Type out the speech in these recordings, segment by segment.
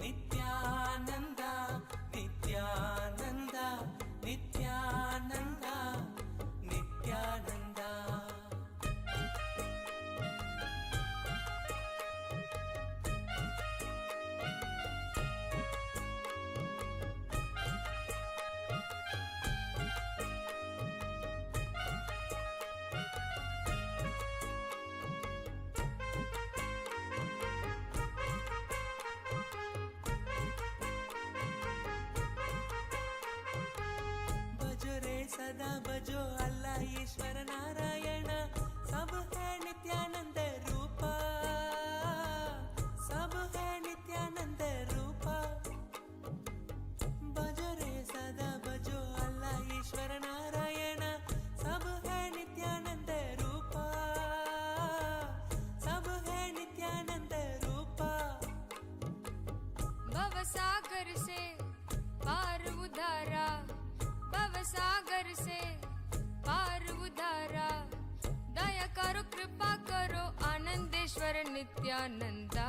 நித்யானந்த நித்யானந்த நித்யானந்த நித்யானந்த. सदा बजो अल्लाह ईश्वर नारायण, सब है नित्यानंद रूपा, सब है नित्यानंद रूपा. बजो रे सदा बजो अल्लाह ईश्वर नारायण, सब है नित्यानंद रूपा, सब है नित्यानंद रूपा. भवसागर से पार उधारा, भवसागर से पार उधारा, दया करो कृपा करो आनंदेश्वर नित्यानंदा.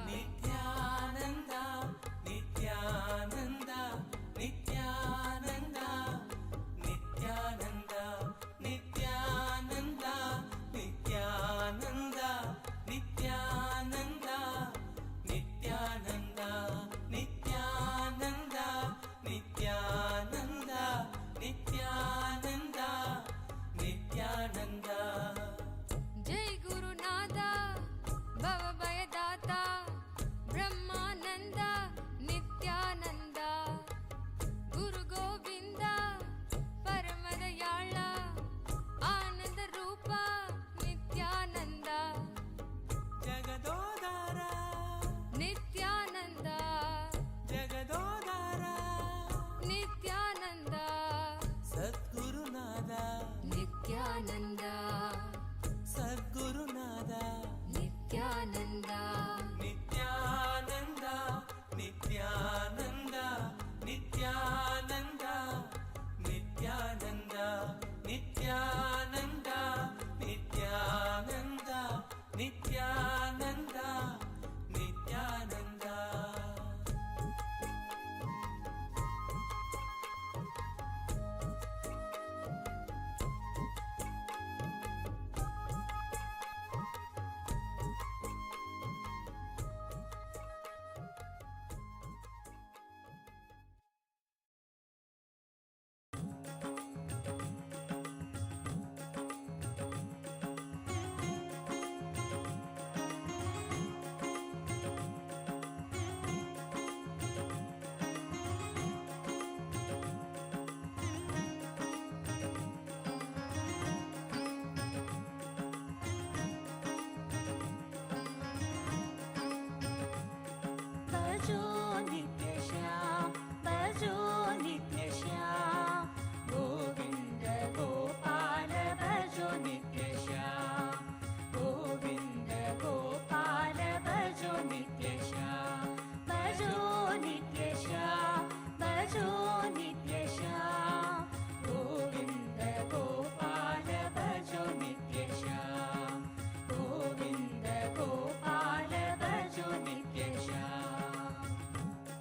नित्यानंदा नित्यानंदा नित्यानंदा नित्यानंदा नित्यानंदा नित्यानंदा नित्यानंदा नित्यानंदा नित्यानंदा नित्यानंदा नित्यानंदा नित्यानंदा. जय गुरुनाथा भव भयदाता ब्रह्मानंदा नित्यानंदा, गुरु गोविंदा परम दयाला आनंद रूपा नित्यानंदा. जगदोधारा नित्यानंदा, जगदोधारा नित्यानंदा, सद्गुरुनादा नित्यानंदा, सद्गुरुनादा नित्यानंदा. नित्यानंदा नित्यानंदा नित्यानंदा नित्यानंदा नित्यानंदा नित्यानंदा नित्यानंदा नित्यानंदा.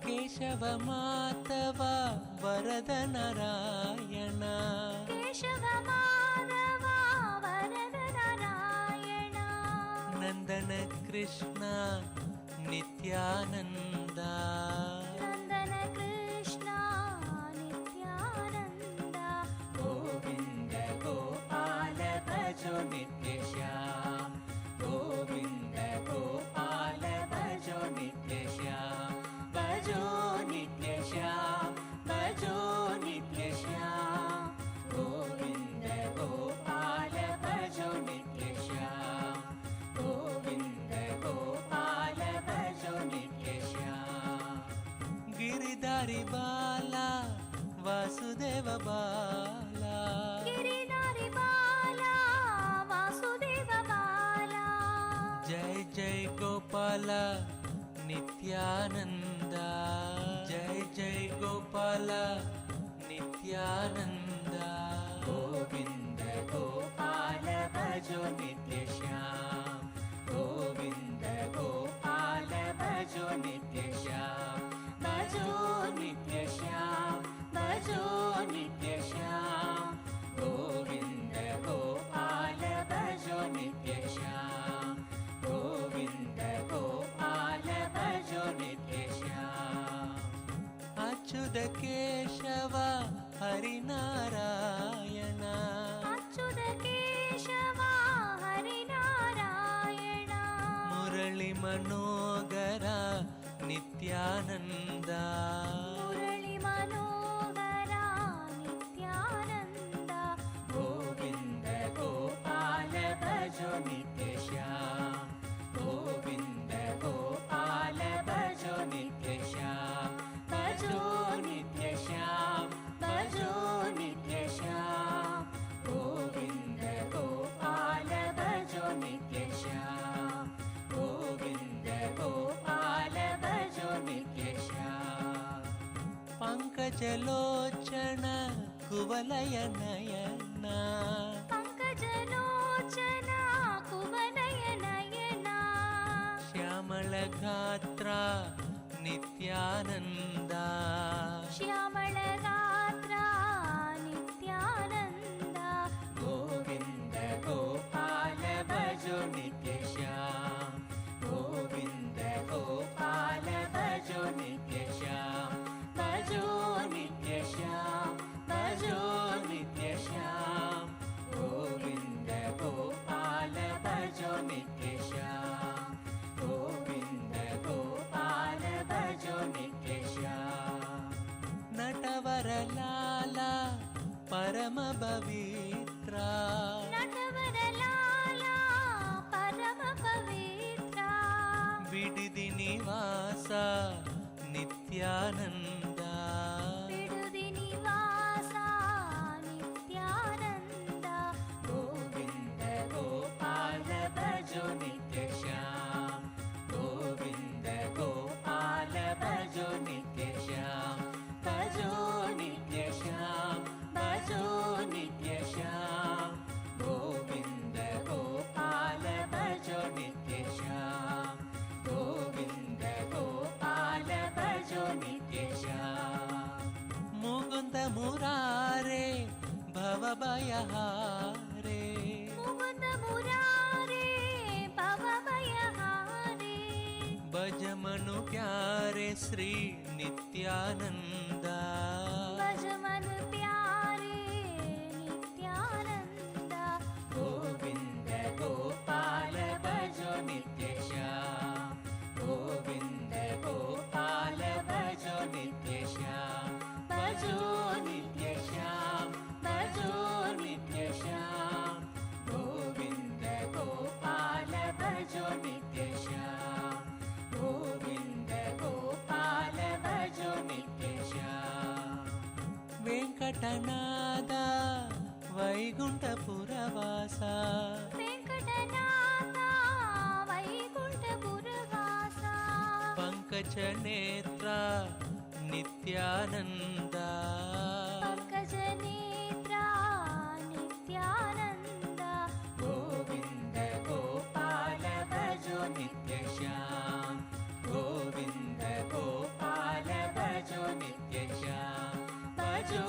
केशव माधव वरद नारायण, केशव माधव वरद नारायण, नंदन कृष्ण नित्यानंदा, नंदन कृष्ण नित्यानंदा. गोविंद गोपाल भजो नित्य श्याम, गोविंद गोपाल भजो नित्य श्याम, भजो नित्य श्याम, भजो नित्य श्याम. गोविंद गोपाल भजो नित्य श्याम, गोविंद गोपाल भजो नित्य श्याम. गिरिधारी बाला वासुदेव बाला, गिरिधारी बाला वासुदेव बाला. जय जय गोपाला नित्यानंदा, जय जय गोपाला नित्यानंदा. गोविंद गोपाल भजो नित्य श्याम, गोविंद गोपाल भजो नित्य श्याम भजो नित्य श्याम भजो नित्य श्याम गोविंद गोपाल भजो नित्य श्याम गोविंद गोपाल भजो नित्य श्याम अच्युत केशव हरिनारायण अच्युत केशव हरिनारायण मुरली मनोगर नित्यानन्द मुरली मनोगर नित्यानन्द गोविंद गोपाल भजो नित्य श्याम गोविंद गोपाल भजो नित्य श्याम भजो नित्य श्याम भजो नित्य श्याम गोविंद गोपाल भजो नित्य श्याम गोविंद गोपाल भजो नित्य श्याम पंकजलोचन कुवलय नयन पंकजलोचन कुवलय नयन श्यामल गात्र नित्यानन्द श्यामल गात्र नित्यानन्द गोविंद गोपाल भजो नित्य श्याम गोविंद गोपाल भजो नित्य श्याम भजो नित्य श्याम भजो नित्य श्याम गोविंद गोपाल भजो नित्य श्याम गोविंद गोपाल भजो नित्य श्याम नटवर लाला परम पवित्र नटवर लाला परम पवित्र बिडिदि निवास नित्यानन्द बिडुदि निवास नित्यानन्द गोविंद गोपाल भजो नित्य श्याम गोविंद गोपाल भजो नित्य श्याम भजो नित्य श्याम भजो नित्य श्याम गोविंद गोपाल भजो नित्य श्याम गोविंद गोपाल भजो नित्य श्याम मुकुंद मुरारे भवभयहारे मुकुंद मुरारे भवभयहारे भज मनु प्यारे श्री नित्यानंद भज मन प्यारे नित्यानन्द गोविंद गोपाल भजो नित्य श्याम गोविंद गोपाल भजो नित्य श्याम भजो नित्य श्याम भजो नित्य श्याम गोविंद गोपाल भजो नित्य श्याम गोविंद गोपाल भजो नित्य श्याम वेंकटनाद वैकुंठपुरवास वेंकटनाथ वैकुंठपुरवास पंकज नेत्र नित्यानंद पंकज नेत्र नित्यानन्द गोविंद गोपाल भजो नित्य श्याम गोविंद गोपाल भजो नित्य श्याम भजो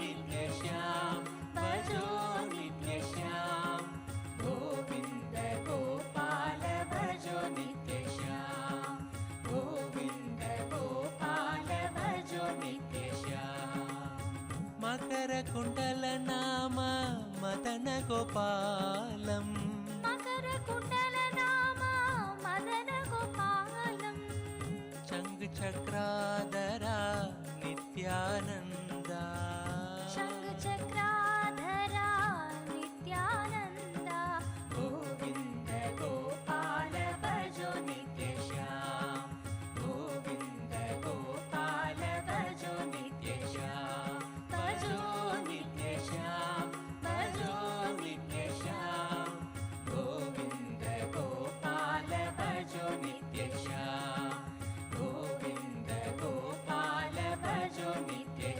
नित्य श्याम भजो नित्य श्याम गोविंद गोपाल भजो नित्य श्याम गोविंद गोपाल भजो नित्य श्याम मकर कुंडल नाम मदन गोपालम मकर कुंडल नाम मदन गोपालम शंख चक्राधरा नित्यानंद शंख चक्राधरा नित्यानन्द गोविंद गोपाल भजो नित्य श्याम गोविंद गोपाल भजो नित्य श्याम भजो नित्य श्याम भजो नित्य श्याम गोविंद गोपाल भजो नित्य श्याम गोविंद गोपाल भजो नित्य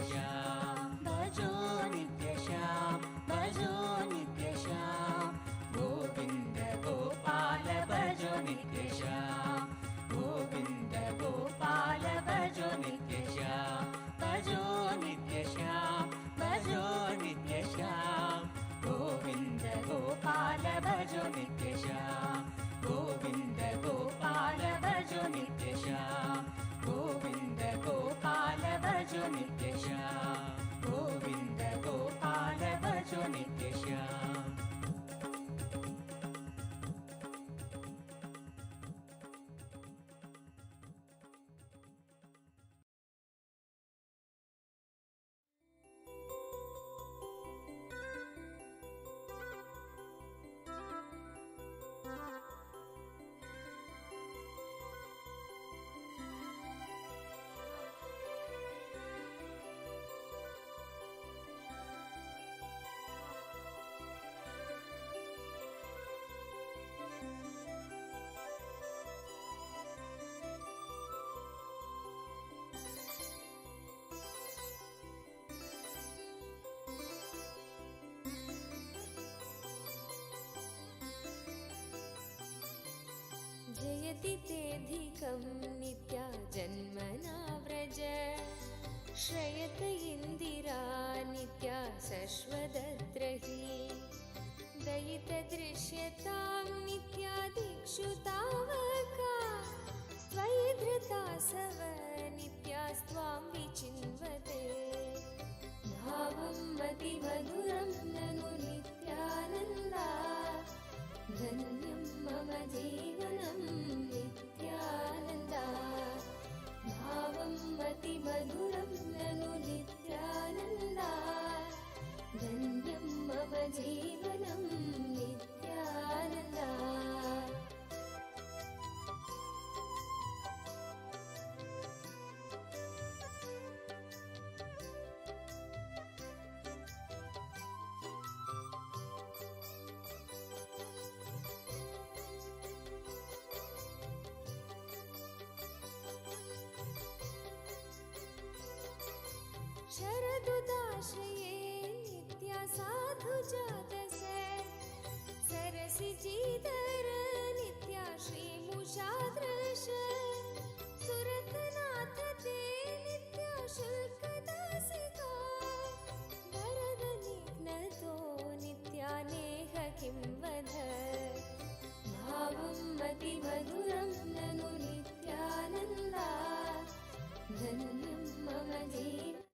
झटितेऽधिकं नित्या जन्मना व्रज श्रयत इन्दिरा नित्या शश्वतत्र हि दयितदृश्यतां नित्या दिक्षु तावका त्वयि धृतासव नित्यास्त्वां विचिन्वते भावं मतिमधुरं ननु नित्यानन्दा धन्यं मम जीवनं नित्यानन्दा भावं मतिमधुरं ननु नित्यानन्दा धन्यं मम जीवनं नित्यानन्दा शरदुदाश्रये नित्या साधु जातसे सरसिजीधर नित्या श्रीमुषादृश सुरतनाथ ते नित्या शुल्कदासिका वरदनिघ्नतो नित्या नेह किं वद भावं मतिमधुरं ननु नित्यानन्दा धन्यं मम जीवनं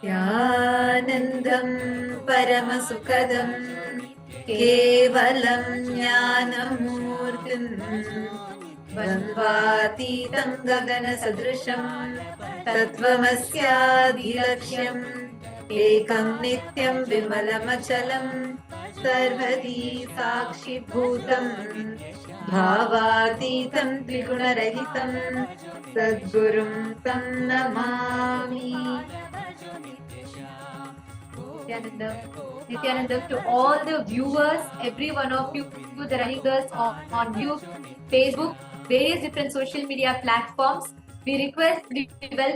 नित्यानन्दं परमसुखदं केवलं ज्ञानमूर्तिं द्वन्द्वातीतं गगनसदृशं तत्त्वमस्याधिलक्ष्यम् एकं नित्यं विमलमचलं सर्वदी साक्षिभूतं भावातीतं द्विगुणरहितं सद्गुरुं तं Namami. Nityananda, to all the viewers, every one of you, the running girls on YouTube, Facebook, various different social media platforms, we request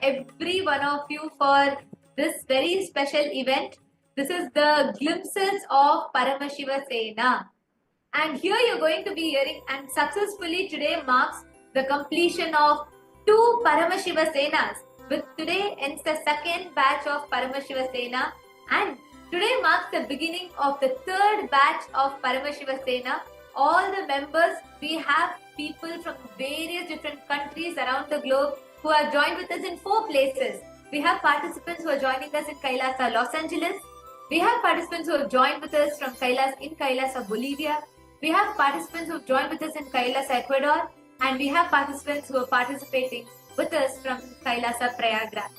every one of you for this very special event. This is the glimpses of Paramashiva Sena. And here you're going to be hearing, and successfully today marks the completion of 2 Paramashiva Senas. With today ends the second batch of Paramashiva Sena, and today marks the beginning of the 3rd batch of Paramashiva Sena. All the members, we have people from various different countries around the globe who are joined with us in 4 places. We have participants who are joining us in KAILASA, Los Angeles. We have participants who have joined with us from KAILASA, Bolivia. We have participants who have joined with us in KAILASA, Ecuador. And we have participants who are participating with us from KAILASA, Prayagraj.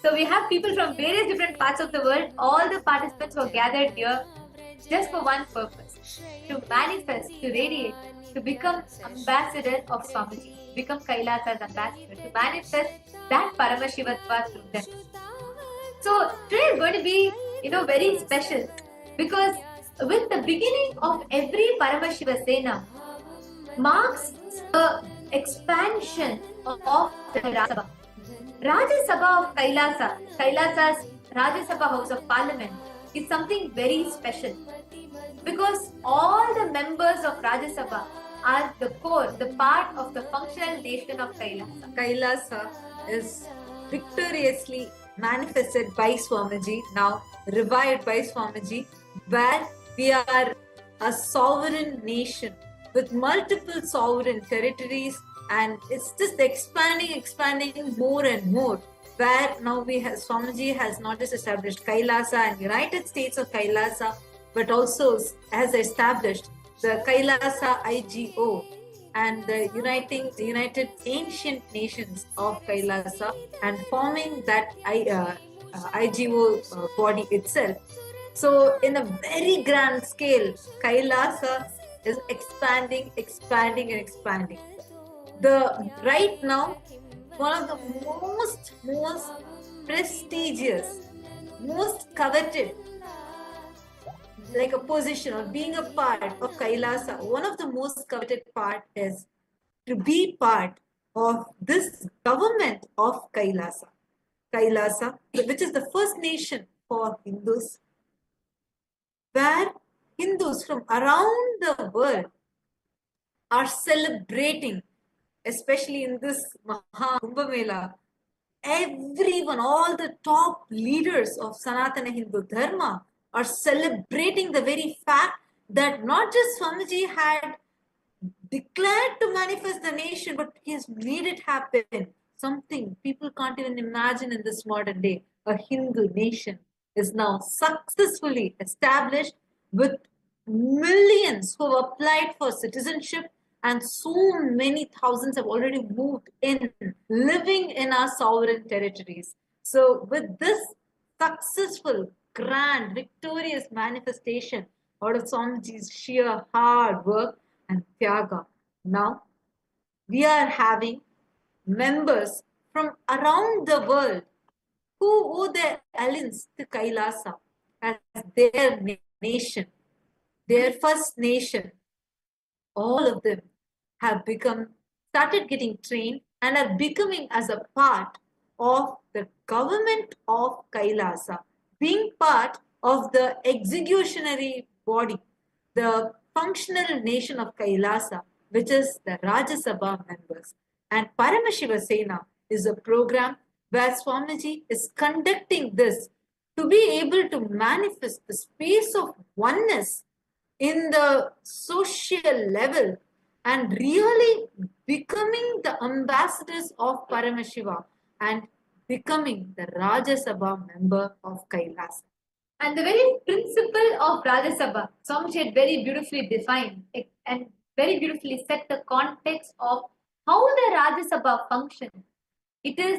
So we have people from various different parts of the world. All the participants who are gathered here just for one purpose: to manifest, to radiate, to become ambassador of Swamiji, become Kailasa's ambassador, to manifest that Paramashivatva through them. So today is going to be, very special, because with the beginning of every Paramashiva Sena marks the expansion of the Rajya Sabha. Rajya Sabha of Kailasa, Kailasa's Rajya Sabha House of Parliament, is something very special, because all the members of Rajya Sabha are the core, the part of the functional nation of Kailasa. Kailasa is victoriously manifested by Swamiji, now revived by Swamiji, where we are a sovereign nation with multiple sovereign territories, and it's just expanding more and more, where now Swamiji has not just established Kailasa and United States of Kailasa, but also has established the Kailasa IGO and the United Ancient Nations of Kailasa, and forming that IGO body itself. So in a very grand scale, Kailasa is expanding. Right now, one of the most prestigious, most coveted, like a position or being a part of Kailasa, one of the most coveted part is to be part of this government of Kailasa. Kailasa, which is the first nation for Hindus, where Hindus from around the world are celebrating, especially in this Maha Kumbh Mela. Everyone, all the top leaders of Sanatana Hindu Dharma are celebrating the very fact that not just Swamiji had declared to manifest the nation, but he has made it happen. Something people can't even imagine in this modern day. A Hindu nation is now successfully established with millions who have applied for citizenship, and so many thousands have already moved in, living in our sovereign territories. So, with this successful, grand, victorious manifestation out of Swamiji's sheer hard work and Tyaga, now we are having members from around the world who owe their allegiance to Kailasa as their nation, their first nation. All of them have started getting trained and are becoming as a part of the government of Kailasa, being part of the executionary body, the functional nation of Kailasa, which is the Rajya Sabha members. And Paramashiva Sena is a program where Swamiji is conducting this to be able to manifest the space of oneness in the social level and really becoming the ambassadors of Paramashiva and becoming the Rajya Sabha member of Kailasa. And the very principle of Rajya Sabha, Swamiji had very beautifully defined it and very beautifully set the context of how the Rajya Sabha functions. It is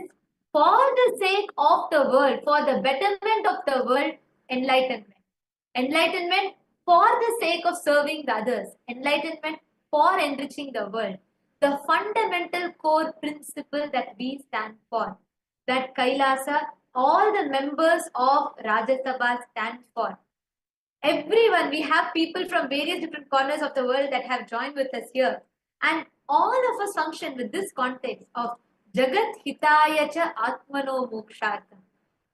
for the sake of the world, for the betterment of the world, enlightenment. Enlightenment for the sake of serving the others. Enlightenment for enriching the world. The fundamental core principle that we stand for, that Kailasa, all the members of Rajya Sabha stand for. Everyone, we have people from various different corners of the world that have joined with us here. And all of us function with this context of Jagat Hitaya Cha Atmano Mokshartham.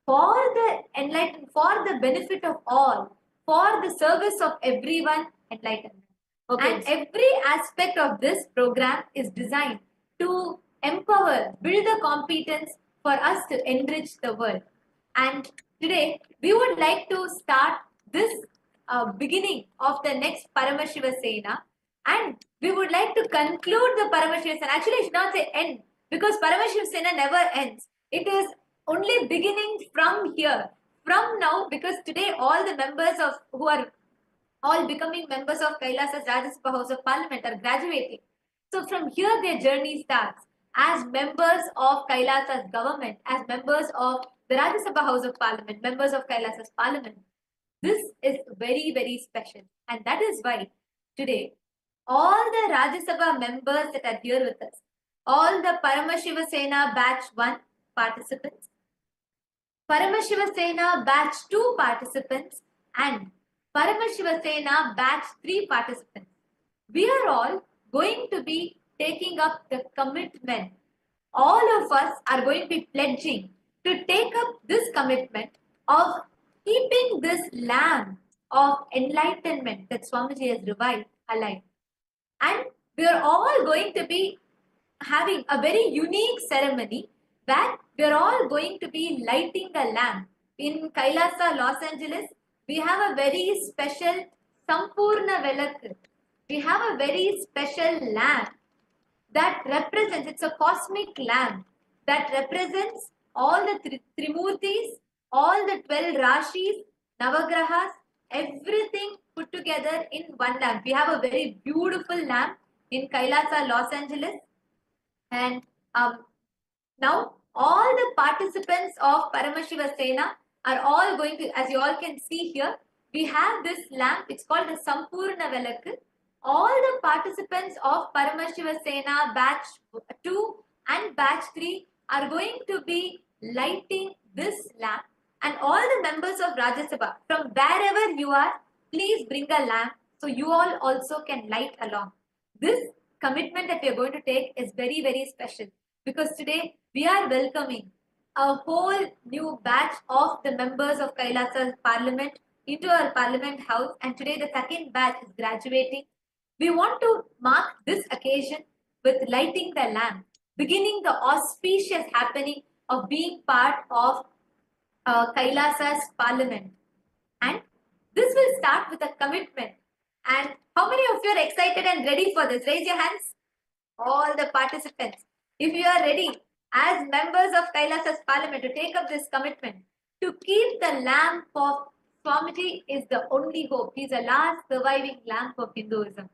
For the enlightenment, for the benefit of all, for the service of everyone, enlightenment. Okay. And every aspect of this program is designed to empower, build the competence for us to enrich the world. And today, we would like to start this beginning of the next Paramashiva Sena, and we would like to conclude the Paramashiva Sena. Actually, I should not say end, because Paramashiva Sena never ends. It is only beginning from here, from now, because today all the members of who are all becoming members of Kailasa's Rajya Sabha House of Parliament are graduating. So from here their journey starts as members of Kailasa's government, as members of the Rajya Sabha House of Parliament, members of Kailasa's Parliament. This is very, very special, and that is why today all the Rajya Sabha members that are here with us, all the Paramashiva Sena Batch 1 participants, Paramashiva Sena Batch 2 participants, and Paramashiva Sena Batch 3 participants. We are all going to be taking up the commitment. All of us are going to be pledging to take up this commitment of keeping this lamp of enlightenment that Swamiji has revived alive. And we are all going to be having a very unique ceremony where we are all going to be lighting a lamp. In Kailasa, Los Angeles, we have a very special Sampurna Velak. We have a very special lamp that represents, it's a cosmic lamp that represents all the Trimurtis, all the 12 Rashis, Navagrahas, everything put together in one lamp. We have a very beautiful lamp in Kailasa, Los Angeles. And now all the participants of Paramashiva Sena are all going to, as you all can see here, we have this lamp, it's called the Sampurna Velak. All the participants of Paramashiva Sena Batch 2 and Batch 3 are going to be lighting this lamp, and all the members of Rajya Sabha, from wherever you are, please bring a lamp so you all also can light along. This commitment that we are going to take is very, very special, because today we are welcoming a whole new batch of the members of Kailasa's Parliament into our Parliament House, and today the second batch is graduating. We want to mark this occasion with lighting the lamp, beginning the auspicious happening of being part of Kailasa's Parliament. And this will start with a commitment. And how many of you are excited and ready for this? Raise your hands. All the participants. If you are ready, as members of Kailasa's Parliament, to take up this commitment, to keep the lamp of Swamiji is the only hope. He is the last surviving lamp of Hinduism.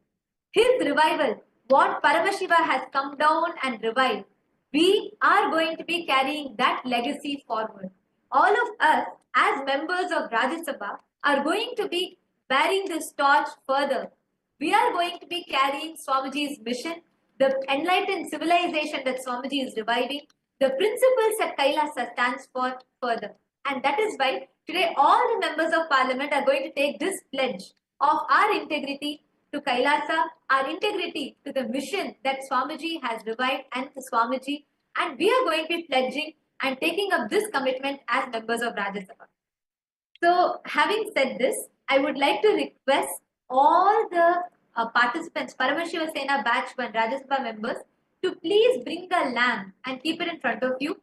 His revival, what Paramashiva has come down and revived, we are going to be carrying that legacy forward. All of us, as members of Rajya Sabha, are going to be bearing this torch further. We are going to be carrying Swamiji's mission, the enlightened civilization that Swamiji is reviving, the principles that Kailasa stands for further. And that is why today all the members of Parliament are going to take this pledge of our integrity to Kailasa, our integrity to the mission that Swamiji has revived and to Swamiji, and we are going to be pledging and taking up this commitment as members of Rajya Sabha. So, having said this, I would like to request all the participants, Paramashiva Sena Batch 1 Rajya Sabha members, to please bring the lamp and keep it in front of you.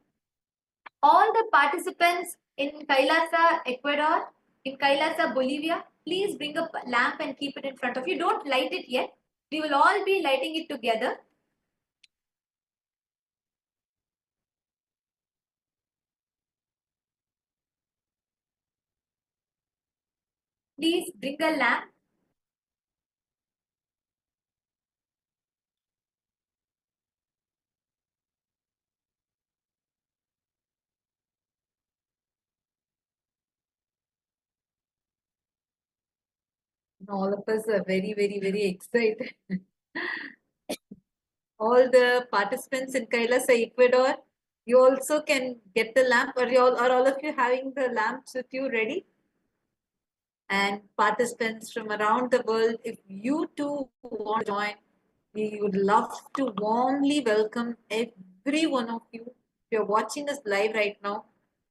All the participants in Kailasa, Ecuador, in Kailasa, Bolivia, please bring a lamp and keep it in front of you. Don't light it yet. We will all be lighting it together. Please bring a lamp. All of us are very, very, very excited. All the participants in Kailasa, Ecuador, you also can get the lamp, or are all of you having the lamps with you ready? And participants from around the world, if you too want to join, we would love to warmly welcome every one of you. If you're watching us live right now,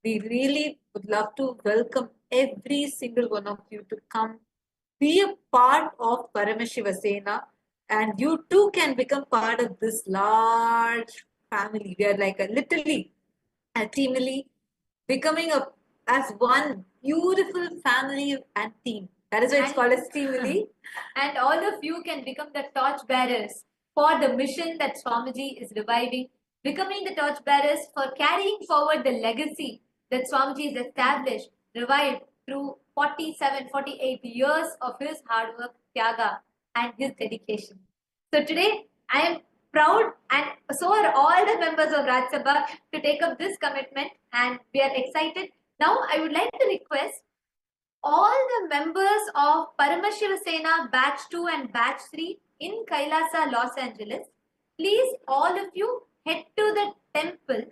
we really would love to welcome every single one of you to come be a part of Paramashiva Sena, and you too can become part of this large family. We are like literally a teamily becoming as one beautiful family and team. That is why it's called as teamily. And all of you can become the torch bearers for the mission that Swamiji is reviving, becoming the torch bearers for carrying forward the legacy that Swamiji has established, revived through 47, 48 years of his hard work, tyaga, and his dedication. So today, I am proud, and so are all the members of Rajya Sabha, to take up this commitment, and we are excited. Now, I would like to request all the members of Paramashiva Sena Batch 2 and Batch 3 in Kailasa, Los Angeles, please all of you head to the temple,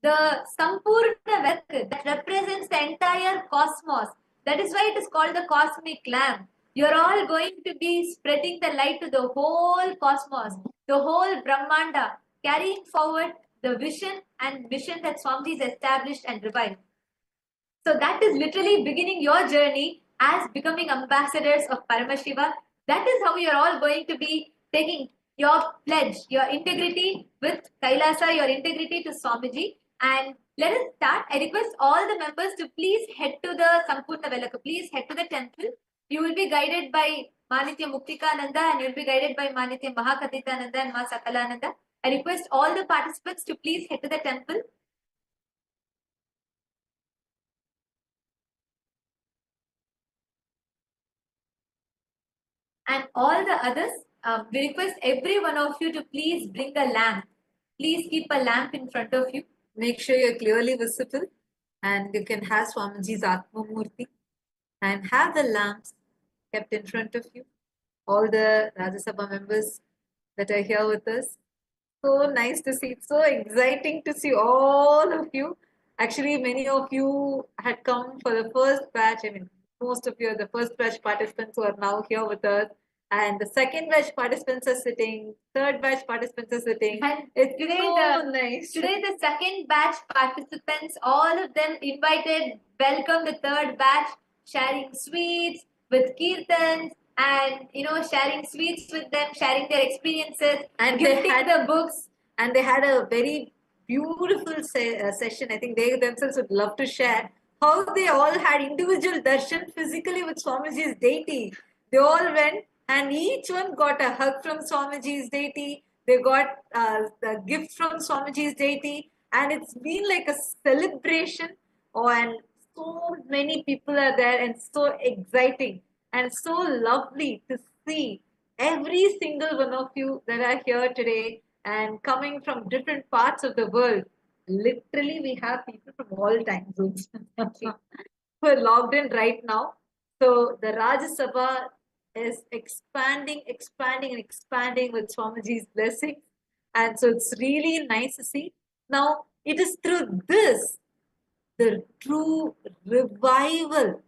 the Sampurna Vak that represents the entire cosmos. That is why it is called the cosmic lamp. You're all going to be spreading the light to the whole cosmos, the whole Brahmanda, carrying forward the vision and mission that Swamiji has established and revived. So that is literally beginning your journey as becoming ambassadors of Paramashiva. That is how you're all going to be taking your pledge, your integrity with Kailasa, your integrity to Swamiji. And let us start. I request all the members to please head to the Sampurna Velaka. Please head to the temple. You will be guided by Manitya Muktikananda, and you will be guided by Manitya Mahakathitananda and Ma Sakalananda. I request all the participants to please head to the temple. And all the others, we request every one of you to please bring a lamp. Please keep a lamp in front of you. Make sure you're clearly visible, and you can have Swamiji's Atma Murthy and have the lamps kept in front of you. All the Rajya Sabha members that are here with us. So nice to see. It's so exciting to see all of you. Actually, many of you had come for the first batch. I mean, most of you are the first batch participants who are now here with us. And the second batch participants are sitting. Third batch participants are sitting. And it's today so nice. Today the second batch participants, all of them invited, welcome the third batch. sharing sweets with kirtans, and sharing sweets with them, sharing their experiences, And gifting the books. And they had a very beautiful session. I think they themselves would love to share how they all had individual darshan physically with Swamiji's deity. They all went and each one got a hug from Swamiji's deity. They got the gift from Swamiji's deity, and it's been like a celebration. Oh, and so many people are there, and so exciting and so lovely to see every single one of you that are here today and coming from different parts of the world. Literally, we have people from all time zones who are logged in right now. So the Rajya Sabha is expanding, expanding, and expanding with Swamiji's blessings. And so it's really nice to see. Now, it is through this, the true revival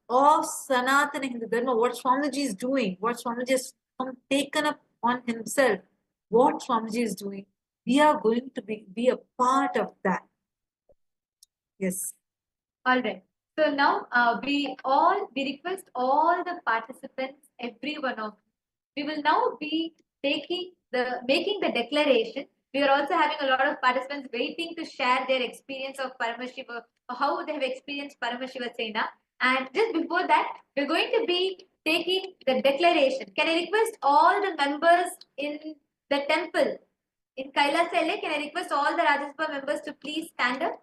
of Sanatana Hindu Dharma, what Swamiji is doing, what Swamiji has taken up on himself, what Swamiji is doing, we are going to be a part of that. Yes. All right. So now we request all the participants, every one of you. We will now be making the declaration. We are also having a lot of participants waiting to share their experience of Paramashiva, how they have experienced Paramashiva Sena. And just before that, we're going to be taking the declaration. Can I request all the members in the temple in Kailasa LA? Can I request all the Rajya Sabha members to please stand up?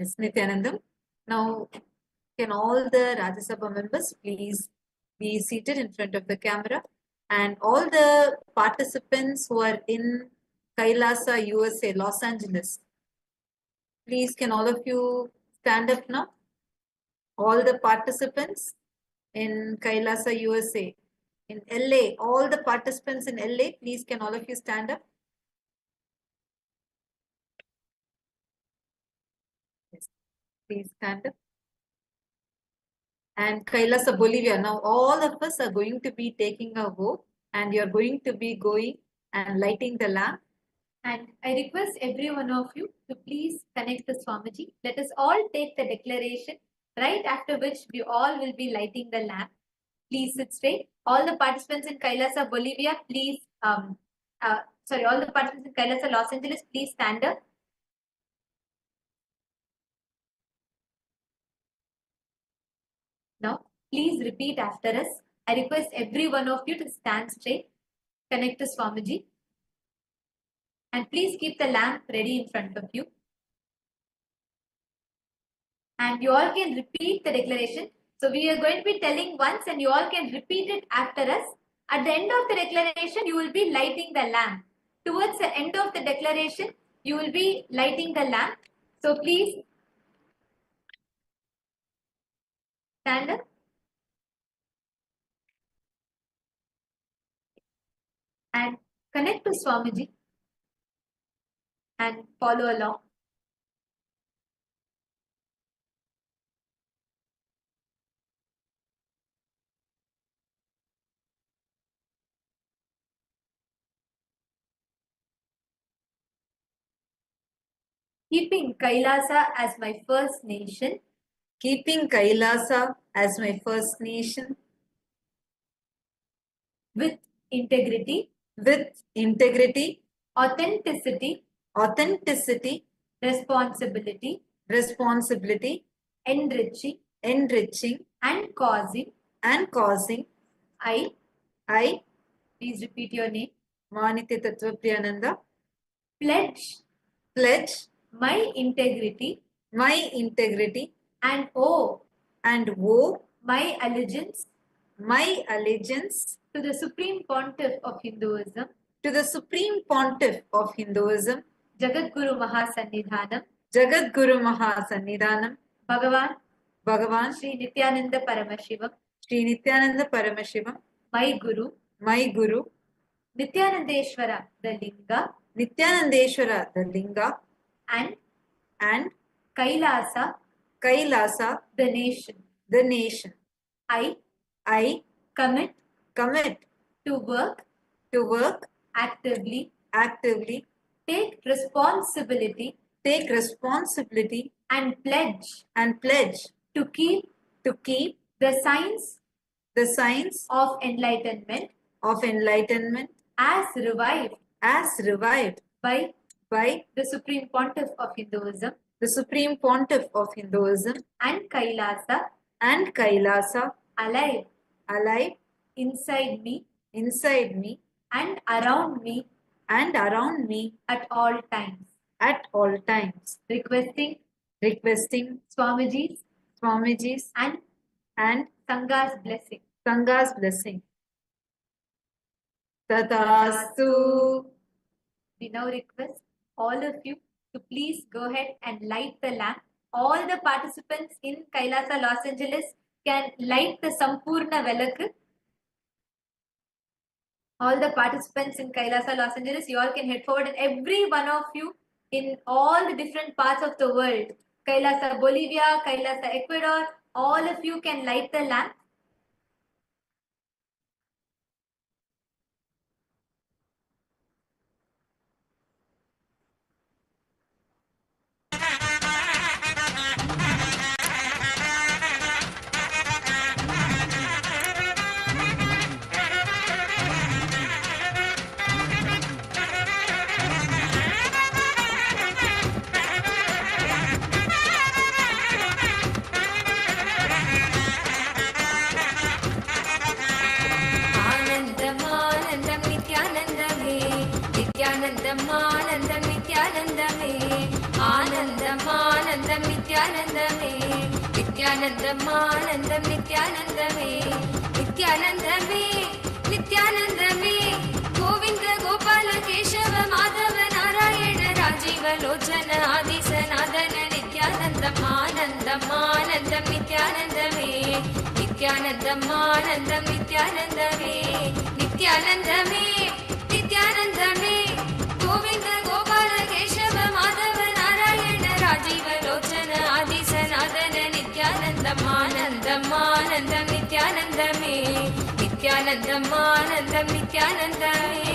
Yes, Nityanandam. Now, can all the Rajya Sabha members please be seated in front of the camera, and all the participants who are in Kailasa, USA, Los Angeles, please can all of you stand up now? All the participants in Kailasa, USA, in LA, all the participants in LA, please can all of you stand up? Yes, please stand up. And Kailasa, Bolivia. Now, all of us are going to be taking a vote, and you're going to be going and lighting the lamp. And I request every one of you to please connect to Swamiji. Let us all take the declaration, right after which we all will be lighting the lamp. Please sit straight. All the participants in Kailasa, Bolivia, please, all the participants in Kailasa, Los Angeles, please stand up. Now, please repeat after us. I request every one of you to stand straight, connect to Swamiji, and please keep the lamp ready in front of you. And you all can repeat the declaration. So we are going to be telling once, and you all can repeat it after us. At the end of the declaration, you will be lighting the lamp. Towards the end of the declaration, you will be lighting the lamp. So please stand up and connect to Swamiji and follow along. Keeping Kailasa as my first nation, Keeping Kailasa as my first nation, with integrity, authenticity, authenticity, responsibility, responsibility, enriching, enriching, and causing. I, Please repeat your name. Manitya Tattva Priyananda, Pledge pledge my integrity my integrity and owe and owe my allegiance my allegiance to the Supreme Pontiff of Hinduism, to the Supreme Pontiff of Hinduism, Jagadguru Mahasannidhanam, Jagadguru Mahasannidhanam, Bhagavan Sri Sri Nityananda Paramashivam, Nityananda Paramashivam, my Guru, Nityanandeshwara the Linga, Nityanandeshwara the Linga, and Kailasa the nation. I commit to work actively, take responsibility and pledge to keep the signs of enlightenment as revived by the Supreme Pontiff of Hinduism and Kailasa alive inside me and around me at all times. Requesting Swamiji's and Sanga's blessing. Tatastu. We now request all of you to please go ahead and light the lamp. All the participants in Kailasa, Los Angeles can light the Sampurna Velakku. All the participants in Kailasa, Los Angeles, you all can head forward, and every one of you in all the different parts of the world, Kailasa, Bolivia, Kailasa, Ecuador, all of you can light the lamp. आनन्दमानन्दं नित्यानन्दमे नित्यानन्दमानन्दं नित्यानन्दमे आनन्दमानन्दं नित्यानन्दमे नित्यानन्दमानन्दं नित्यानन्दमे नित्यानन्दमे नित्यानन्दमे Govind Gopal Keshav Madhav Narayan Rajiv Lochan आदि सनातन नित्यानन्दम् आनन्दमानन्दं नित्यानन्दमे नित्यानन्दमानन्दं नित्यानन्दमे नित्यानन्दमे नित्यानन्दमे गोविन्द गोपाल केशव माधव नारायण राजीव लोचन आदि सनातन नित्यानन्दम् आनन्दमानन्दं नित्यानन्दमे नित्यानन्दमानन्दं नित्यानन्दमे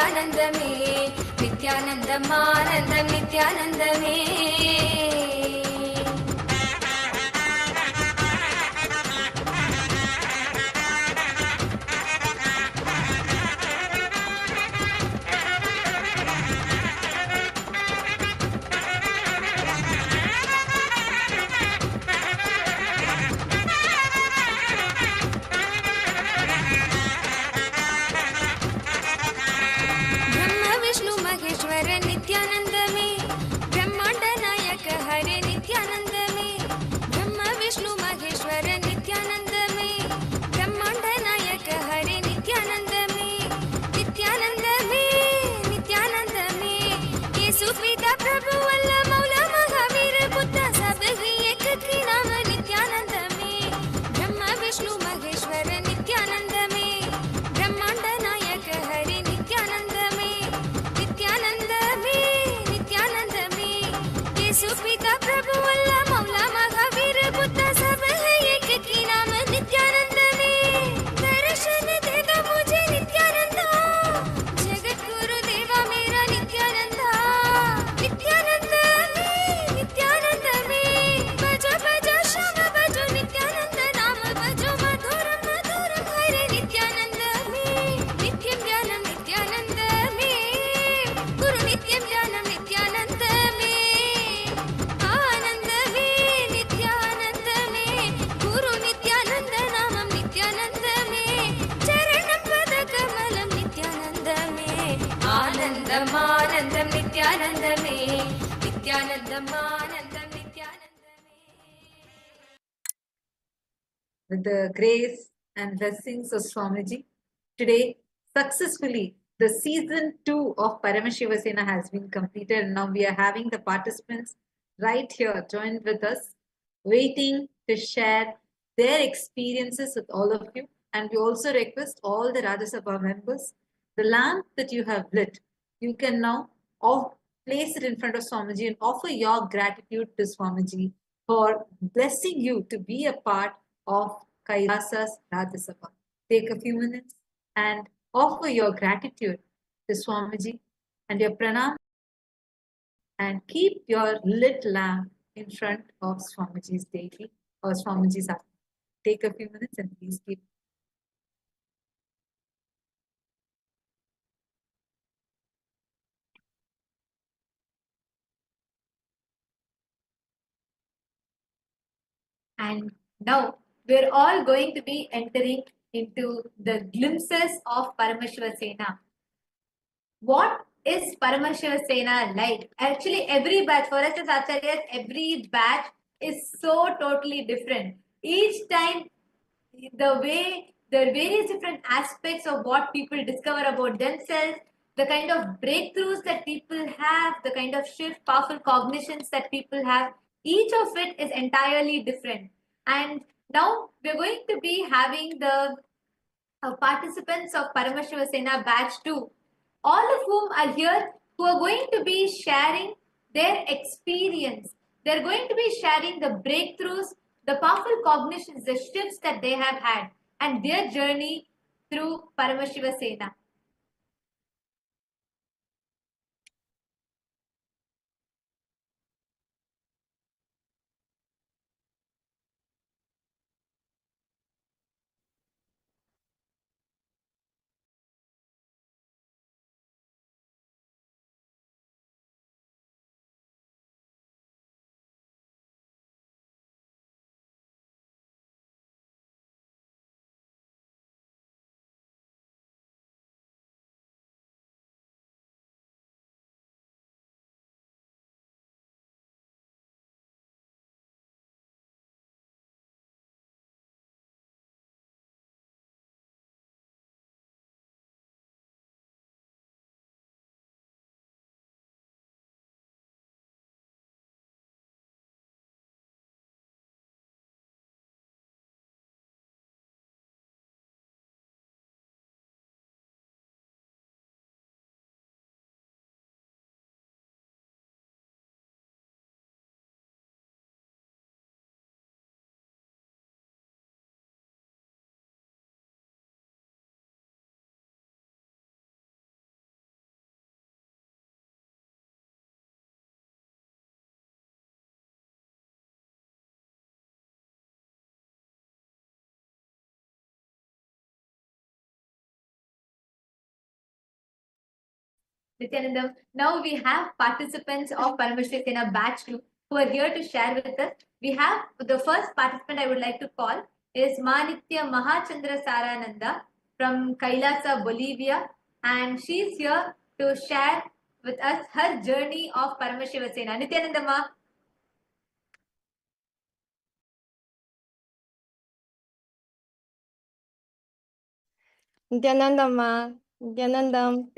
नित्यानन्दमे नित्यानन्दमानन्दं नित्यानन्दमे ब्रह्म विष्णु महेश्वर नित्यानंद में ब्रह्मांड नायक हरे नित्यानंद में ब्रह्म विष्णु महेश्वर नित्यानंद में ब्रह्मांड नायक हरे नित्यानंद में नित्यानंद में येसु पिता प्रभु अल्लाह मौला महावीर बुद्ध सब ही एक ही नाम नित्यानंद में ब्रह्म विष्णु महेश्वर नित्यानंद में ब्रह्मांड नायक हरे नित्यानंद में येसु पिता प्रभु अल्लाह मौला महावीर बुद्ध सब है एक ही नाम नित्यानंद में दर्शन दे दो मुझे नित्यानंद जगत गुरु देवा मेरा नित्यानंद नित्यानंद में बजो बजो श्याम बजो नित्यानंद नाम बजो मधुरम मधुरम हरे नित्यानंद में नित्यं ज्ञानं नित्यानंद में गुरु नित्यं ज्ञानं नित्यानंद में आनंद में नित्यानंद में गुरु नित्यानंद नामं नित्यानंद में चरणं पद कमलं नित्यानंद में आनंदम आनंदम नित्यानंद में नित्यानंदम आनंदम नित्यानंद में With the grace and blessings of Swamiji, today successfully the season 2 of Paramashiva Sena has been completed, and now we are having the participants right here joined with us, waiting to share their experiences with all of you. And we also request all the Rajya Sabha members, the lamp that you have lit, you can now place it in front of Swamiji and offer your gratitude to Swamiji for blessing you to be a part of Kailasa's Rajya Sabha. Take a few minutes and offer your gratitude to Swamiji and your pranam, and keep your lit lamp in front of Swamiji's daily or Swamiji's app. Take a few minutes and please keep. And now we're all going to be entering into the glimpses of Paramashiva Sena. What is Paramashiva Sena like? Actually, every batch, for us as Acharyas, every batch is so totally different. Each time, the various different aspects of what people discover about themselves, the kind of breakthroughs that people have, the kind of shift, powerful cognitions that people have, each of it is entirely different. And now we're going to be having the participants of Paramashiva Sena batch 2, all of whom are here, who are going to be sharing their experience. They're going to be sharing the breakthroughs, the powerful cognitions, the shifts that they have had, and their journey through Paramashiva Sena. Nityanandam. Now we have participants of Paramashri Sena batch 2 who are here to share with us. We have the first participant I would like to call is Manitya Mahachandra Sarananda from Kailasa, Bolivia, and she's here to share with us her journey of Paramashiva Sena. Nityanandama. Nityanandama, Nityanandam.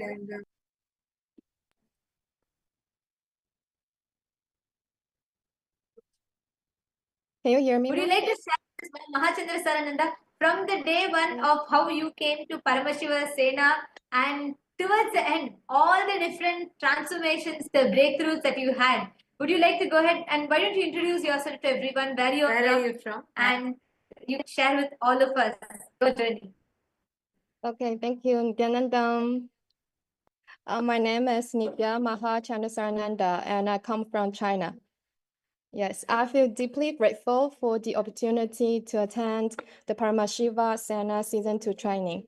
Can you hear me? Would you like to share with us, Mahachandra Sarananda, from the day one of how you came to Paramashiva Sena and towards the end, all the different transformations, the breakthroughs that you had? Would you like to go ahead and why don't you introduce yourself to everyone, where are you from? And you can share with all of us your journey. Okay, thank you, Nityanandam. My name is Nitya Mahachandrasarananda, and I come from China. Yes, I feel deeply grateful for the opportunity to attend the Paramashiva Sena Season 2 training.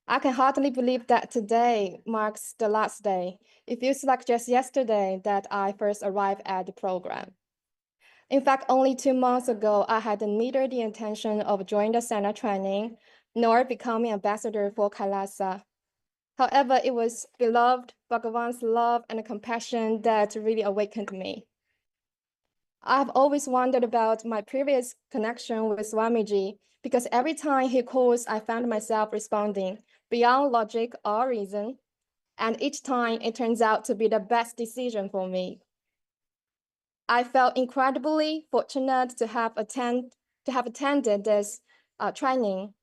I can hardly believe that today marks the last day. It feels like just yesterday that I first arrived at the program. In fact, only 2 months ago, I had neither the intention of joining the Sena training nor becoming ambassador for Kailasa. However, it was beloved Bhagavan's love and compassion that really awakened me. I've always wondered about my previous connection with Swamiji because every time he calls, I found myself responding beyond logic or reason, and each time it turns out to be the best decision for me. I felt incredibly fortunate to have attended this training.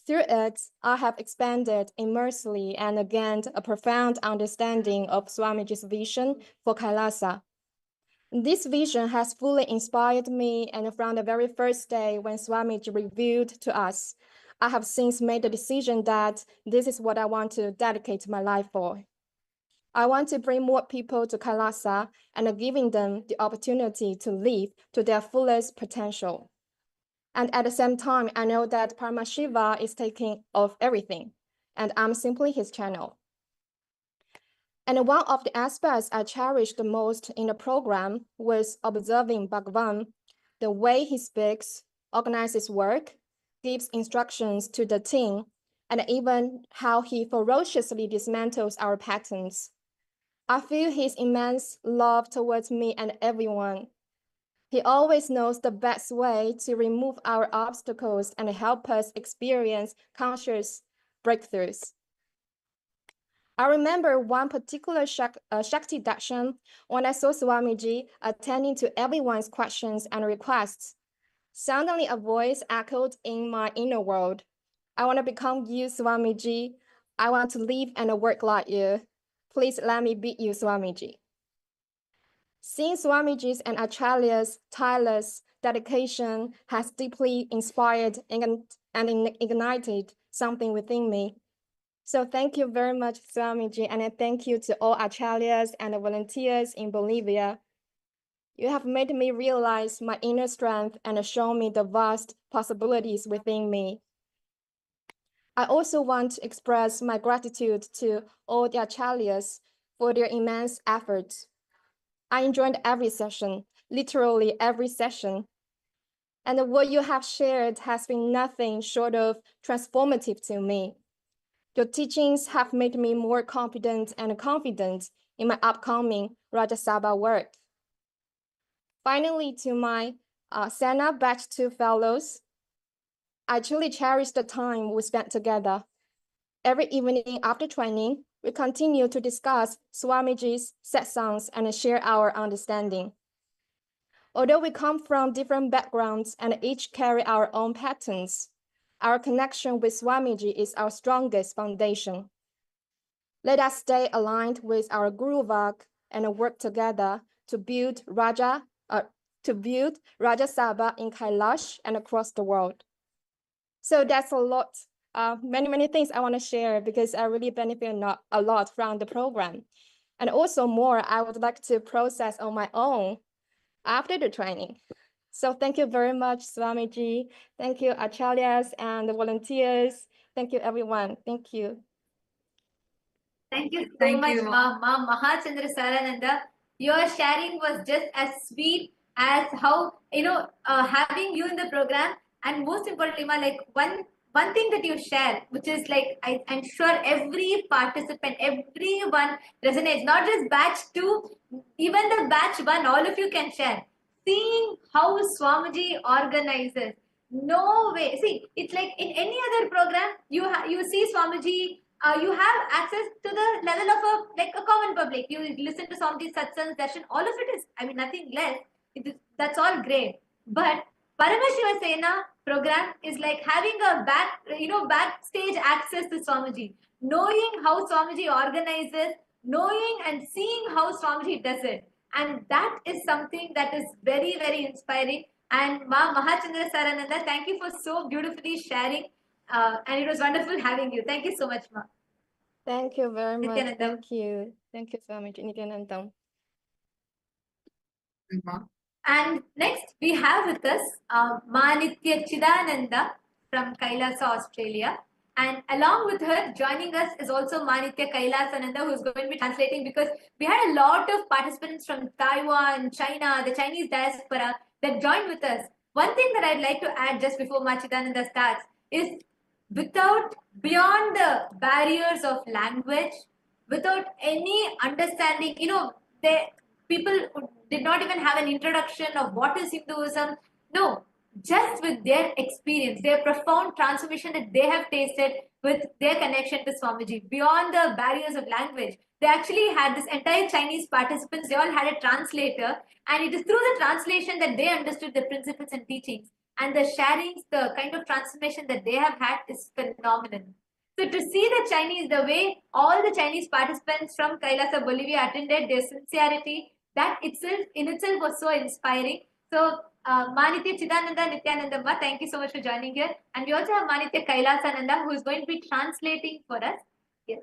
Through it, I have expanded immensely and gained a profound understanding of Swamiji's vision for Kailasa. This vision has fully inspired me, and from the very first day when Swamiji revealed to us, I have since made the decision that this is what I want to dedicate my life for. I want to bring more people to Kailasa and giving them the opportunity to live to their fullest potential. And at the same time, I know that Paramashiva is taking of everything, and I'm simply his channel. And one of the aspects I cherished the most in the program was observing Bhagavan, the way he speaks, organizes work, gives instructions to the team, and even how he ferociously dismantles our patterns. I feel his immense love towards me and everyone. He always knows the best way to remove our obstacles and help us experience conscious breakthroughs. I remember one particular Shakti Darshan when I saw Swamiji attending to everyone's questions and requests. Suddenly a voice echoed in my inner world. I want to become you, Swamiji. I want to live and work like you. Please let me be you, Swamiji. Seeing Swamiji's and Acharya's tireless dedication has deeply inspired and ignited something within me. So thank you very much, Swamiji, and thank you to all Acharyas and volunteers in Bolivia. You have made me realize my inner strength and shown me the vast possibilities within me. I also want to express my gratitude to all the Acharyas for their immense efforts. I enjoyed every session, literally every session. And what you have shared has been nothing short of transformative to me. Your teachings have made me more confident in my upcoming Rajya Sabha work. Finally, to my Sena Batch 2 fellows, I truly cherish the time we spent together. Every evening after training, we continue to discuss Swamiji's satsangs and share our understanding. Although we come from different backgrounds and each carry our own patterns, our connection with Swamiji is our strongest foundation. Let us stay aligned with our Guru Vak and work together to build Rajya Sabha in Kailash and across the world. So that's a lot, many things I want to share because I really benefit a lot from the program. And also more I would like to process on my own after the training. So thank you very much, Swamiji. Thank you, Acharyas and the volunteers. Thank you, everyone. Thank you. Thank you so Thank much, you, Ma Mahachandra Sarananda. Your sharing was just as sweet as how, having you in the program, and most importantly, Ma, like one thing that you share, which is like I'm sure every participant, everyone resonates, not just batch 2, even the batch 1, all of you can share. Seeing how Swamiji organizes. No way. See, it's like in any other program, you see Swamiji, you have access to the level of a common public. You listen to Swamiji's satsangs, darshan, all of it is, I mean, nothing less. That's all great. But Paramashiva Sena program is like having a backstage access to Swamiji, knowing how Swamiji organizes, knowing and seeing how Swamiji does it. And that is something that is very, very inspiring. And Ma Mahachandra Sarananda, thank you for so beautifully sharing. And it was wonderful having you. Thank you so much, Ma. Thank you very much. Nityanandam. Thank you. Thank you so much, Nityanandam. And next we have with us Manitya Chidananda from Kailasa, Australia. And along with her, joining us is also Manitya Kailasananda, who's going to be translating, because we had a lot of participants from Taiwan, China, the Chinese diaspora that joined with us. One thing that I'd like to add just before Machidananda starts is beyond the barriers of language, without any understanding, people did not even have an introduction of what is Hinduism. No, just with their experience, their profound transformation that they have tasted with their connection to Swamiji, beyond the barriers of language. They actually had this entire Chinese participants, they all had a translator, and it is through the translation that they understood the principles and teachings. And the sharings, the kind of transformation that they have had is phenomenal. So to see the Chinese, the way all the Chinese participants from Kailasa, Bolivia attended, their sincerity, that itself in itself was so inspiring. So Manitya Chidananda Nityanandamma, thank you so much for joining here. And we also have Manitya Kailasananda, who is going to be translating for us. Yes.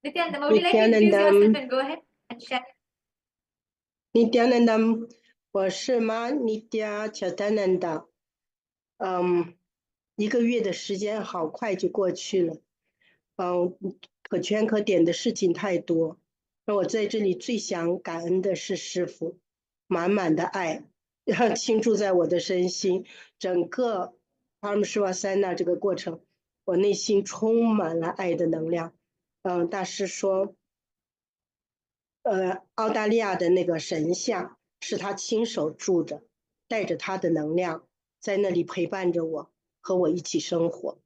Nityanandamma, would you like to introduce yourself and go ahead and share? Nityanandam, 我是妈Nitya Chatananda。一个月的时间好快就过去了，可圈可点的事情太多。那我在这里最想感恩的是师父，满满的爱，倾注在我的身心。整个 Paramshivasana 这个过程，我内心充满了爱的能量。大师说，澳大利亚的那个神像是他亲手铸着，带着他的能量在那里陪伴着我，和我一起生活。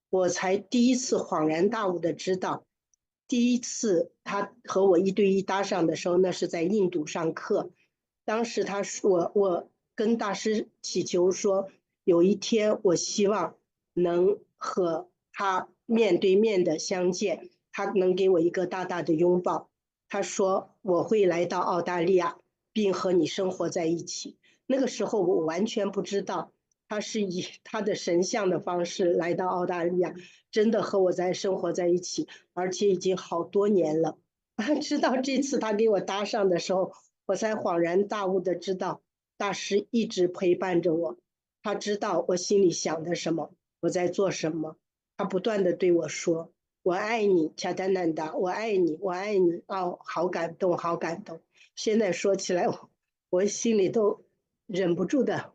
我才第一次恍然大悟的知道，第一次他和我1对1搭上的时候，那是在印度上课。当时他说，我跟大师祈求说，有一天我希望能和他面对面的相见，他能给我一个大大的拥抱。他说我会来到澳大利亚，并和你生活在一起。那个时候我完全不知道他是以他的神像的方式来到澳大利亚，真的和我生活在一起，而且已经好多年了。直到这次他给我搭上的时候，我才恍然大悟的知道，大师一直陪伴着我，他知道我心里想的什么，我在做什么，他不断的对我说，我爱你，恰丹南达，我爱你，我爱你。哦，好感动，好感动。现在说起来，我心里都忍不住的。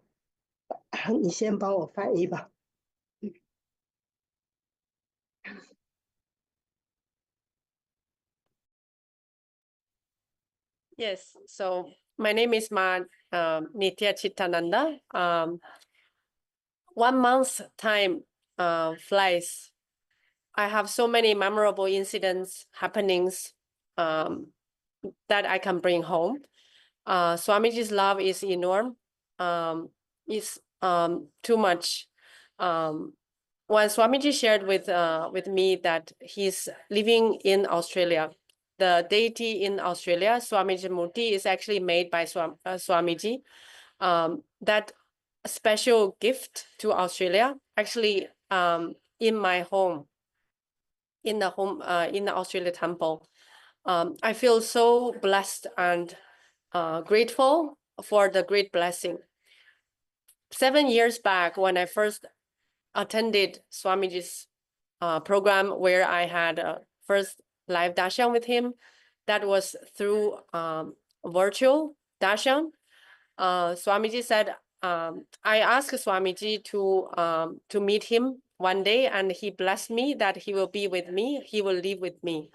你先帮我翻译吧。Yes, so my name is Nitya Chittananda. 1 month time flies. I have so many memorable incidents, happenings that I can bring home. Swamiji's love is enormous. It's too much. When Swamiji shared with me that he's living in Australia, the deity in Australia, Swamiji Murthy, is actually made by Swamiji. That special gift to Australia, actually in my home, in the Australia temple. I feel so blessed and grateful for the great blessing. 7 years back, when I first attended Swamiji's program, where I had first live darshan with him. That was through virtual darshan. Swamiji said, I asked Swamiji to meet him one day, and he blessed me that he will be with me, he will live with me.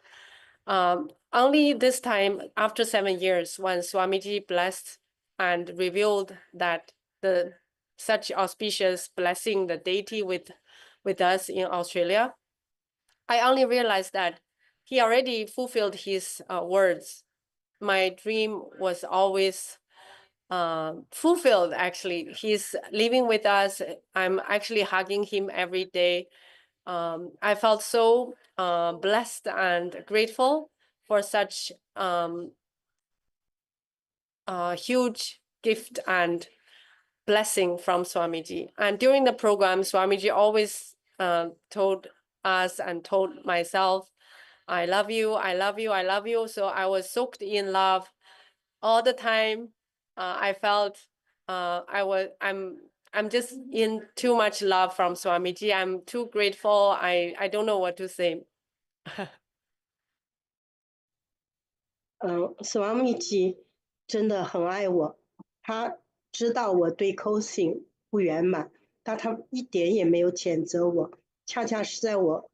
Only this time, after 7 years, when Swamiji blessed and revealed that such auspicious blessing, the deity with us in Australia, I only realized that he already fulfilled his words. My dream was always fulfilled. Actually, he's living with us. I'm actually hugging him every day. I felt so blessed and grateful for such huge gift and blessing from Swamiji. And during the program, Swamiji always told us and told myself, I love you, I love you, I love you. So I was soaked in love all the time. I felt I'm just in too much love from Swamiji. I'm too grateful. I don't know what to say. Swamiji 真的很爱我，他知道我对 cosing 不圆满，但他一点也没有谴责我，恰恰是在我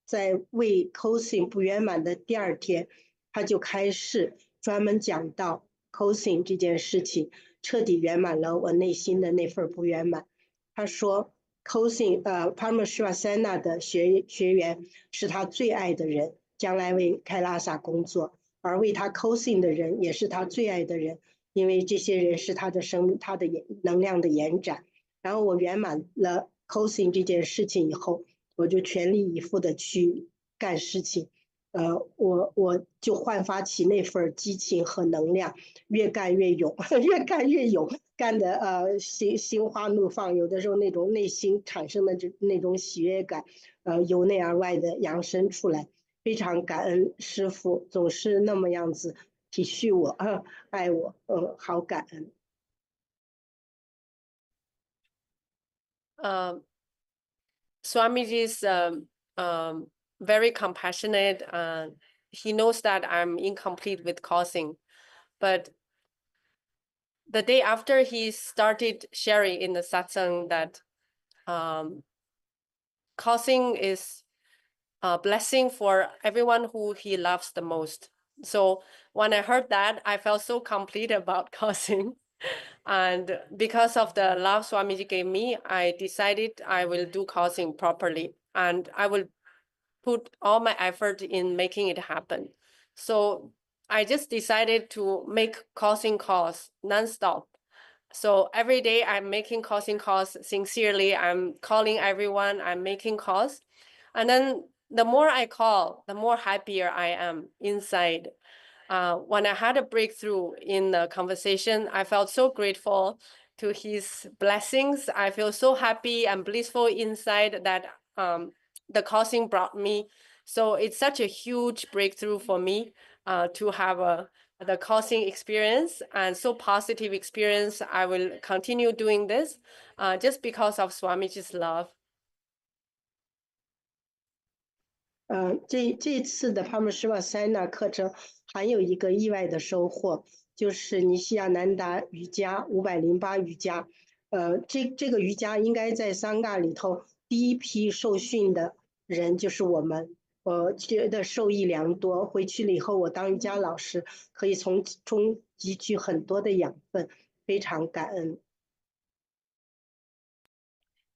在为 cosing 不圆满的第2天，他就开始专门讲到 cosing 这件事情，彻底圆满了我内心的那份不圆满。他说 cosing Paramahansa 的学员是他最爱的人，将来为KAILASA 工作。而为他 cosing 的人也是他最爱的人，因为这些人是他的能量的延展。然后我圆满了 cosing 这件事情以后，我就全力以赴的去干事情，我就焕发起那份激情和能量，越干越勇，越干越勇，干的心花怒放，有的时候那种内心产生的那种喜悦感，由内而外的扬升出来。非常感恩师父总是那么样子体恤我，爱我，好感恩。Swamiji is very compassionate. He knows that I'm incomplete with causing, but the day after he started sharing in the satsang that causing is a blessing for everyone who he loves the most. So when I heard that, I felt so complete about causing. And because of the love Swamiji gave me, I decided I will do causing properly. And I will put all my effort in making it happen. So I just decided to make causing calls nonstop. So every day I'm making causing calls sincerely. I'm calling everyone, I'm making calls. And then the more I call, the more happier I am inside. When I had a breakthrough in the conversation, I felt so grateful to his blessings. I feel so happy and blissful inside that the causing brought me. So it's such a huge breakthrough for me to have the causing experience and so positive experience. I will continue doing this just because of Swamiji's love. 这次的 Paramahansa 课程还有一个意外的收获，就是尼西亚南达瑜伽508瑜伽，这个瑜伽应该在桑嘎里头第一批受训的人就是我们，我觉得受益良多。回去了以后，我当瑜伽老师可以从中汲取很多的养分，非常感恩。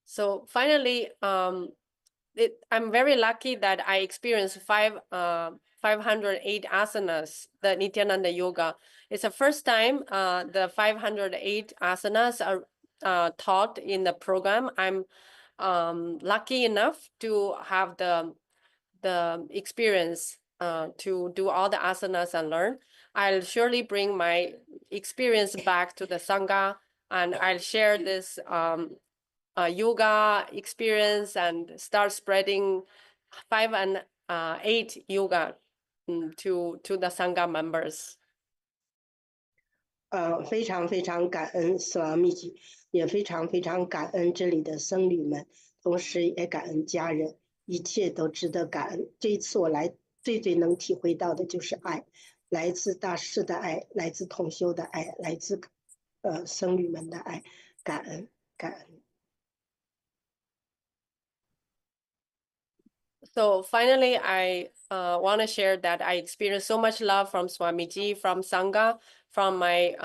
So finally, I'm very lucky that I experienced 508 asanas, the Nityananda Yoga. It's the first time the 508 asanas are taught in the program. I'm lucky enough to have the experience to do all the asanas and learn. I'll surely bring my experience back to the Sangha, and I'll share this yoga experience and start spreading 5 and 8 yoga to the Sangha members. 非常非常感恩Swamiji，也非常非常感恩这里的僧侣们，同时也感恩家人，一切都值得感恩。这一次我来最能体会到的就是爱，来自大师的爱，来自同修的爱，来自僧侣们的爱，感恩感恩。So finally, I want to share that I experienced so much love from Swamiji, from Sangha, from my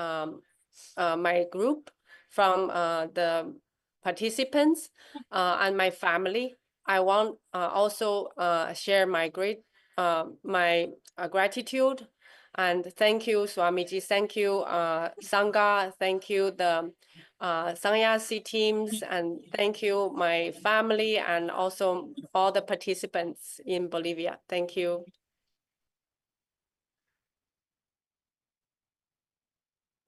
group, from the participants, and my family. I want also share my gratitude and thank you, Swamiji. Thank you, Sangha. Thank you, the Sannyasi teams, and thank you, my family, and also all the participants in Bolivia. Thank you.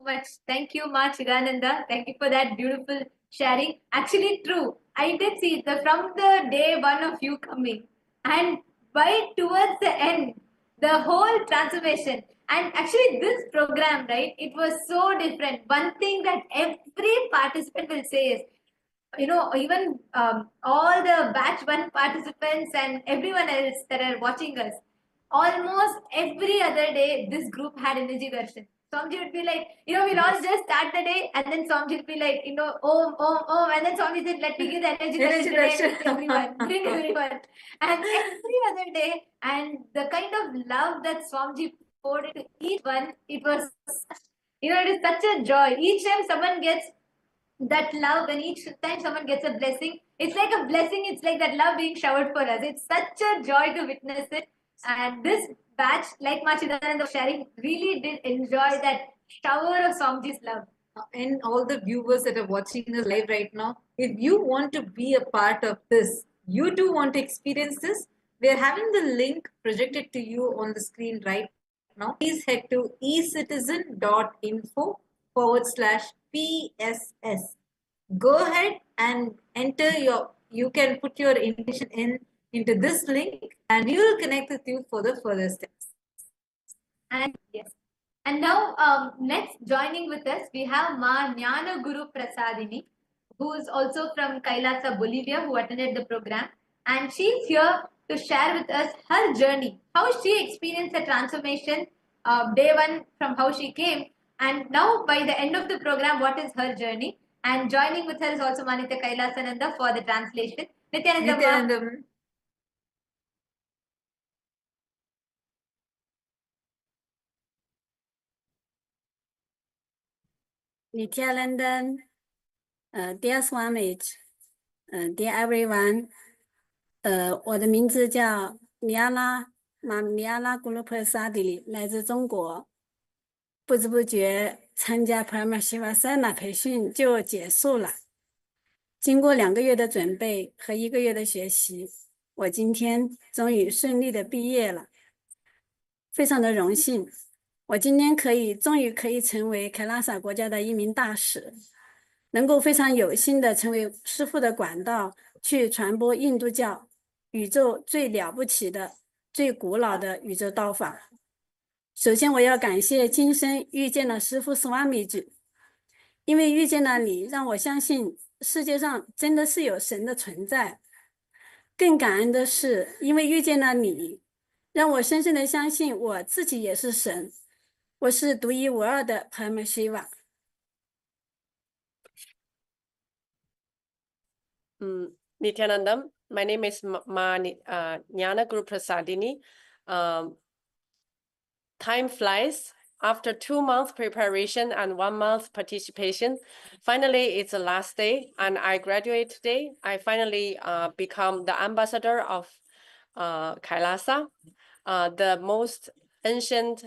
Much. Thank you, Ma Chidananda. Thank you for that beautiful sharing. Actually, true. I did see from the day one of you coming, and by towards the end, the whole transformation. And actually, this program, right? It was so different. One thing that every participant will say is, even all the batch one participants and everyone else that are watching us, almost every other day, this group had energy darshan. Swamiji would be like, we'll all just start the day, and then Swamiji would be like, om, and then Swamiji said, let me give the energy darshan today to everyone, bring everyone. And every other day, and the kind of love that Swamiji poured into each one, it was, it is such a joy. Each time someone gets that love, and each time someone gets a blessing, it's like a blessing, it's like that love being showered for us. It's such a joy to witness it. And this batch, like Machidananda was sharing, really did enjoy that shower of Swamiji's love. And all the viewers that are watching us live right now, if you want to be a part of this, you too want to experience this, we are having the link projected to you on the screen right now. Please head to ecitizen.info/PSS. Go ahead and enter you can put your information into this link, and we will connect with you for the further steps. And yes. And now, next joining with us, we have Ma Jnana Guru Prasadini, who is also from Kailasa, Bolivia, who attended the program. And she's here to share with us her journey, how she experienced the transformation, day one from how she came, and now by the end of the program, what is her journey. And joining with her is also Manitya Kailasananda for the translation. Nityananda. Nityanandam. Nityananda, dear Swamiji, dear everyone, 我的名字叫米亚拉古鲁普萨迪里，来自中国。不知不觉参加 Brahma Shiva Sana 培训就结束了。经过2个月的准备和1个月的学习，我今天终于顺利的毕业了，非常的荣幸。我今天终于可以成为凯拉萨国家的一名大使，能够非常有幸的成为师父的管道，去传播印度教宇宙最了不起的、最古老的宇宙道法。首先我要感谢今生遇见了师父Swamiji，因为遇见了你，让我相信世界上真的是有神的存在。更感恩的是，因为遇见了你，让我深深的相信我自己也是神。我是独一无二的 Brahma Shiva。Nityanandam, my name is Jnana Guru Prasadini. Time flies. After 2 months preparation and 1 month participation, finally it's the last day and I graduate today. I finally become the ambassador of Kailasa, the most ancient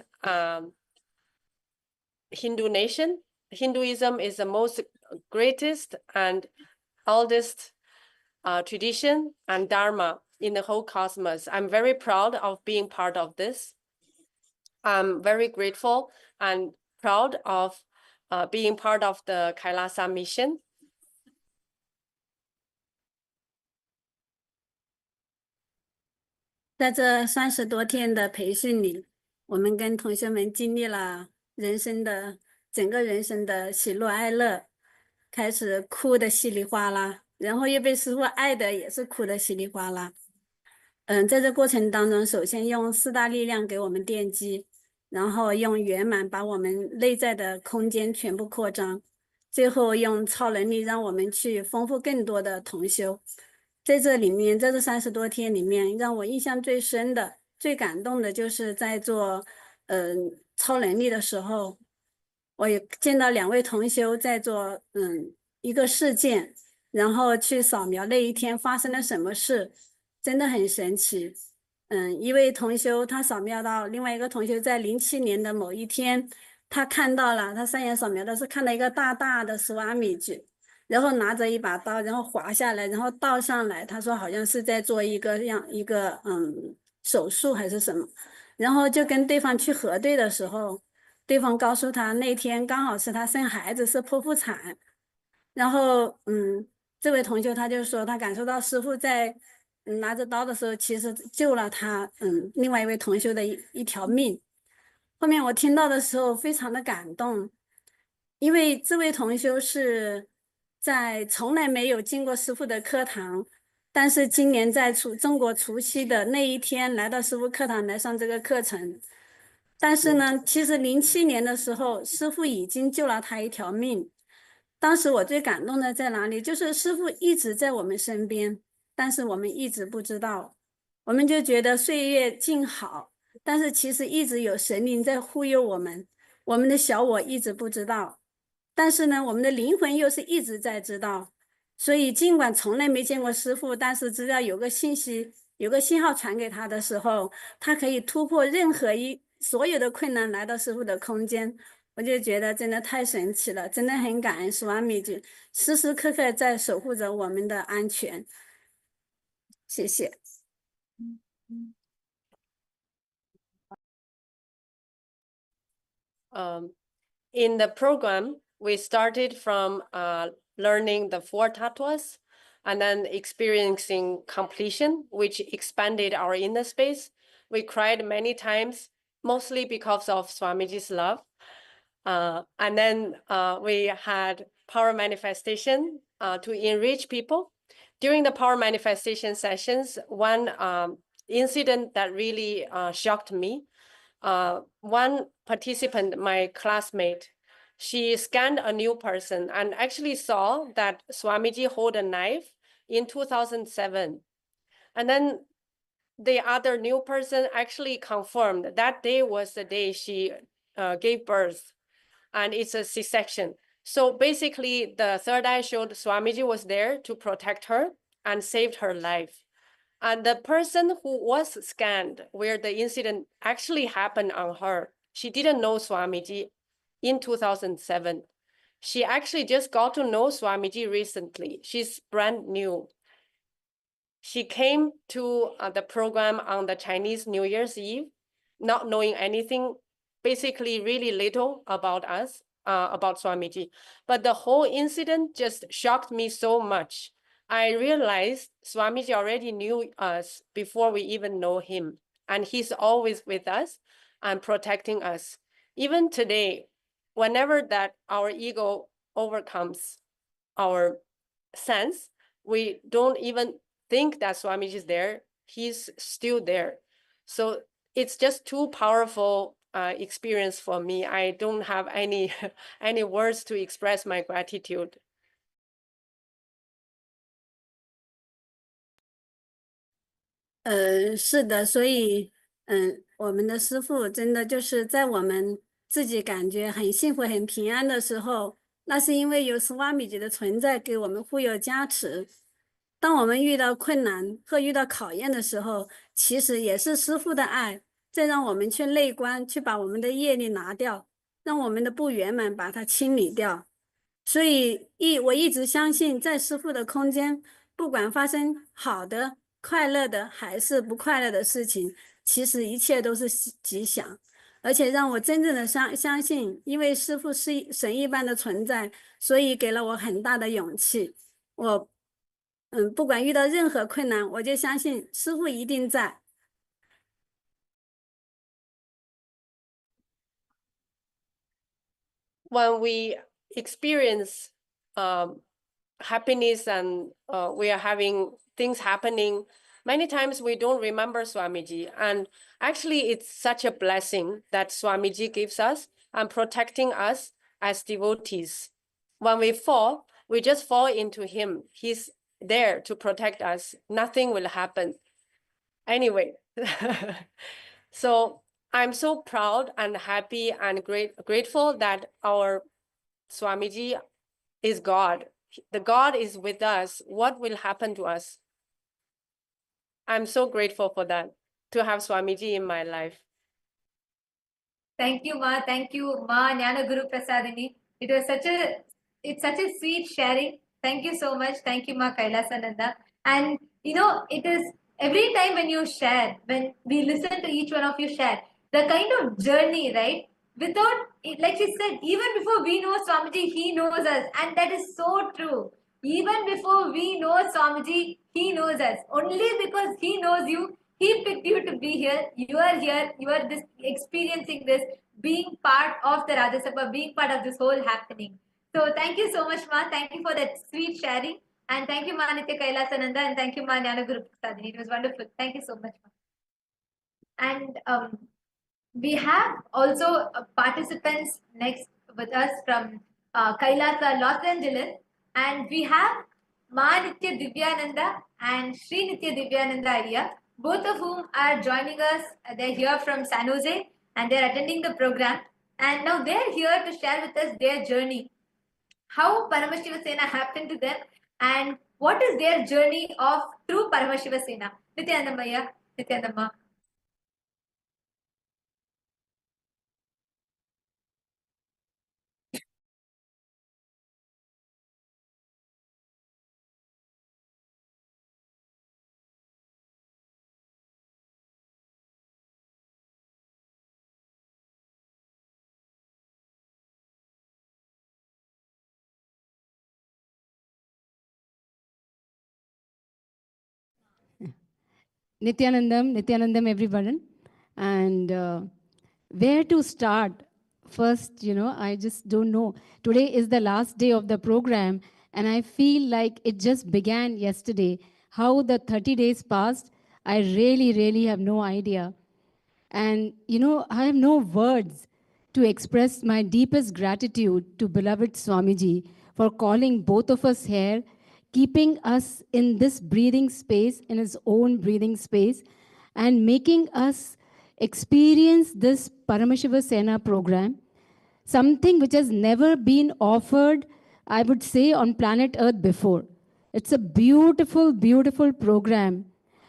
Hindu nation. Hinduism is the most greatest and oldest tradition and dharma in the whole cosmos. I'm very proud of being part of this. I'm very grateful and proud of being part of the Kailasa mission. 在这30多天的培训里，我们跟同学们经历了整个人生的喜怒哀乐，开始哭的稀里哗啦，然后又被师父爱的也是哭的稀里哗啦。在这过程当中，首先用四大力量给我们奠基，然后用圆满把我们内在的空间全部扩张，最后用超能力让我们去丰富更多的同修。在这里面，在这30多天里面，让我印象最深的、最感动的就是在做超能力的时候，我也见到2位同修在做一个事件，然后去扫描那一天发生了什么事，真的很神奇。一位同修他扫描到另外一个同修在07年的某一天，他看到了，他3眼扫描的是看到一个大大的斯瓦米吉，然后拿着一把刀，然后滑下来，然后倒上来。他说好像是在做一个手术还是什么，然后就跟对方去核对的时候，对方告诉他那天刚好是他生孩子是剖腹产，然后这位同学他就说他感受到师父在拿着刀的时候，其实救了他另外一位同学的一条命。后面我听到的时候非常的感动，因为这位同修是在从来没有进过师父的课堂，但是今年在中国除夕的那一天来到师父课堂来上这个课程。但是呢，其实07年的时候，师父已经救了他一条命。当时我最感动的在哪里？就是师父一直在我们身边，但是我们一直不知道，我们就觉得岁月静好，但是其实一直有神灵在护佑我们，我们的小我一直不知道，但是呢，我们的灵魂又是一直在知道。所以尽管从来没见过师父，但是只要有个信息，有个信号传给他的时候，他可以突破任何所有的困难来到师父的空间。我就觉得真的太神奇了，真的很感恩斯瓦米ji，时时刻刻在守护着我们的安全。谢谢。In the program, we started from learning the 4 tattvas and then experiencing completion, which expanded our inner space. We cried many times, mostly because of Swamiji's love. And then we had power manifestation to enrich people. During the power manifestation sessions, one incident that really shocked me, one participant, my classmate, she scanned a new person and actually saw that Swamiji hold a knife in 2007. And then the other new person actually confirmed that day was the day she gave birth, and it's a C-section. So basically, the third eye showed Swamiji was there to protect her and saved her life. And the person who was scanned, where the incident actually happened on her, she didn't know Swamiji in 2007. She actually just got to know Swamiji recently. She's brand new. She came to the program on the Chinese New Year's Eve, not knowing anything, basically really little about us, about Swamiji. But the whole incident just shocked me so much. I realized Swamiji already knew us before we even know him. And he's always with us and protecting us. Even today, whenever that our ego overcomes our sense, we don't even think that Swamiji is there. He's still there. So it's just too powerful experience for me. I don't have any any words to express my gratitude. 是的，所以我们的师父真的就是在我们自己感觉很幸福、很平安的时候，那是因为有斯瓦米吉的存在给我们护佑加持。当我们遇到困难或遇到考验的时候，其实也是师父的爱，在让我们去内观，去把我们的业力拿掉，让我们的不圆满把它清理掉。所以我一直相信，在师父的空间，不管发生好的、快乐的还是不快乐的事情，其实一切都是吉祥。而且让我真正的相信，因为师父是神一般的存在，所以给了我很大的勇气。我不管遇到任何困难，我就相信师父一定在。When we experience happiness and we are having things happening Many times we don't remember Swamiji, and actually it's such a blessing that Swamiji gives us and protecting us as devotees. When we fall, we just fall into him. He's there to protect us. Nothing will happen. Anyway, so I'm so proud and happy and grateful that our Swamiji is God. The God is with us. What will happen to us? I'm so grateful for that, to have Swamiji in my life. Thank you, Ma. Thank you, Ma Jnana Guru Prasadini. It's such a sweet sharing. Thank you so much. Thank you, Ma Kailasa Nanda. And it is every time when you share, when we listen to each one of you share, the kind of journey, right? Without it, like she said, even before we know Swamiji, he knows us, and that is so true. Even before we know Swamiji, he knows us. Only because he knows you, he picked you to be here. You are here. You are this experiencing this, being part of the Rajya Sabha, being part of this whole happening. So thank you so much, Ma. Thank you for that sweet sharing. And thank you, Ma Nitya Kailasananda. And thank you, Ma Jnana Guru Prasadini. It was wonderful. Thank you so much, Ma. And we have also participants next with us from Kailasa, Los Angeles. And we have Ma Nitya Divyananda and Sri Nitya Divyananda Arya, both of whom are joining us. They're here from San Jose and they're attending the program. And now they're here to share with us their journey, how Paramashiva Sena happened to them, and what is their journey of true Paramashiva Sena. Nityanandamaya, Nityanandamma. Nityanandam, everyone. And where to start? First, I just don't know. Today is the last day of the program, and I feel like it just began yesterday. How the 30 days passed, I really, really have no idea. And, I have no words to express my deepest gratitude to beloved Swamiji for calling both of us here, keeping us in this breathing space, in his own breathing space, and making us experience this Paramashiva Sena program, something which has never been offered, I would say, on planet Earth before. It's a beautiful, beautiful program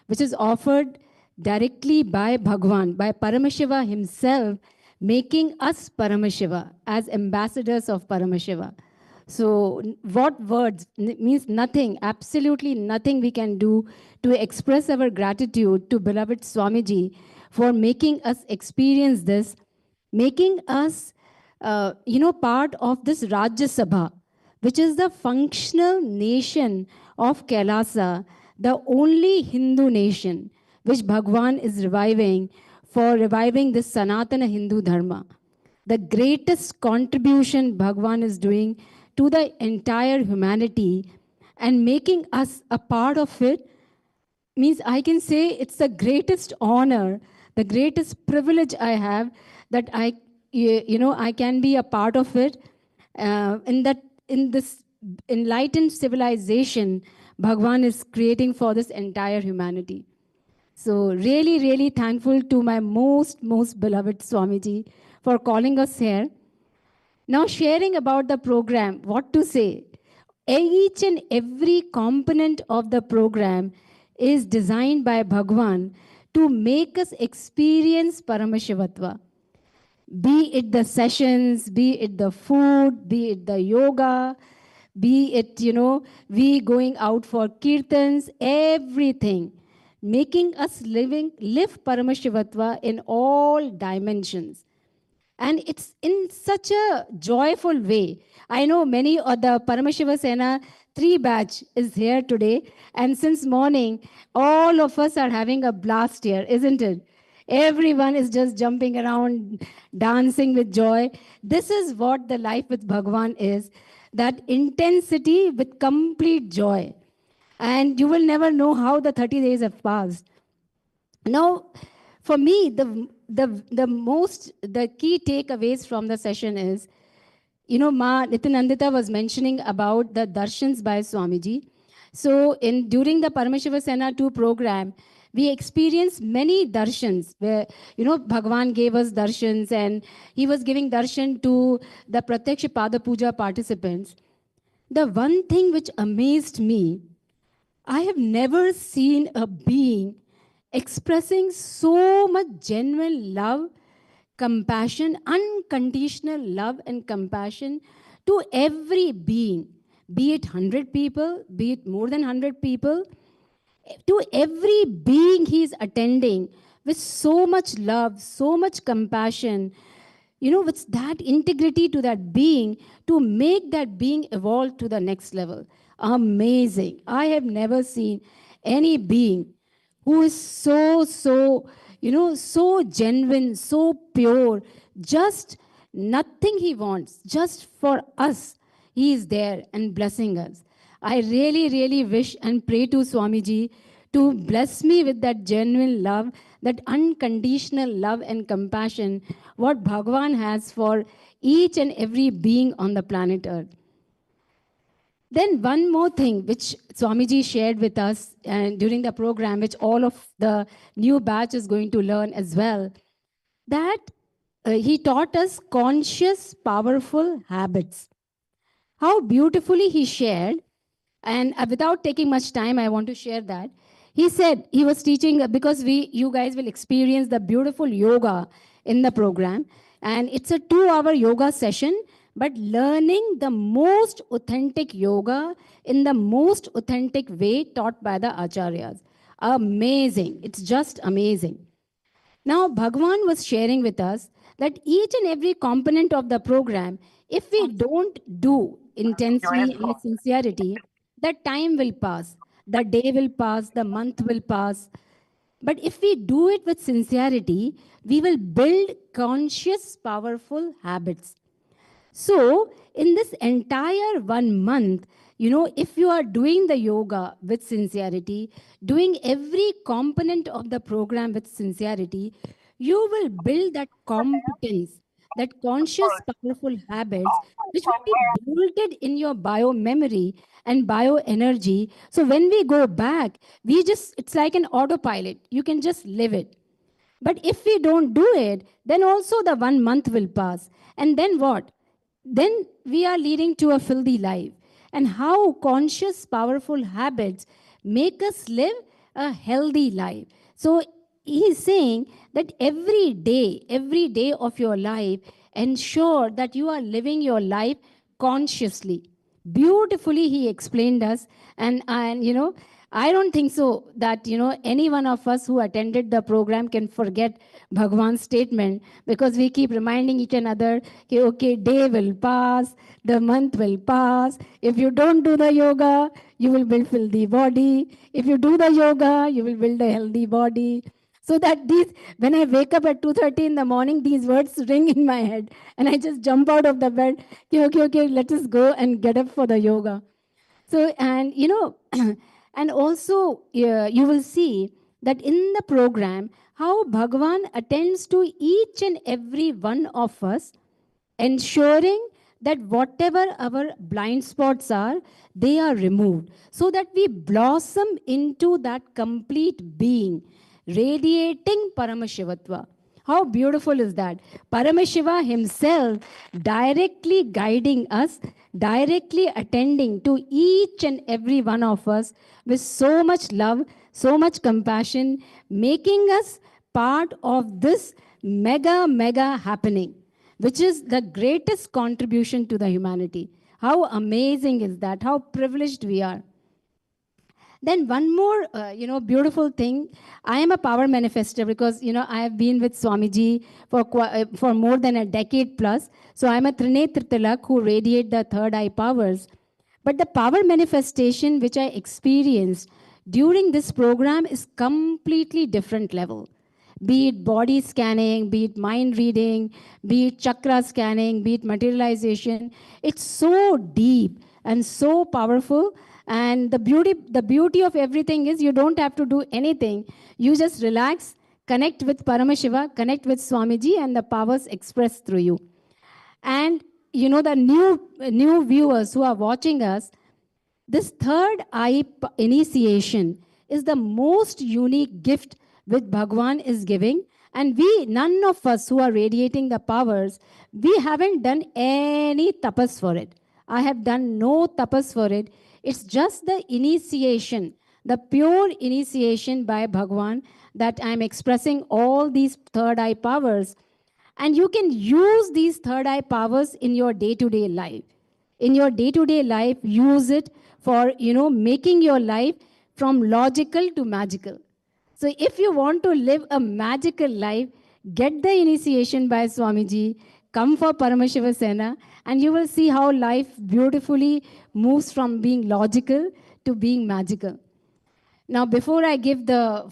which is offered directly by Bhagwan, by Paramashiva himself, making us Paramashiva as ambassadors of Paramashiva. So what words? Means nothing, absolutely nothing we can do to express our gratitude to beloved Swamiji for making us experience this, making us, part of this Rajya Sabha, which is the functional nation of Kailasa, the only Hindu nation which Bhagwan is reviving for reviving this Sanatana Hindu Dharma. The greatest contribution Bhagwan is doing to the entire humanity and making us a part of it means I can say it's the greatest honor, the greatest privilege I have that I can be a part of it in this enlightened civilization Bhagwan is creating for this entire humanity. So really, really thankful to my most beloved Swamiji for calling us here. Now sharing about the program, what to say? Each and every component of the program is designed by Bhagwan to make us experience Paramashivatva. Be it the sessions, be it the food, be it the yoga, be it, we going out for kirtans, everything. Making us live Paramashivatva in all dimensions. And it's in such a joyful way. I know many of the Paramashiva Sena 3 batch is here today. And since morning, all of us are having a blast here, isn't it? Everyone is just jumping around, dancing with joy. This is what the life with Bhagwan is, that intensity with complete joy. And you will never know how the 30 days have passed. Now, for me, the key takeaways from the session is, Ma Nitinandita was mentioning about the darshans by Swamiji. So during the Paramashiva Sena 2 program, we experienced many darshans where, Bhagwan gave us darshans and he was giving darshan to the Pratyaksha Pada Puja participants. The one thing which amazed me, I have never seen a being expressing so much genuine love, compassion, unconditional love and compassion to every being, be it 100 people, be it more than 100 people, to every being he is attending with so much love, so much compassion, with that integrity to that being to make that being evolve to the next level. Amazing. I have never seen any being who is so, so genuine, so pure, just nothing he wants, just for us. He is there and blessing us. I really, really wish and pray to Swamiji to bless me with that genuine love, that unconditional love and compassion, what Bhagavan has for each and every being on the planet Earth. Then one more thing which Swamiji shared with us during the program, which all of the new batch is going to learn as well, that he taught us conscious, powerful habits. How beautifully he shared, and without taking much time, I want to share that. He said he was teaching, because you guys will experience the beautiful yoga in the program, and it's a 2-hour yoga session, but learning the most authentic yoga in the most authentic way taught by the acharyas. Amazing. It's just amazing. Now, Bhagwan was sharing with us that each and every component of the program, if we don't do intensely and with sincerity, the time will pass, the day will pass, the month will pass. But if we do it with sincerity, we will build conscious, powerful habits. So, in this entire 1 month, if you are doing the yoga with sincerity, doing every component of the program with sincerity, you will build that competence, that conscious, powerful habits, which will be bolted in your bio memory and bio energy. So when we go back, it's like an autopilot. You can just live it. But if we don't do it, then also the 1 month will pass. And then what? Then we are leading to a filthy life. And how conscious, powerful habits make us live a healthy life. So he's saying that every day of your life, ensure that you are living your life consciously. Beautifully he explained us. And I don't think so that, any one of us who attended the program can forget Bhagwan's statement, because we keep reminding each another, okay, day will pass, the month will pass. If you don't do the yoga, you will build filthy body. If you do the yoga, you will build a healthy body. So that when I wake up at 2:30 in the morning, these words ring in my head. And I just jump out of the bed, okay, let us go and get up for the yoga. So, and and also you will see that in the program, how Bhagavan attends to each and every one of us, ensuring that whatever our blind spots are, they are removed, so that we blossom into that complete being, radiating Paramashivatva. How beautiful is that? Paramashiva himself directly guiding us, directly attending to each and every one of us with so much love, so much compassion, making us part of this mega happening, which is the greatest contribution to the humanity. How amazing is that? How privileged we are. Then one more, beautiful thing. I am a power manifester because, I have been with Swamiji for more than a decade plus. So I'm a Trinetra Tilak who radiate the third eye powers. But the power manifestation which I experienced during this program is completely different level. Be it body scanning, be it mind reading, be it chakra scanning, be it materialization. It's so deep and so powerful. And the beauty of everything is you don't have to do anything. You just relax, connect with Paramashiva, connect with Swamiji, and the powers express through you. And you know, the new viewers who are watching us, this third eye initiation is the most unique gift which Bhagwan is giving. And we, none of us who are radiating the powers, we haven't done any tapas for it. I have done no tapas for it. It's just the initiation, the pure initiation by Bhagwan, that I'm expressing all these third eye powers. And you can use these third eye powers in your day-to-day life. In your day-to-day life, use it for, you know, making your life from logical to magical. So if you want to live a magical life, get the initiation by Swamiji, come for Paramashiva Sena, and you will see how life beautifully moves from being logical to being magical. Now, before I give the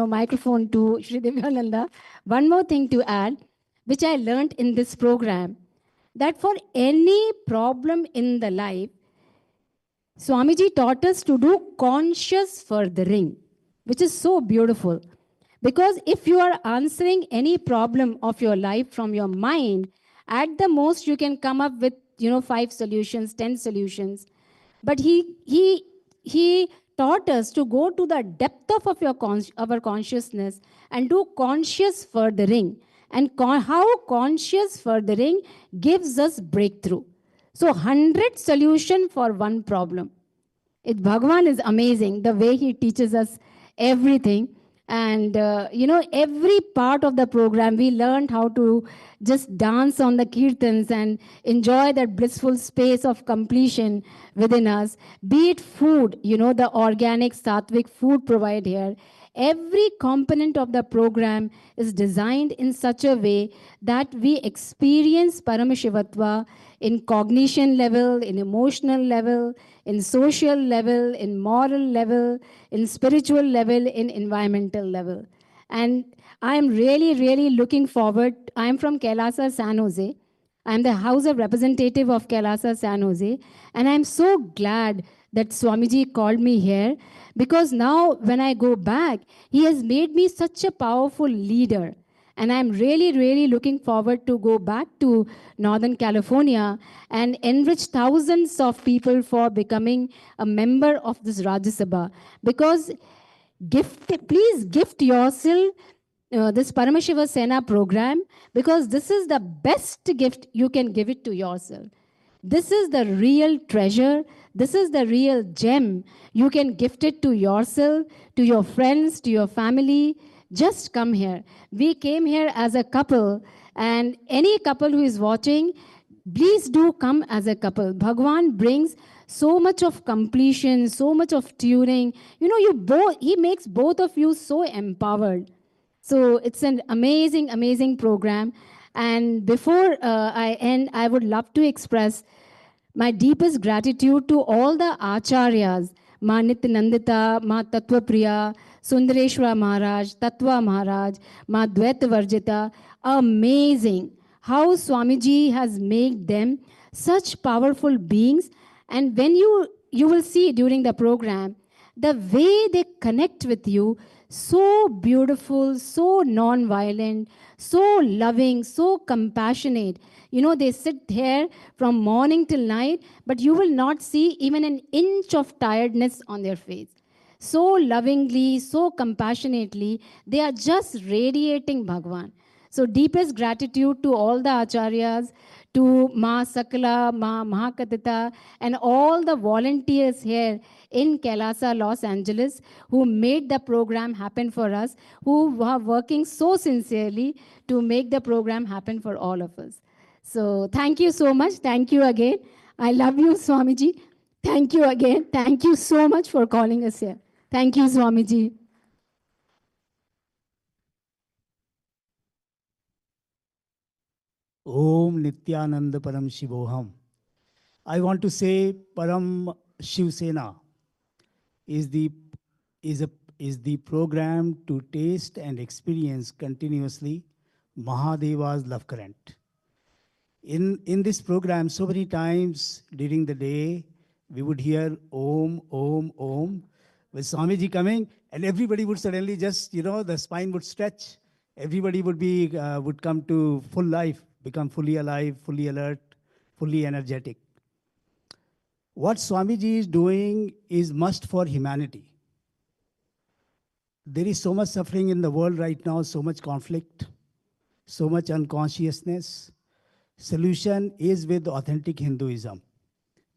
microphone to Shri Divyananda, one more thing to add, which I learned in this program, that for any problem in the life, Swamiji taught us to do conscious furthering, which is so beautiful. Because if you are answering any problem of your life from your mind, at the most you can come up with 5 solutions, 10 solutions. But he taught us to go to the depth of our consciousness and do conscious furthering. And how conscious furthering gives us breakthrough. So 100 solution for one problem. Bhagavan is amazing, the way he teaches us everything. And, every part of the program, we learned how to just dance on the kirtans and enjoy that blissful space of completion within us. Be it food, the organic, sattvic food provided here. Every component of the program is designed in such a way that we experience Paramashivatva in cognition level, in emotional level, in social level, in moral level, in spiritual level, in environmental level. And I am really, really looking forward. I am from KAILASA, San Jose. I am the House of Representative of KAILASA, San Jose. And I'm so glad that Swamiji called me here, because now when I go back, he has made me such a powerful leader. And I'm really, really looking forward to go back to Northern California and enrich thousands of people for becoming a member of this Rajya Sabha. Because please gift yourself this Paramashiva Sena program, because this is the best gift you can give it to yourself. This is the real treasure. This is the real gem. You can gift it to yourself, to your friends, to your family. Just come here. We came here as a couple, and any couple who is watching, please do come as a couple. Bhagwan brings so much of completion, so much of tuning. He makes both of you so empowered. So it's an amazing, amazing program. And before I end, I would love to express my deepest gratitude to all the acharyas, Ma Nityanandita, Ma Tattvapriya, Sundareshwara Maharaj, Tattva Maharaj, Ma Dvaita Varjita. Amazing how Swamiji has made them such powerful beings. And when you will see during the program, the way they connect with you, so beautiful, so non-violent, so loving, so compassionate. They sit here from morning till night, but you will not see even an inch of tiredness on their face. So lovingly, so compassionately, they are just radiating Bhagwan. So deepest gratitude to all the acharyas, to Ma Sakala, Ma Mahakatita, and all the volunteers here in KAILASA, Los Angeles, who made the program happen for us, who are working so sincerely to make the program happen for all of us. So thank you so much. Thank you again. I love you, Swamiji. Thank you again. Thank you so much for calling us here. Thank you, Swamiji. Om Nityananda Param Shivoham. I want to say Param Shiv Sena is the program to taste and experience continuously Mahadeva's love current. In this program, so many times during the day, we would hear Om, Om, Om, with Swamiji coming, and everybody would suddenly just, the spine would stretch. Everybody would come to full life, become fully alive, fully alert, fully energetic. What Swamiji is doing is must for humanity. There is so much suffering in the world right now, so much conflict, so much unconsciousness. Solution is with authentic Hinduism.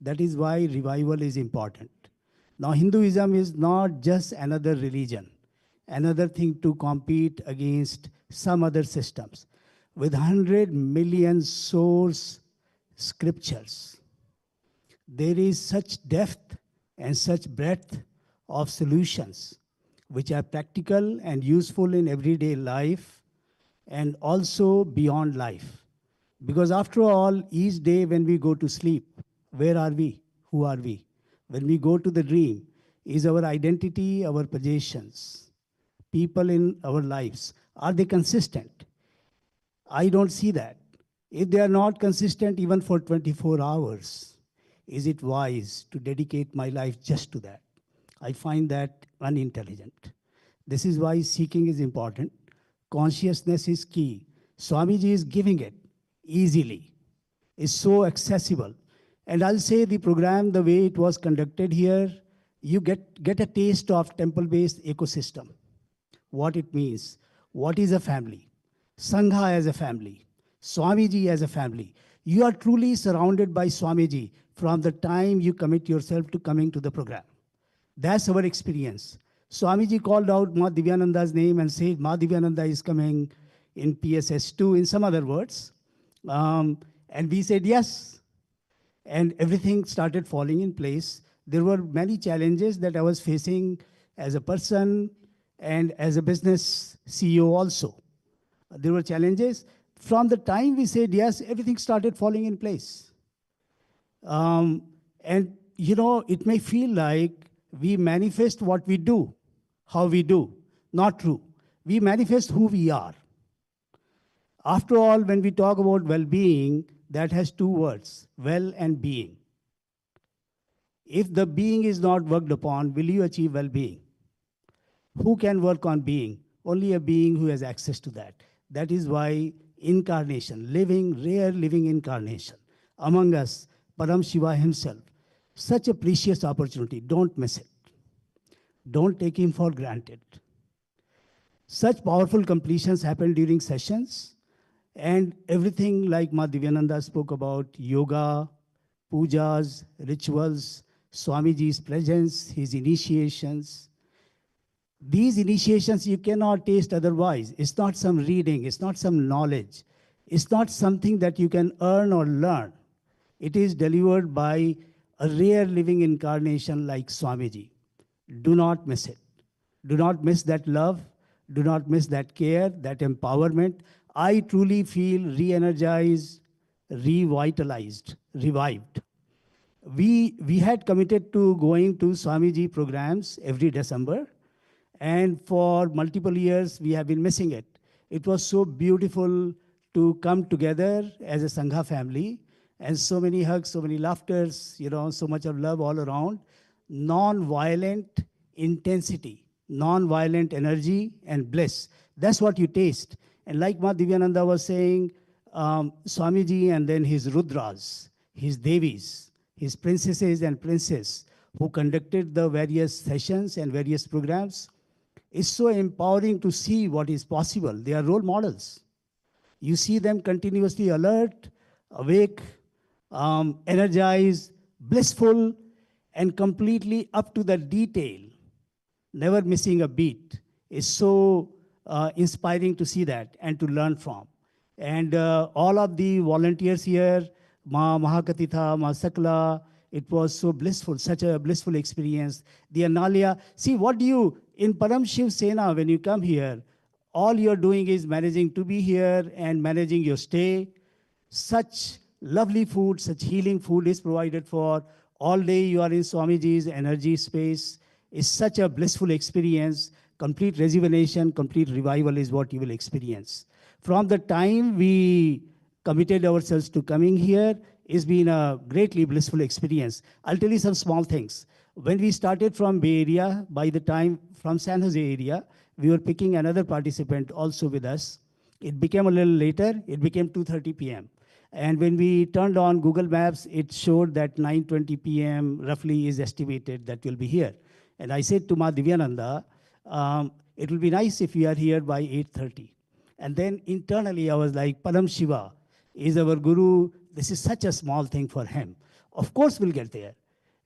That is why revival is important. Now, Hinduism is not just another religion, another thing to compete against some other systems. With 100 million source scriptures, there is such depth and such breadth of solutions which are practical and useful in everyday life and also beyond life. Because after all, each day when we go to sleep, where are we? Who are we? When we go to the dream, is our identity, our possessions, people in our lives, are they consistent? I don't see that. If they are not consistent even for 24 hours, is it wise to dedicate my life just to that? I find that unintelligent. This is why seeking is important. Consciousness is key. Swamiji is giving it easily. It's so accessible. And I'll say the program, the way it was conducted here, you get a taste of temple-based ecosystem. What it means. What is a family? Sangha as a family. Swamiji as a family. You are truly surrounded by Swamiji from the time you commit yourself to coming to the program. That's our experience. Swamiji called out Ma Divyananda's name and said, Ma Divyananda is coming in PSS2, in some other words. And we said yes. And everything started falling in place. There were many challenges that I was facing as a person and as a business CEO also. There were challenges. From the time we said yes, everything started falling in place. And it may feel like we manifest what we do, how we do. Not true. We manifest who we are. After all, when we talk about well-being, that has two words, well and being. If the being is not worked upon, will you achieve well-being? Who can work on being? Only a being who has access to that. That is why incarnation, rare living incarnation among us, Param Shiva himself, such a precious opportunity. Don't miss it. Don't take him for granted. Such powerful completions happen during sessions, and everything like Ma Divyananda spoke about, yoga, pujas, rituals, Swamiji's presence, his initiations. These initiations you cannot taste otherwise. It's not some reading, it's not some knowledge. It's not something that you can earn or learn. It is delivered by a rare living incarnation like Swamiji. Do not miss it. Do not miss that love. Do not miss that care, that empowerment. I truly feel re-energized, revitalized, revived. We had committed to going to Swamiji programs every December, and for multiple years we have been missing it. It was so beautiful to come together as a Sangha family, and so many hugs, so many laughters, so much of love all around. Non-violent intensity, non-violent energy and bliss. That's what you taste. And like Ma Divyananda was saying, Swamiji and then his Rudras, his Devis, his princesses and princes who conducted the various sessions and various programs, it's so empowering to see what is possible. They are role models. You see them continuously alert, awake, energized, blissful, and completely up to the detail, never missing a beat. It's so inspiring to see that and to learn from. And all of the volunteers here, Ma Mahakatitha, Ma Sakla, it was so blissful, such a blissful experience. The Analya, see what do you, in Param Shiv Sena, when you come here, all you're doing is managing to be here and managing your stay. Such lovely food, such healing food is provided for. All day you are in Swamiji's energy space. It's such a blissful experience. Complete rejuvenation, complete revival is what you will experience. From the time we committed ourselves to coming here, It's been a greatly blissful experience. I'll tell you some small things. When we started from Bay Area, by the time from San Jose area, we were picking another participant also with us. It became a little later, it became 2:30 p.m. And when we turned on Google Maps, it showed that 9:20 p.m. roughly is estimated that we'll be here. And I said to Ma Divyananda, it will be nice if we are here by 8:30. And then internally, I was like, Param Shiva is our guru. This is such a small thing for him. Of course, we'll get there.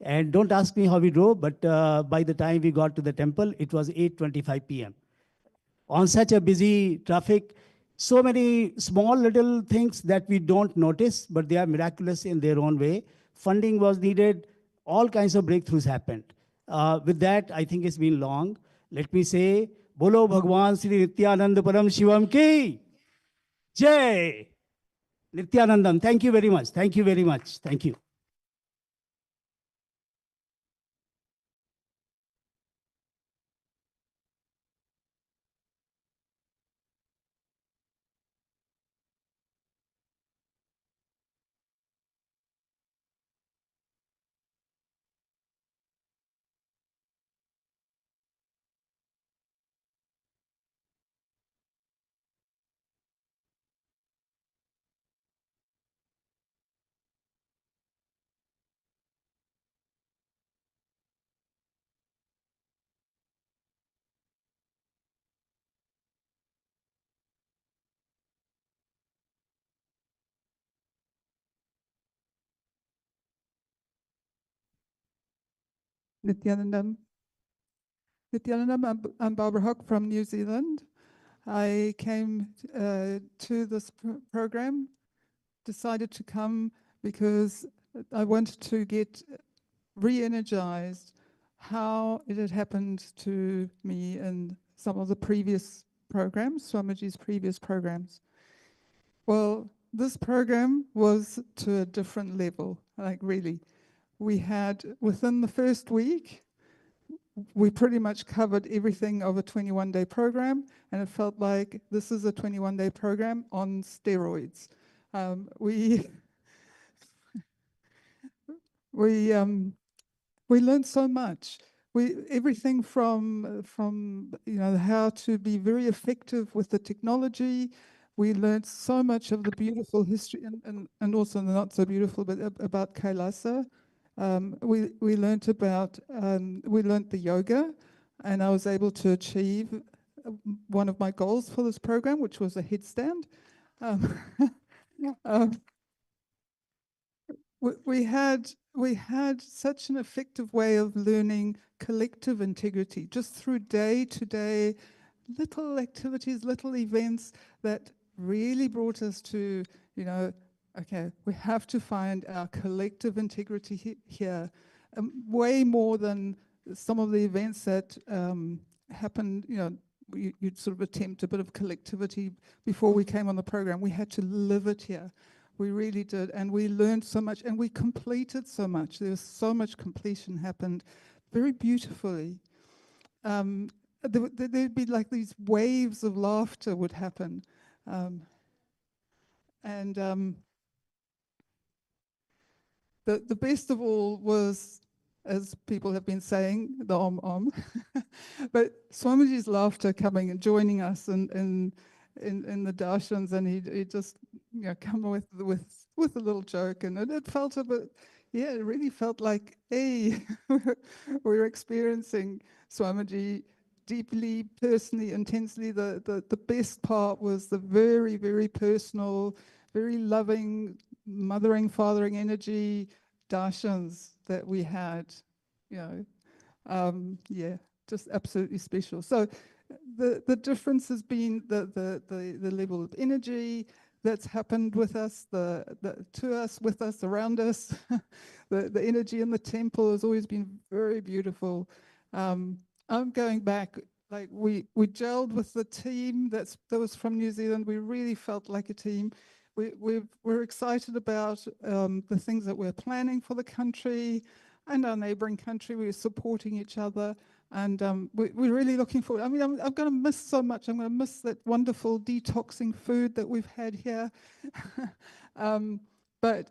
And don't ask me how we drove, but by the time we got to the temple, it was 8:25 p.m. On such a busy traffic, so many small little things that we don't notice, but they are miraculous in their own way. Funding was needed. All kinds of breakthroughs happened. With that, I think it's been long. Let me say, Bolo Bhagwan Sri Nityananda Param Shivam Ki Jai. Nityanandam, thank you very much. Thank you very much. Thank you. Nityanandam. Nityanandam, I'm Barbara Hook from New Zealand. I came to this program, decided to come because I wanted to get re-energized how it had happened to me in some of the previous programs, Swamiji's previous programs. Well, this program was to a different level, like really. We had, within the first week, we pretty much covered everything of a 21-day program, and it felt like this is a 21-day program on steroids. We learned so much. Everything from how to be very effective with the technology. We learned so much of the beautiful history and also the not so beautiful, but about Kailasa. We learned the yoga, and I was able to achieve one of my goals for this program, which was a headstand. We had such an effective way of learning collective integrity just through day-to-day little activities, little events that really brought us to, okay, we have to find our collective integrity here, way more than some of the events that happened, you'd sort of attempt a bit of collectivity before we came on the program. We had to live it here. We really did, and we learned so much, and we completed so much. There was so much completion happened very beautifully. There'd be like these waves of laughter would happen. The best of all was, as people have been saying, the Om. But Swamiji's laughter coming and joining us in the darshans, and he'd just come with a little joke, and it felt a bit, it really felt like, hey, we're experiencing Swamiji deeply, personally, intensely. The best part was the very, very personal, very loving, mothering, fathering energy darshans that we had, just absolutely special. So the difference has been the level of energy that's happened with us, to us, with us, around us. the energy in the temple has always been very beautiful. I'm going back, like we gelled with the team that was from New Zealand. We really felt like a team. We're excited about the things that we're planning for the country and our neighboring country. We're supporting each other, and we're really looking forward. I mean, I'm going to miss so much. I'm going to miss that wonderful detoxing food that we've had here. But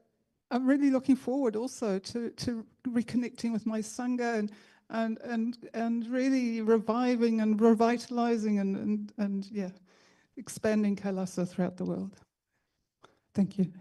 I'm really looking forward also to reconnecting with my Sangha and really reviving and revitalizing and yeah, expanding Kailasa throughout the world. Thank you.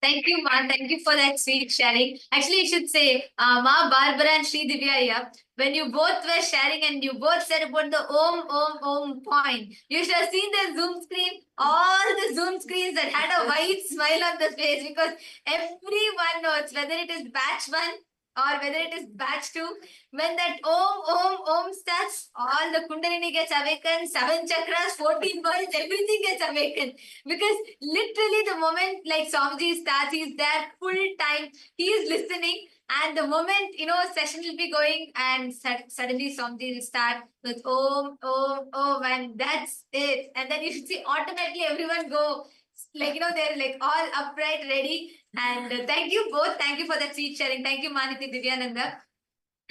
Thank you, Ma. Thank you for that sweet sharing. Actually, you should say, Ma Barbara and Sri Divya here, when you both were sharing and you both said about the Om point, you should have seen the Zoom screen, all the Zoom screens that had a white smile on the face, because everyone knows, whether it is batch 1 or whether it is batch 2, when that Om starts, all the Kundalini gets awakened, 7 chakras, 14 worlds, everything gets awakened. Because literally the moment like Swamiji starts, he's there full time, he is listening, and the moment, session will be going, and suddenly Swamiji will start with Om, and that's it. And then you should see automatically everyone go, like, they're like all upright, ready. And thank you both. Thank you for that sweet sharing. Thank you, Maniti, Divyananda.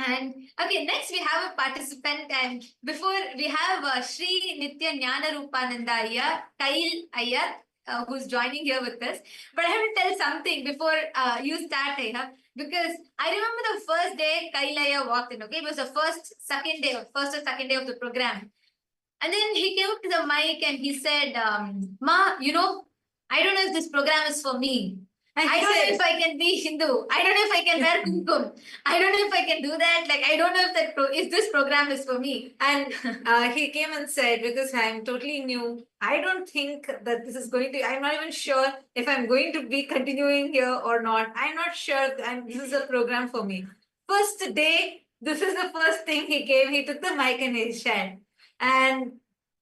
And okay, next we have a participant, and before we have Sri Nitya Jnana Rupananda Iyer, Kail Iyer, who's joining here with us. But I have to tell something before you start, Iyer, because I remember the first day Kail Iyer walked in, okay? It was the first or second day of the program. And then he came up to the mic and he said, Ma, I don't know if this program is for me. I don't know if I can be Hindu. I don't know if I can wear kumkum. I don't know if I can do that. Like, I don't know if this program is for me. And he came and said, because I'm totally new, I don't think that this is going to, I'm not even sure if I'm going to be continuing here or not. I'm not sure this is a program for me. First day, this is the first thing he came. He took the mic and he shared. And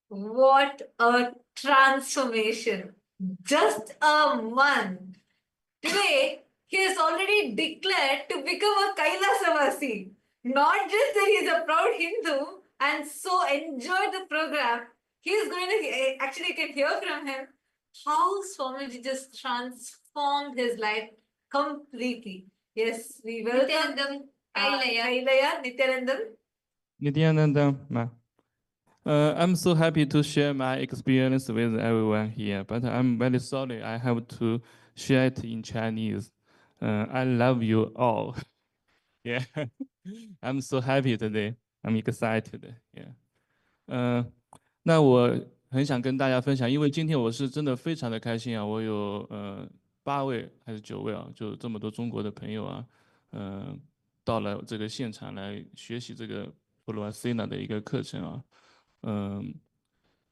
what a transformation. Just a month. Today, he has already declared to become a Kailasavasi. Not just that he is a proud Hindu and so enjoyed the program, he is going to, actually you can hear from him how Swamiji just transformed his life completely. Yes, we welcome Kailaya, Nityanandam. Nityanandam, ma. I'm so happy to share my experience with everyone here, but I'm very sorry I have to share it in Chinese. I love you all. Yeah, I'm so happy today. I'm excited. Yeah. 那我很想跟大家分享，因为今天我是真的非常的开心啊！我有8位还是9位啊，就这么多中国的朋友啊，到了这个现场来学习这个布罗塞纳的一个课程啊。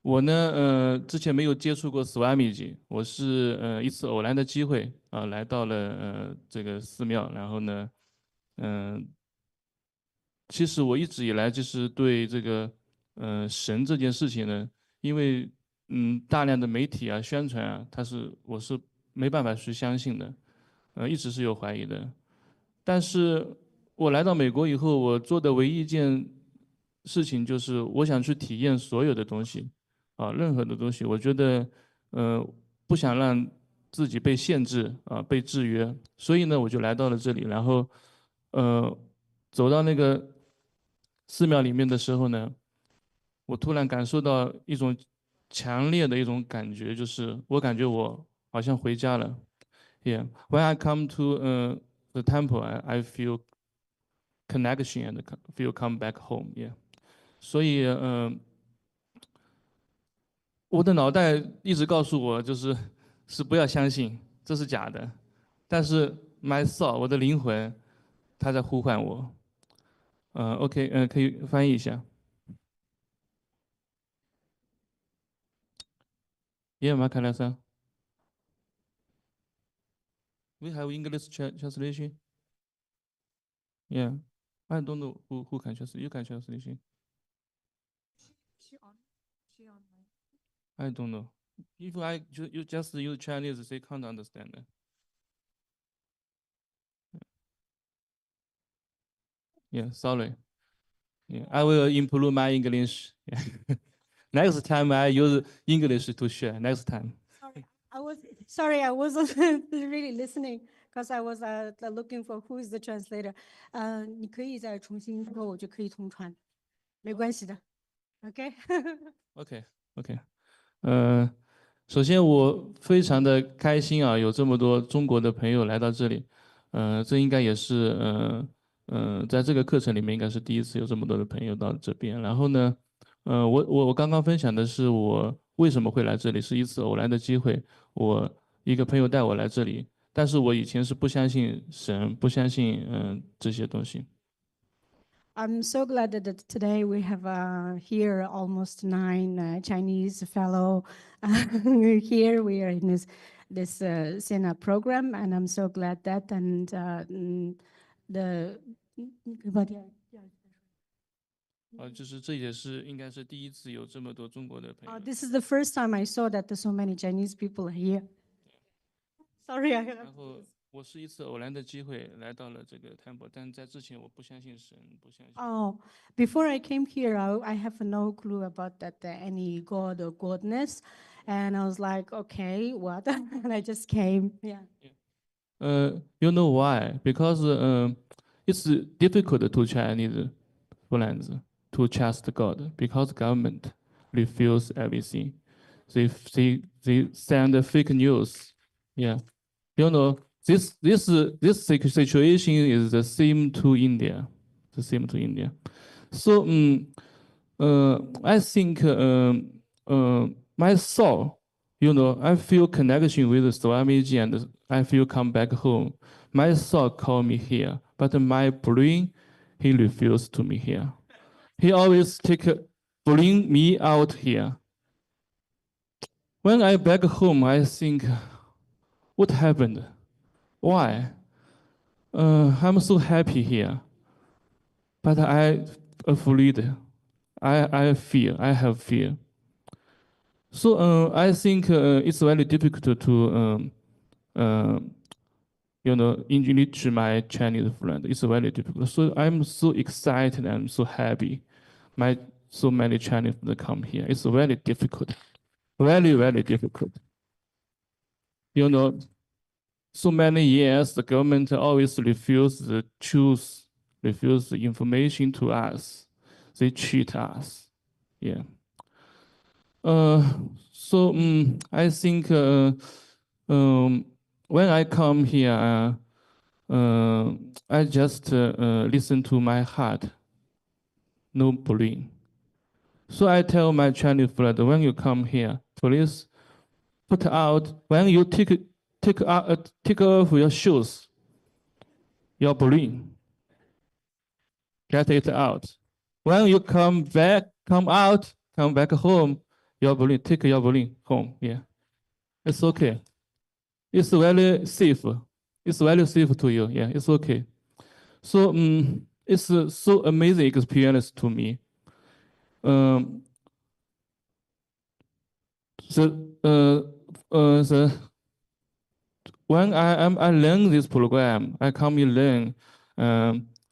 我呢，之前没有接触过 Swamiji， 我是一次偶然的机会啊，来到了这个寺庙，然后呢，其实我一直以来就是对这个神这件事情呢，因为大量的媒体啊宣传啊，我是没办法去相信的，一直是有怀疑的。但是我来到美国以后，我做的唯一一件事情就是我想去体验所有的东西，啊，任何的东西，我觉得不想让自己被限制啊，被制约，所以呢，我就来到了这里，然后走到那个寺庙里面的时候呢，我突然感受到一种强烈的一种感觉，就是我感觉我好像回家了。Yeah, when I come to the temple, I feel connection and feel come back home. Yeah, 所以我的脑袋一直告诉我，是不要相信，这是假的。但是 my soul， 我的灵魂，它在呼唤我。OK， 可以翻译一下。Yeah, ma KAILASA. We have English translation. Yeah, I don't know who can translate. You can translation. I don't know. If you just use Chinese, they can't understand. Yeah, sorry. Yeah, I will improve my English. Yeah. Next time I use English to share. Next time. I wasn't really listening because I was looking for who is the translator. 你可以再重新说，我就可以通传，没关系的。OK。OK。首先，我非常的开心啊，有这么多中国的朋友来到这里，这应该也是在这个课程里面应该是第一次有这么多的朋友到这边。然后呢，我刚刚分享的是我为什么会来这里，是一次偶然的机会，我一个朋友带我来这里，但是我以前是不相信神，不相信这些东西。I'm so glad that today we have here almost 9 Chinese fellow here. We are in this Sena program, and I'm so glad that the 就是这也是应该是第一次有这么多中国的朋友。This is the first time I saw that so many Chinese people are here. Sorry, I 然后我是一次偶然的机会来到了这个 temple， 但在之前我不相信神，不相信。Oh, before I came here, I have no clue about that any god or godness, and I was like, okay, what? And I just came. Yeah. You know why? Because it's difficult to Chinese friends to trust God because government refuse everything. They send fake news. Yeah, you know this situation is the same to India, the same to India. So I think my soul, you know, I feel connection with Swamiji and I feel come back home. My soul call me here, but my brain, he refused to me here. He always bring me out here. When I back home, I think, what happened? Why? I'm so happy here, but I afraid. I fear. I have fear. So I think it's very difficult to, you know, enrich my Chinese friend. It's very difficult. So I'm so excited and so happy. So many Chinese come here. It's very difficult, very, very difficult. You know, so many years the government always refuse the truth, refuse the information to us. They cheat us. Yeah. So I think when I come here, I just listen to my heart, no brain. So I tell my Chinese friend, when you come here, please put out, when you take off your shoes, your brain, get it out. When you come back home, your brain, take your brain home. Yeah, it's okay. It's very safe. It's very safe to you. Yeah, it's okay. So it's so amazing experience to me. When I learn this program, I come in learn.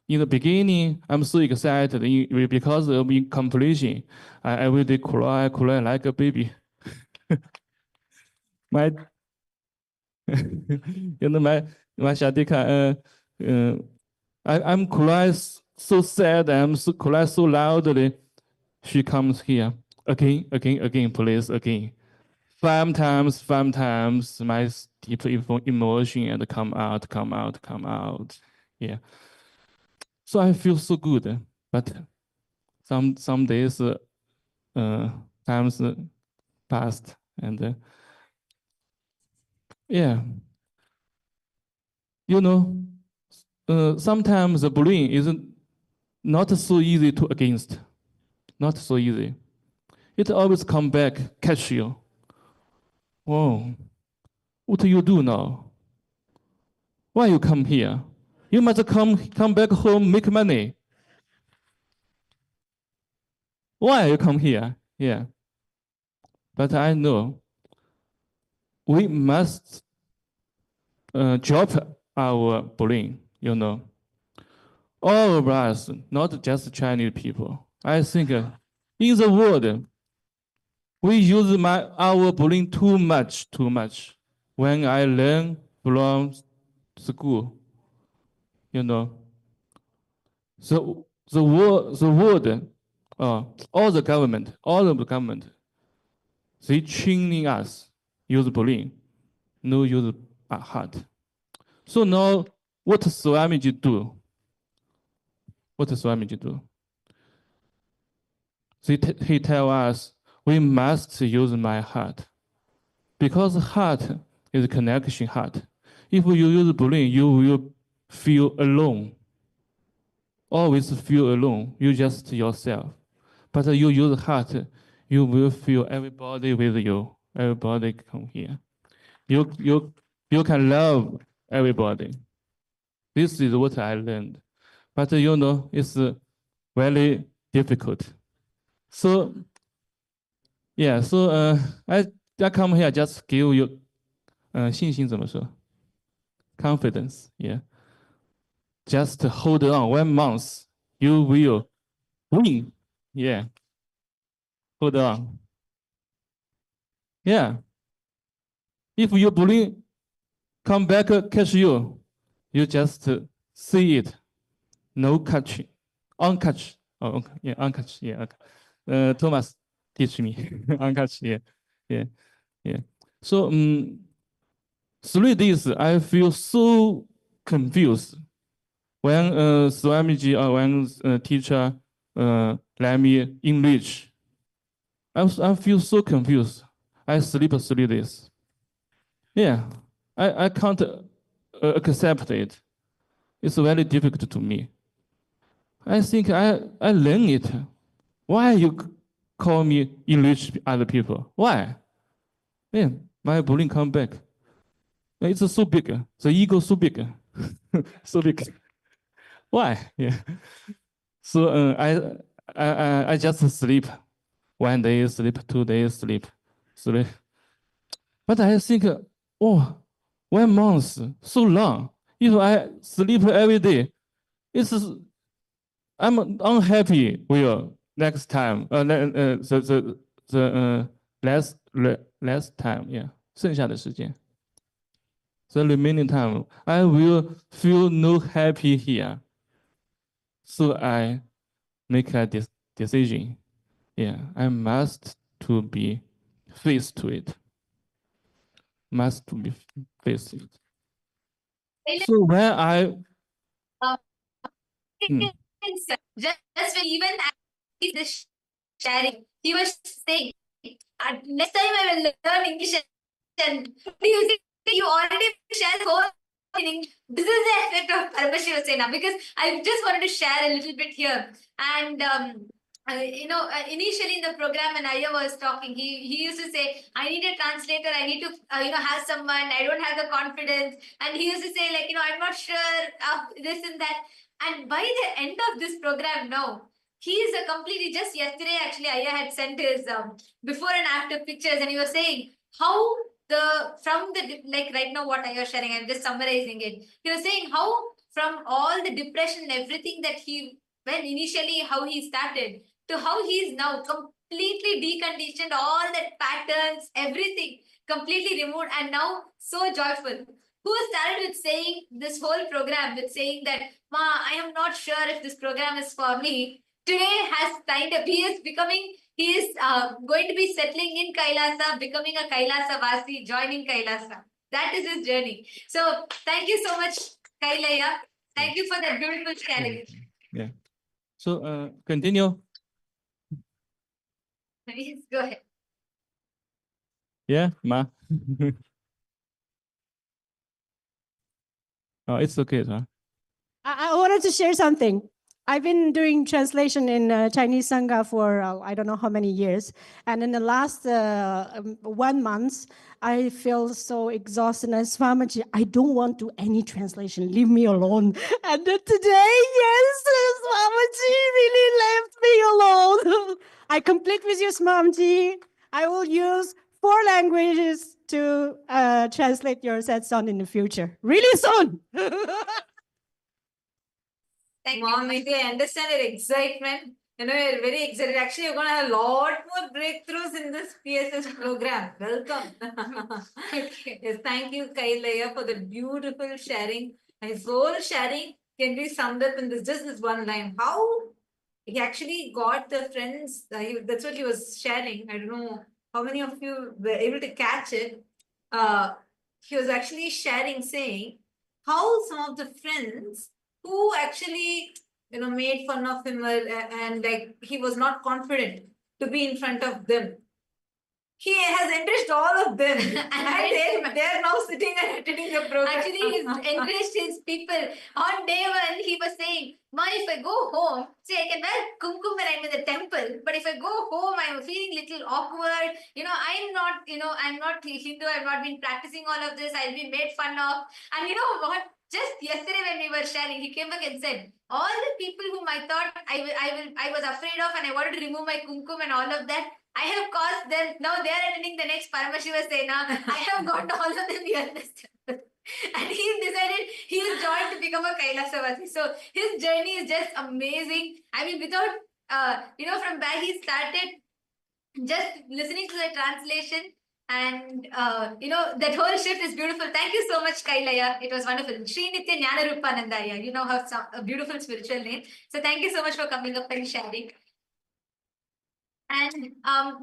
In the beginning, I'm so excited because of completion. I every day cry like a baby. My, you know, my Shadika, I'm crying so sad. I'm so cry so loudly. She comes here again, please, again. 5 times, my deep emotion and come out. Yeah. So I feel so good, but some days, times passed and yeah. You know, sometimes the bullying isn't not so easy to against, not so easy. It always come back, catch you. Whoa, what do you do now? Why you come here? You must come back home, make money. Why you come here? Yeah. But I know we must drop our brain, you know. All of us, not just Chinese people. I think in the world, we use our brain too much. When I learn from school, you know, the world, all of the government, they training us use brain, no use heart. So now, what Swamiji do? What Swamiji do? He tell us we must use my heart, because heart is connection heart. If you use brain, you will feel alone. Always feel alone. You just yourself. But you use heart, you will feel everybody with you. Everybody come here. You can love everybody. This is what I learned. But you know, it's very difficult. So yeah, so I come here just give you 信心怎么说 confidence, yeah. Just hold on 1 month, you will win, yeah. Hold on, yeah. If you believe, come back catch you, you just see it, no catch, uncatch, oh okay. Yeah, uncatch, yeah. Okay. Thomas teach me uncatch, yeah, yeah, yeah. So 3 days I feel so confused when Swamiji or when teacher let me English. I feel so confused. I sleep 3 days. Yeah, I can't accept it. It's very difficult to me. I think I learn it. Why you call me English other people? Why? Yeah, my brain come back. It's so big. The ego so big. So big. Why? Yeah. So I just sleep. 1 day sleep, 2 days sleep, 3. But I think, oh, 1 month, so long. If I sleep every day, I'm unhappy with next time. The less time, yeah. 剩下的时间. The remaining time, I will feel no happy here. So I make a decision. Yeah, I must to be faced to it. Must to be faced it. So when I just when even this sharing, he was saying, next time I will learn English and you already shared the whole thing. This is the effect of Parvashiva Sena, because I just wanted to share a little bit here. And initially in the program when Aya was talking, he used to say, I need a translator, I need to have someone, I don't have the confidence. And he used to say, like, I'm not sure of this and that. And by the end of this program now, he is a completely, just yesterday actually Aya had sent his before and after pictures, and he was saying how like right now what Aya was sharing, I'm just summarizing it. He was saying how from all the depression and everything that when initially how he started to how he is now completely deconditioned, all that patterns, everything completely removed, and now so joyful. Who started with saying this whole program with saying that, Ma, I am not sure if this program is for me. Today has signed up. He is going to be settling in Kailasa, becoming a Kailasa Vasi, joining Kailasa. That is his journey. So thank you so much, Kailaya. Thank you for that beautiful sharing. Yeah. So continue. Please go ahead. Yeah, Ma. Oh, it's okay, huh? I wanted to share something. I've been doing translation in Chinese Sangha for I don't know how many years. And in the last 1 month, I feel so exhausted. And Swamiji, I don't want to do any translation. Leave me alone. And then today, yes, Swamiji really left me alone. I complete with you, Swamiji. I will use 4 languages to translate your satsang in the future. Really soon. Thank Mom, you. I understand your excitement. You're very excited. Actually, you're going to have a lot more breakthroughs in this PSS program. Welcome. Okay. Yes, thank you, Kailaya, for the beautiful sharing. His whole sharing can be summed up in this one line. How he actually got the friends. That's what he was sharing. I don't know how many of you were able to catch it. he was actually sharing, saying how some of the friends who actually, made fun of him and like he was not confident to be in front of them. He has enriched all of them, and they're now sitting and attending the program. Actually, he's encouraged his people. On day one, he was saying, Ma, if I go home, see, I can wear kumkum when I'm in the temple, but if I go home, I'm feeling little awkward. I'm not Hindu, I've not been practicing all of this, I'll be made fun of. And you know what? Just yesterday when we were sharing, he came back and said, all the people whom I thought I was afraid of and I wanted to remove my kumkum and all of that, I have caused them. Now they are attending the next Paramashiva Sena. I have got all of them here in this temple. And he's decided he's joined to become a Kailasavasi. So his journey is just amazing. I mean, without, from where he started, just listening to the translation and, that whole shift is beautiful. Thank you so much, Kailaya. It was wonderful. Sri Nitya Jnana Rupanandaya. You know her a beautiful spiritual name. So thank you so much for coming up and sharing. And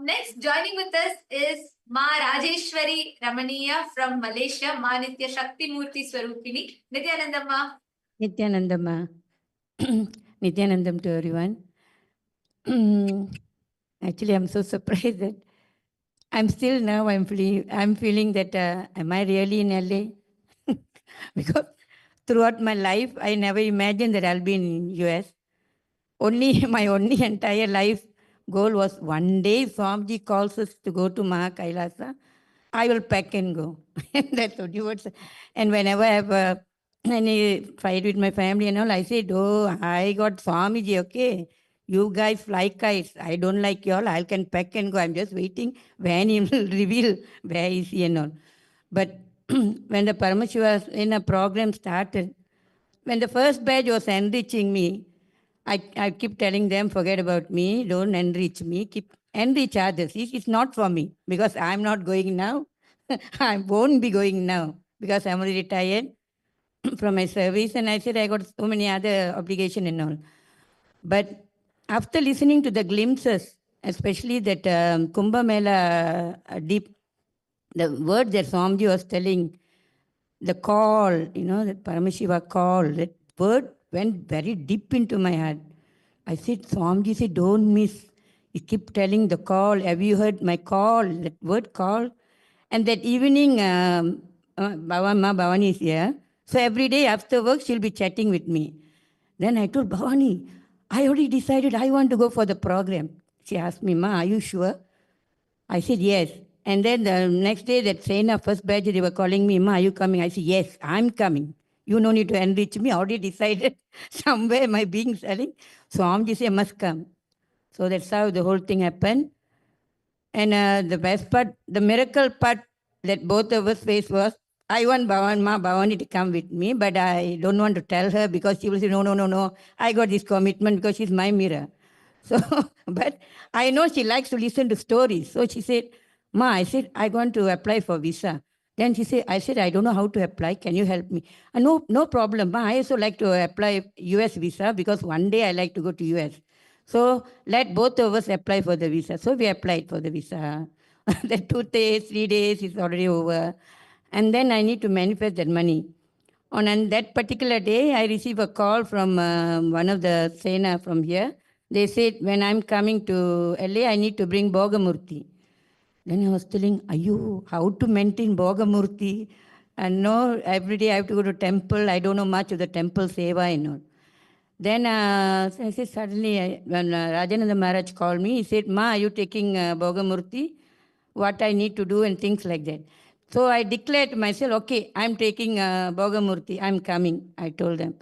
next, joining with us is Ma Rajeshwari Ramaniya from Malaysia, Ma Nitya Shakti Murthy Swarupini. Nityanandamma. Nityanandamma. Nityanandam to everyone. Actually, I'm so surprised that I'm feeling that am I really in LA? Because throughout my life, I never imagined that I'll be in US. My only entire life goal was one day Swamiji calls us to go to KAILASA, I will pack and go. That's what you would say. And whenever I have any fight with my family and all, I said, oh, I got Swamiji, okay. You guys fly kites. I don't like y'all. I can pack and go. I'm just waiting when he will reveal where is he and all. But when the Paramashiva in a program started, when the first batch was enriching me, I keep telling them, forget about me, don't enrich me, keep enrich others. It's not for me because I'm not going now. I won't be going now because I'm already retired from my service. And I said, I got so many other obligations and all. But after listening to the glimpses, especially that Kumbh Mela deep, the word that Swamiji was telling, the call, that Paramashiva call, that word went very deep into my heart. I said, Swamiji said, don't miss. He kept telling the call. Have you heard my call? That word call. And that evening, Bhavani is here. So every day after work, she'll be chatting with me. Then I told Bhavani, I already decided I want to go for the program. She asked me, Ma, are you sure? I said, yes. And then the next day, that Sena first batch, they were calling me, Ma, are you coming? I said, yes, I'm coming. You no need to enrich me. I already decided somewhere my being selling. So Swamiji said, must come. So that's how the whole thing happened. And the best part, the miracle part that both of us faced was, I want Bhavani to come with me, but I don't want to tell her because she will say, no. I got this commitment because she's my mirror. So, but I know she likes to listen to stories. So she said, Ma, I said, I want to apply for visa. Then she said, I don't know how to apply. Can you help me? No problem. Ma, I also like to apply US visa because one day I like to go to US. So let both of us apply for the visa. So we applied for the visa. The 2 days, 3 days is already over. And then I need to manifest that money. On that particular day, I received a call from one of the Sena from here. They said, when I'm coming to LA, I need to bring Bhogamurti. Then I was telling, how to maintain Bhogamurti? And no, every day I have to go to temple. I don't know much of the temple seva and all. Then I said, suddenly, when Rajananda Maharaj called me, he said, Ma, are you taking Bhogamurti? What I need to do and things like that. So I declared to myself, okay, I'm taking Bhogamurti. I'm coming, I told them.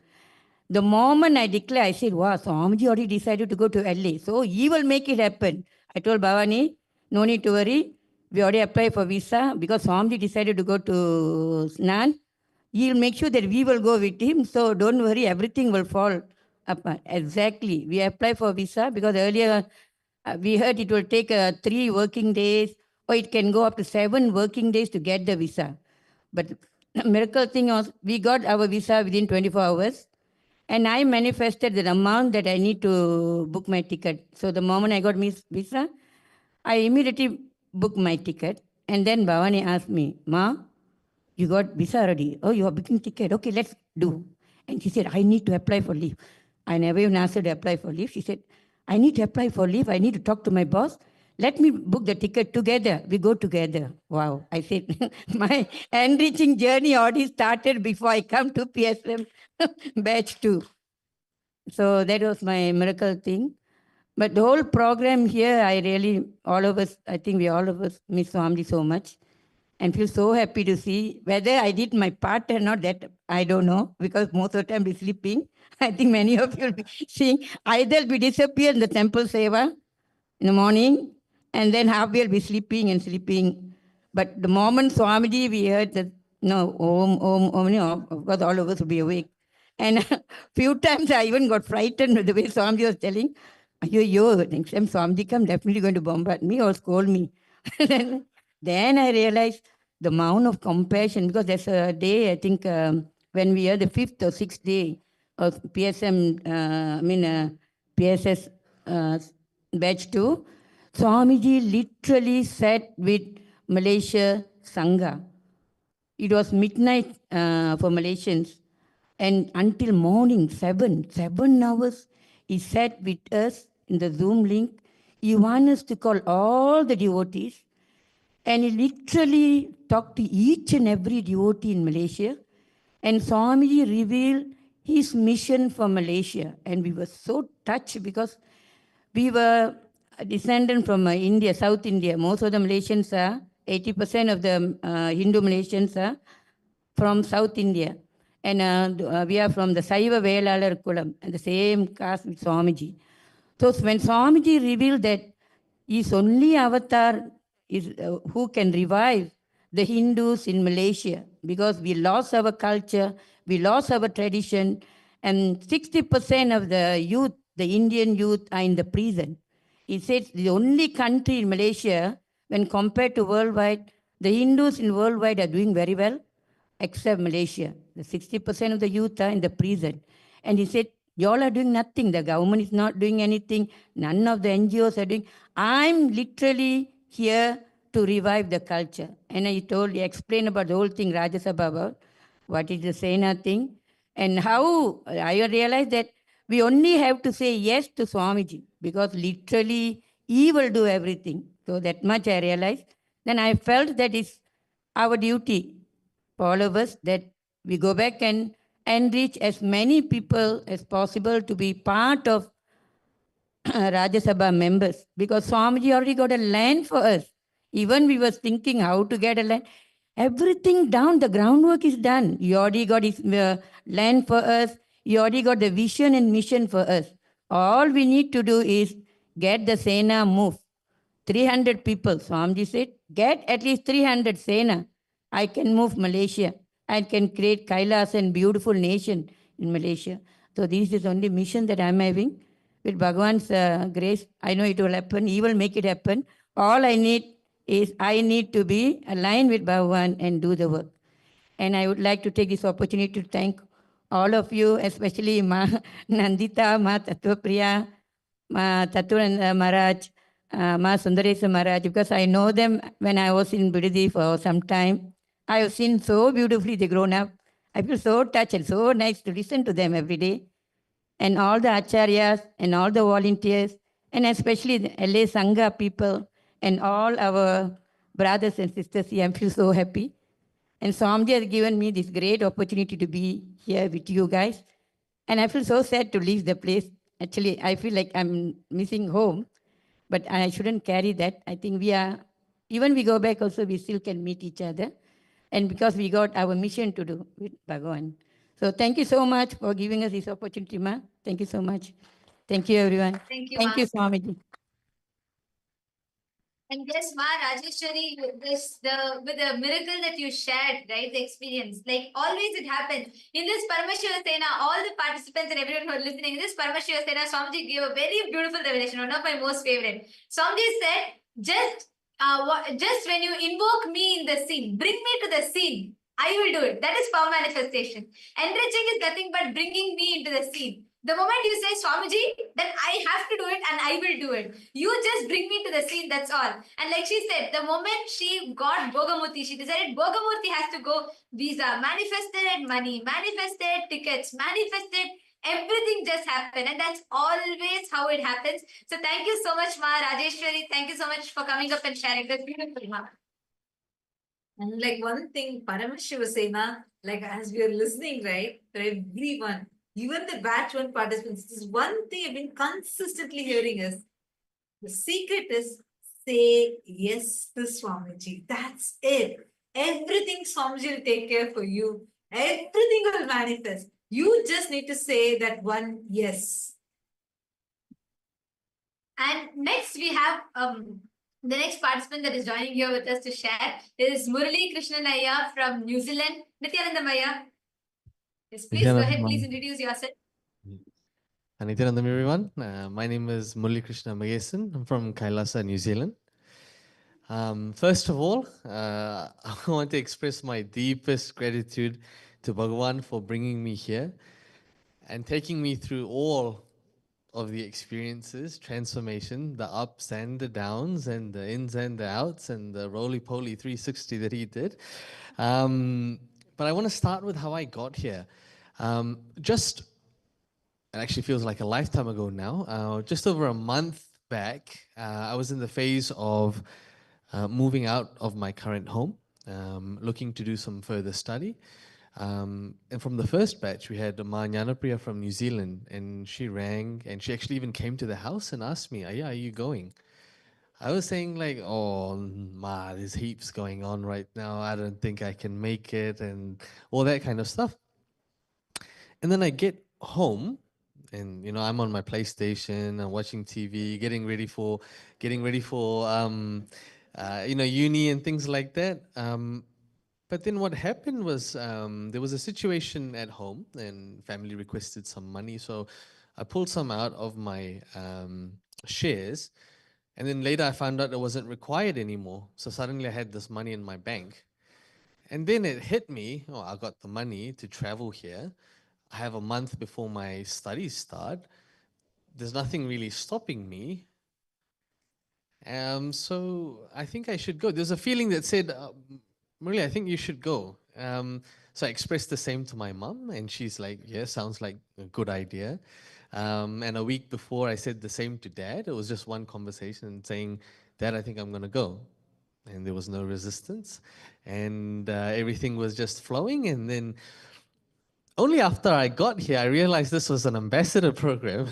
The moment I declared, I said, wow, Swamiji already decided to go to LA. So he will make it happen. I told Bhavani, no need to worry. We already applied for visa because Swamiji decided to go to Snan. He'll make sure that we will go with him. So don't worry, everything will fall apart. Exactly. We applied for visa because earlier we heard it will take 3 working days or it can go up to 7 working days to get the visa. But the miracle thing was we got our visa within 24 hours. And I manifested the amount that I need to book my ticket. So the moment I got visa, I immediately booked my ticket. And then Bhavani asked me, Ma, you got visa already? Oh, you are booking ticket. Okay, let's do. And she said, I need to apply for leave. I never even asked her to apply for leave. She said, I need to apply for leave. I need to talk to my boss. Let me book the ticket together. We go together. Wow. I said, my enriching journey already started before I come to PSM batch 2. So that was my miracle thing. But the whole program here, I really, all of us, I think we all of us miss Swamiji so much and feel so happy to see. Whether I did my part or not, that I don't know, because most of the time we're sleeping. I think many of you will be seeing either we disappear in the temple seva in the morning, and then half we'll be sleeping and sleeping. But the moment Swamiji, we heard that, no, Om, of course all of us will be awake. And few times I even got frightened with the way Swamiji was telling, yo, next time Swamiji come, definitely going to bombard me or scold me. Then I realized the amount of compassion, because there's a day, I think, when we are the 5th or 6th day of PSM, PSS batch 2, Swamiji literally sat with Malaysia Sangha. It was midnight for Malaysians, and until morning, 7 hours, he sat with us in the Zoom link. He wanted us to call all the devotees, and he literally talked to each and every devotee in Malaysia. And Swamiji revealed his mission for Malaysia. And we were so touched because we were a descendant from India, South India. Most of the Malaysians are, 80% of the Hindu Malaysians are from South India. And we are from the Saiva Velalar Kulam, and the same caste with Swamiji. So when Swamiji revealed that his only avatar is who can revive the Hindus in Malaysia, because we lost our culture, we lost our tradition, and 60% of the youth, the Indian youth, are in the prison. He said the only country in Malaysia, when compared to worldwide, the Hindus in worldwide are doing very well, except Malaysia. The 60% of the youth are in the prison. And he said, you all are doing nothing. The government is not doing anything. None of the NGOs are doing. I'm literally here to revive the culture. And he explained about the whole thing, Rajya Sabha, about what is the Sena thing, and how I realized that we only have to say yes to Swamiji, because literally he will do everything. So that much I realized. Then I felt that it's our duty for all of us that we go back and enrich as many people as possible to be part of Rajya Sabha members, because Swamiji already got a land for us. Even we was thinking how to get a land. Everything down, the groundwork is done. He already got his land for us. He already got the vision and mission for us. All we need to do is get the Sena move. 300 people. Swamiji said, get at least 300 Sena. I can move Malaysia. I can create KAILASA and beautiful nation in Malaysia. So this is only mission that I'm having. With Bhagwan's grace, I know it will happen. He will make it happen. All I need is I need to be aligned with Bhagwan and do the work. And I would like to take this opportunity to thank all of you, especially Ma Nandita, Ma Tattvapriya, Ma Tattvananda Maharaj, Ma Sundaresa Maharaj, because I know them when I was in Bidadi for some time. I have seen so beautifully they grown up. I feel so touched and so nice to listen to them every day. And all the acharyas and all the volunteers, and especially the LA Sangha people and all our brothers and sisters here, I feel so happy. And Swamiji has given me this great opportunity to be here with you guys. And I feel so sad to leave the place. Actually, I feel like I'm missing home, but I shouldn't carry that. I think even we go back also, we still can meet each other. And because we got our mission to do with Bhagavan. So thank you so much for giving us this opportunity, Ma. Thank you so much. Thank you, everyone. Thank you, Thank Ma. you, Swamiji. And yes, Ma Rajeshwari, with the miracle that you shared, right? The experience. Like always it happens. In this Paramashiva Sena, all the participants and everyone who are listening, in this Paramashiva Sena, Swamiji gave a very beautiful revelation, one of my most favorite. Swamiji said, just when you invoke me in the scene, bring me to the scene, I will do it. That is power manifestation. Enriching is nothing but bringing me into the scene. The moment you say Swamiji, then I have to do it and I will do it. You just bring me to the scene, that's all. And like she said, the moment she got Bogamurti, she decided Bogamurti has to go visa, manifested money, manifested tickets, manifested everything just happened. And that's always how it happens. So thank you so much, Ma Rajeshwari. Thank you so much for coming up and sharing. That's beautiful, Ma. And like one thing Paramashiva was saying, like as we are listening, right, for everyone, even the batch one participants, this is one thing I've been consistently hearing is the secret is say yes to Swamiji. That's it. Everything Swamiji will take care for you. Everything will manifest. You just need to say that one yes. And next we have the next participant that is joining here with us to share is Murali Krishnanaya from New Zealand. Nityanandam Ayya. Yes, please go ahead. Please introduce yourself. Nityanandam, everyone. My name is Murali Krishna Magesan. I'm from KAILASA, New Zealand. First of all, I want to express my deepest gratitude to Bhagavan for bringing me here and taking me through all of the experiences, transformation, the ups and the downs, and the ins and the outs, and the roly-poly 360 that he did. But I want to start with how I got here. It actually feels like a lifetime ago now. Just over a month back, I was in the phase of moving out of my current home, looking to do some further study. And from the first batch, we had Ma Nyanapriya from New Zealand, and she rang, and she actually even came to the house and asked me, Ayya, are you going? I was saying like, oh, Ma, there's heaps going on right now. I don't think I can make it, and all that kind of stuff. And then I get home, and I'm on my PlayStation, I'm watching TV, getting ready for uni and things like that. But then what happened was there was a situation at home, and family requested some money, so I pulled some out of my shares, and then later I found out it wasn't required anymore. So suddenly I had this money in my bank, and then it hit me. Oh, I got the money to travel here. I have a month before my studies start. There's nothing really stopping me. So I think I should go. There's a feeling that said, Murali, I think you should go. So I expressed the same to my mom, and she's like, yeah, sounds like a good idea. And a week before, I said the same to Dad. It was just one conversation saying, Dad, I think I'm going to go. And there was no resistance. And everything was just flowing. And then only after I got here, I realized this was an ambassador program.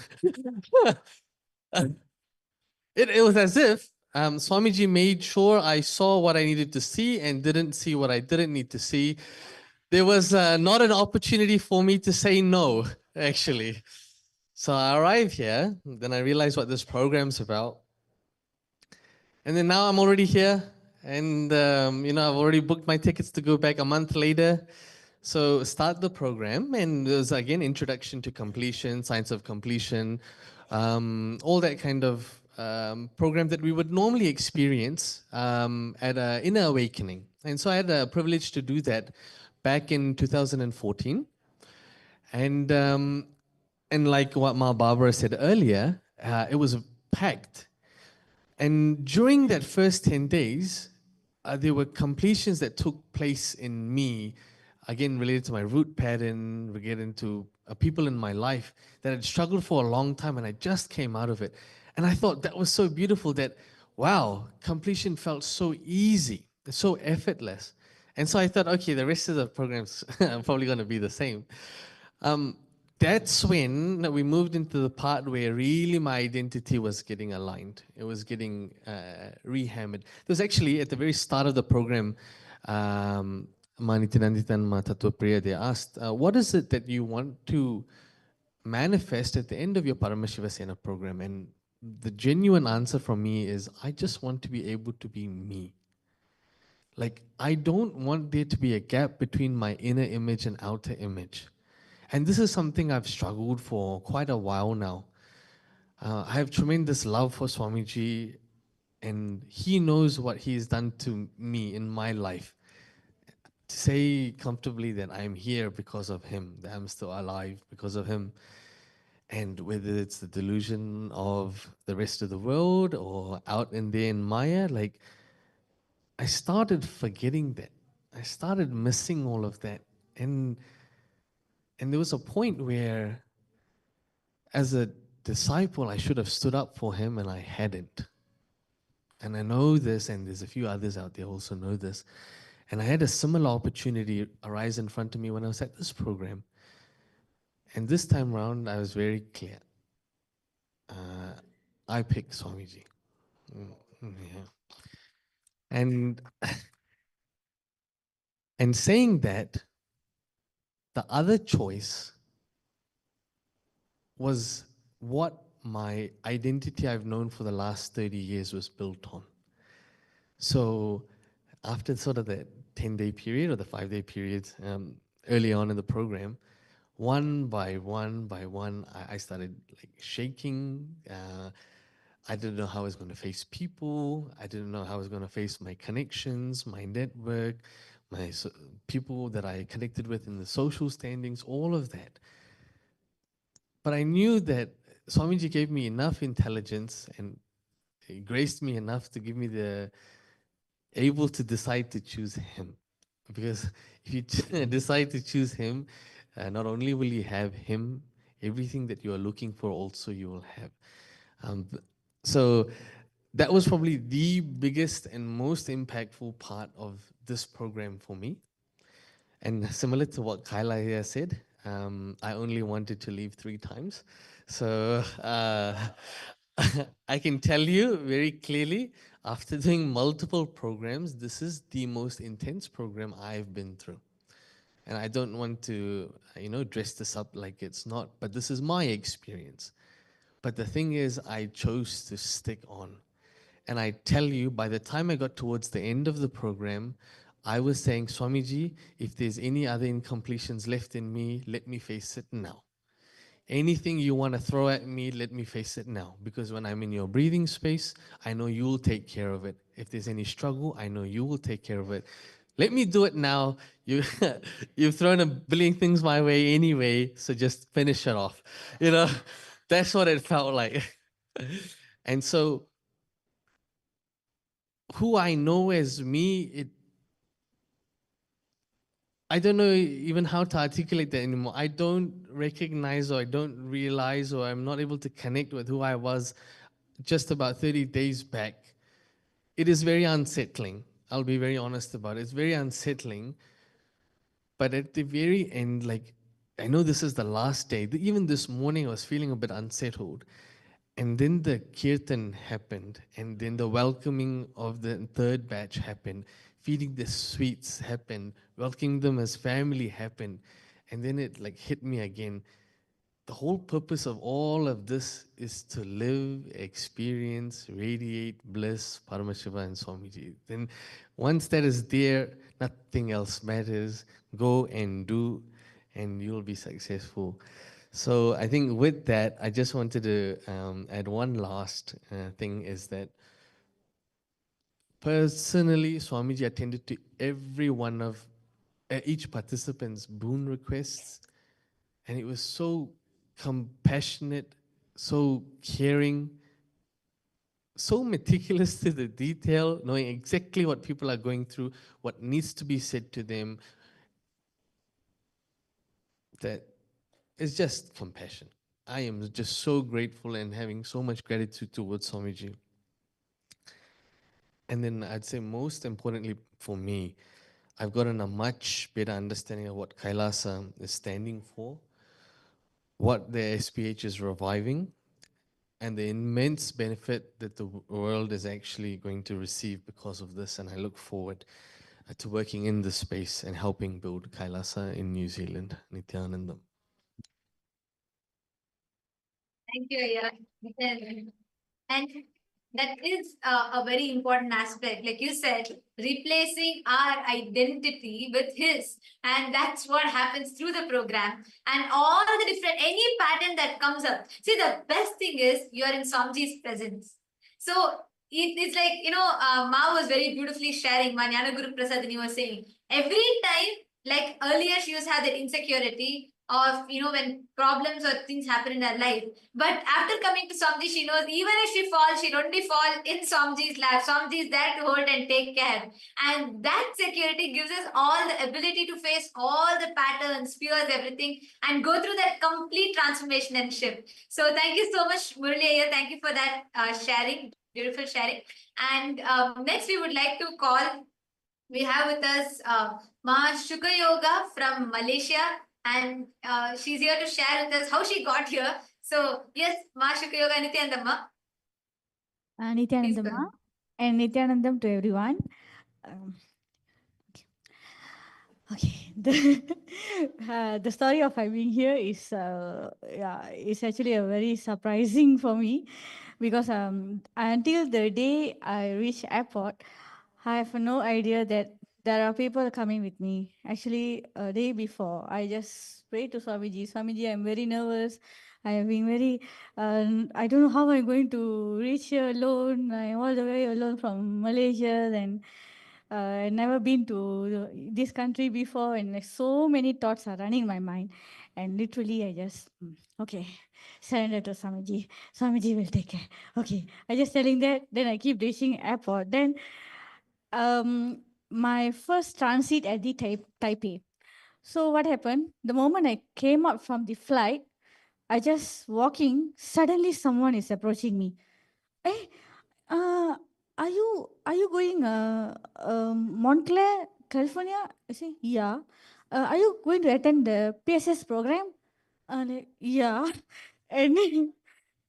It was as if Swamiji made sure I saw what I needed to see and didn't see what I didn't need to see. There was not an opportunity for me to say no, actually. So I arrived here, then I realized what this program's about. And then now I'm already here, and I've already booked my tickets to go back a month later. So start the program, and there's again introduction to completion, science of completion, all that kind of program that we would normally experience at an inner awakening. And so I had the privilege to do that back in 2014. And like what Ma Barbara said earlier, it was packed. And during that first 10 days, there were completions that took place in me, again, related to my root pattern, related to people in my life that had struggled for a long time, and I just came out of it. And I thought that was so beautiful that, wow, completion felt so easy, so effortless. And so I thought, okay, the rest of the programs are probably going to be the same. That's when we moved into the part where really my identity was getting aligned. It was getting rehammered. It was actually at the very start of the program, Manitinanditan Matatupriya, they asked, what is it that you want to manifest at the end of your Paramashiva Sena program? And the genuine answer from me is, I just want to be able to be me. Like, I don't want there to be a gap between my inner image and outer image. And this is something I've struggled for quite a while now. I have tremendous love for Swamiji, and he knows what he's done to me in my life. To say comfortably that I'm here because of him, that I'm still alive because of him. And whether it's the delusion of the rest of the world or out in there in Maya, like I started forgetting that. I started missing all of that. And there was a point where as a disciple, I should have stood up for him and I hadn't. And I know this, and there's a few others out there also know this. And I had a similar opportunity arise in front of me when I was at this program. And this time around, I was very clear. I picked Swamiji. Yeah. And and saying that, the other choice was what my identity I've known for the last 30 years was built on. So after sort of the 10-day period or the 5-day period early on in the program, one by one, I started like shaking. I didn't know how I was going to face people. I didn't know how I was going to face my connections, my network, my people that I connected with in the social standings, all of that. But I knew that Swamiji gave me enough intelligence and he graced me enough to give me the able to decide to choose him. Because if you decide to choose him, not only will you have him, everything that you are looking for also you will have. So that was probably the biggest and most impactful part of this program for me. And similar to what Kailaya said, I only wanted to leave 3 times. So I can tell you very clearly, after doing multiple programs, this is the most intense program I've been through. And I don't want to, dress this up like it's not, but this is my experience. But the thing is, I chose to stick on. And I tell you, by the time I got towards the end of the program, I was saying, Swamiji, if there's any other incompletions left in me, let me face it now. Anything you want to throw at me, let me face it now. Because when I'm in your breathing space, I know you'll take care of it. If there's any struggle, I know you will take care of it. Let me do it now. You've thrown a billion things my way anyway, so just finish it off. That's what it felt like. And so who I know as me, I don't know even how to articulate that anymore. I don't recognize or I don't realize or I'm not able to connect with who I was just about 30 days back. It is very unsettling. I'll be very honest about it. It's very unsettling. But at the very end, like, I know this is the last day. Even this morning, I was feeling a bit unsettled. And then the kirtan happened, and then the welcoming of the 3rd batch happened, feeding the sweets happened, welcoming them as family happened, and then it like hit me again. The whole purpose of all of this is to live, experience, radiate bliss, Paramashiva and Swamiji. Then once that is there, nothing else matters. Go and do, and you'll be successful. So I think with that, I just wanted to add one last thing is that personally, Swamiji attended to every one of each participant's boon requests, and it was so compassionate, so caring, so meticulous to the detail, knowing exactly what people are going through, what needs to be said to them, that it's just compassion. I am just so grateful and having so much gratitude towards Swamiji. And then I'd say most importantly for me, I've gotten a much better understanding of what Kailasa is standing for, what the SPH is reviving, and the immense benefit that the world is actually going to receive because of this. And I look forward to working in this space and helping build Kailasa in New Zealand. Nityanandam. Thank you, Ayya. And that is a very important aspect. Like you said, replacing our identity with his. And that's what happens through the program. And all the different, any pattern that comes up. See, the best thing is you're in Swamiji's presence. So it's like, Ma was very beautifully sharing, Manyana Guru Prasad, and he was saying, every time, like earlier she used to have that insecurity, of, when problems or things happen in her life. But after coming to Swamiji, she knows even if she falls, she'll only fall in Swamiji's lap. Swamiji is there to hold and take care. And that security gives us all the ability to face all the patterns, fears, everything, and go through that complete transformation and shift. So thank you so much, Murli. Thank you for that sharing, beautiful sharing. And next we would like to call, we have with us Ma Shukha Yoga from Malaysia, and she's here to share with us how she got here. So yes, Ma Shukha Yoga, Nityanandamma. Nityanandamma and Nityanandam to everyone. Um, okay, the story of I being here is is actually a very surprising for me, because until the day I reach airport, I have no idea that there are people coming with me. Actually, a day before, I just prayed to Swamiji. Swamiji, I'm very nervous. I have been very, I don't know how I'm going to reach here alone. I'm all the way alone from Malaysia, and I've never been to this country before, and like so many thoughts are running in my mind. And literally, I just, okay, surrender to Swamiji. Swamiji will take care. Okay, I just telling that. Then I keep reaching airport. Then my first transit at the Taipei. So what happened? The moment I came up from the flight, I just walking. Suddenly, someone is approaching me. Hey, are you going Montclair, California? I say yeah. Are you going to attend the PSS program? Like, yeah. And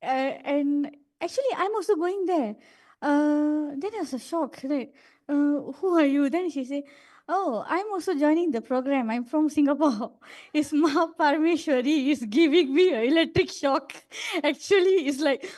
and actually, I'm also going there. Then I was a shock. Like, who are you? Then she said, oh, I'm also joining the program. I'm from Singapore. It's Ma Parmeshwari is giving me an electric shock. Actually, it's like,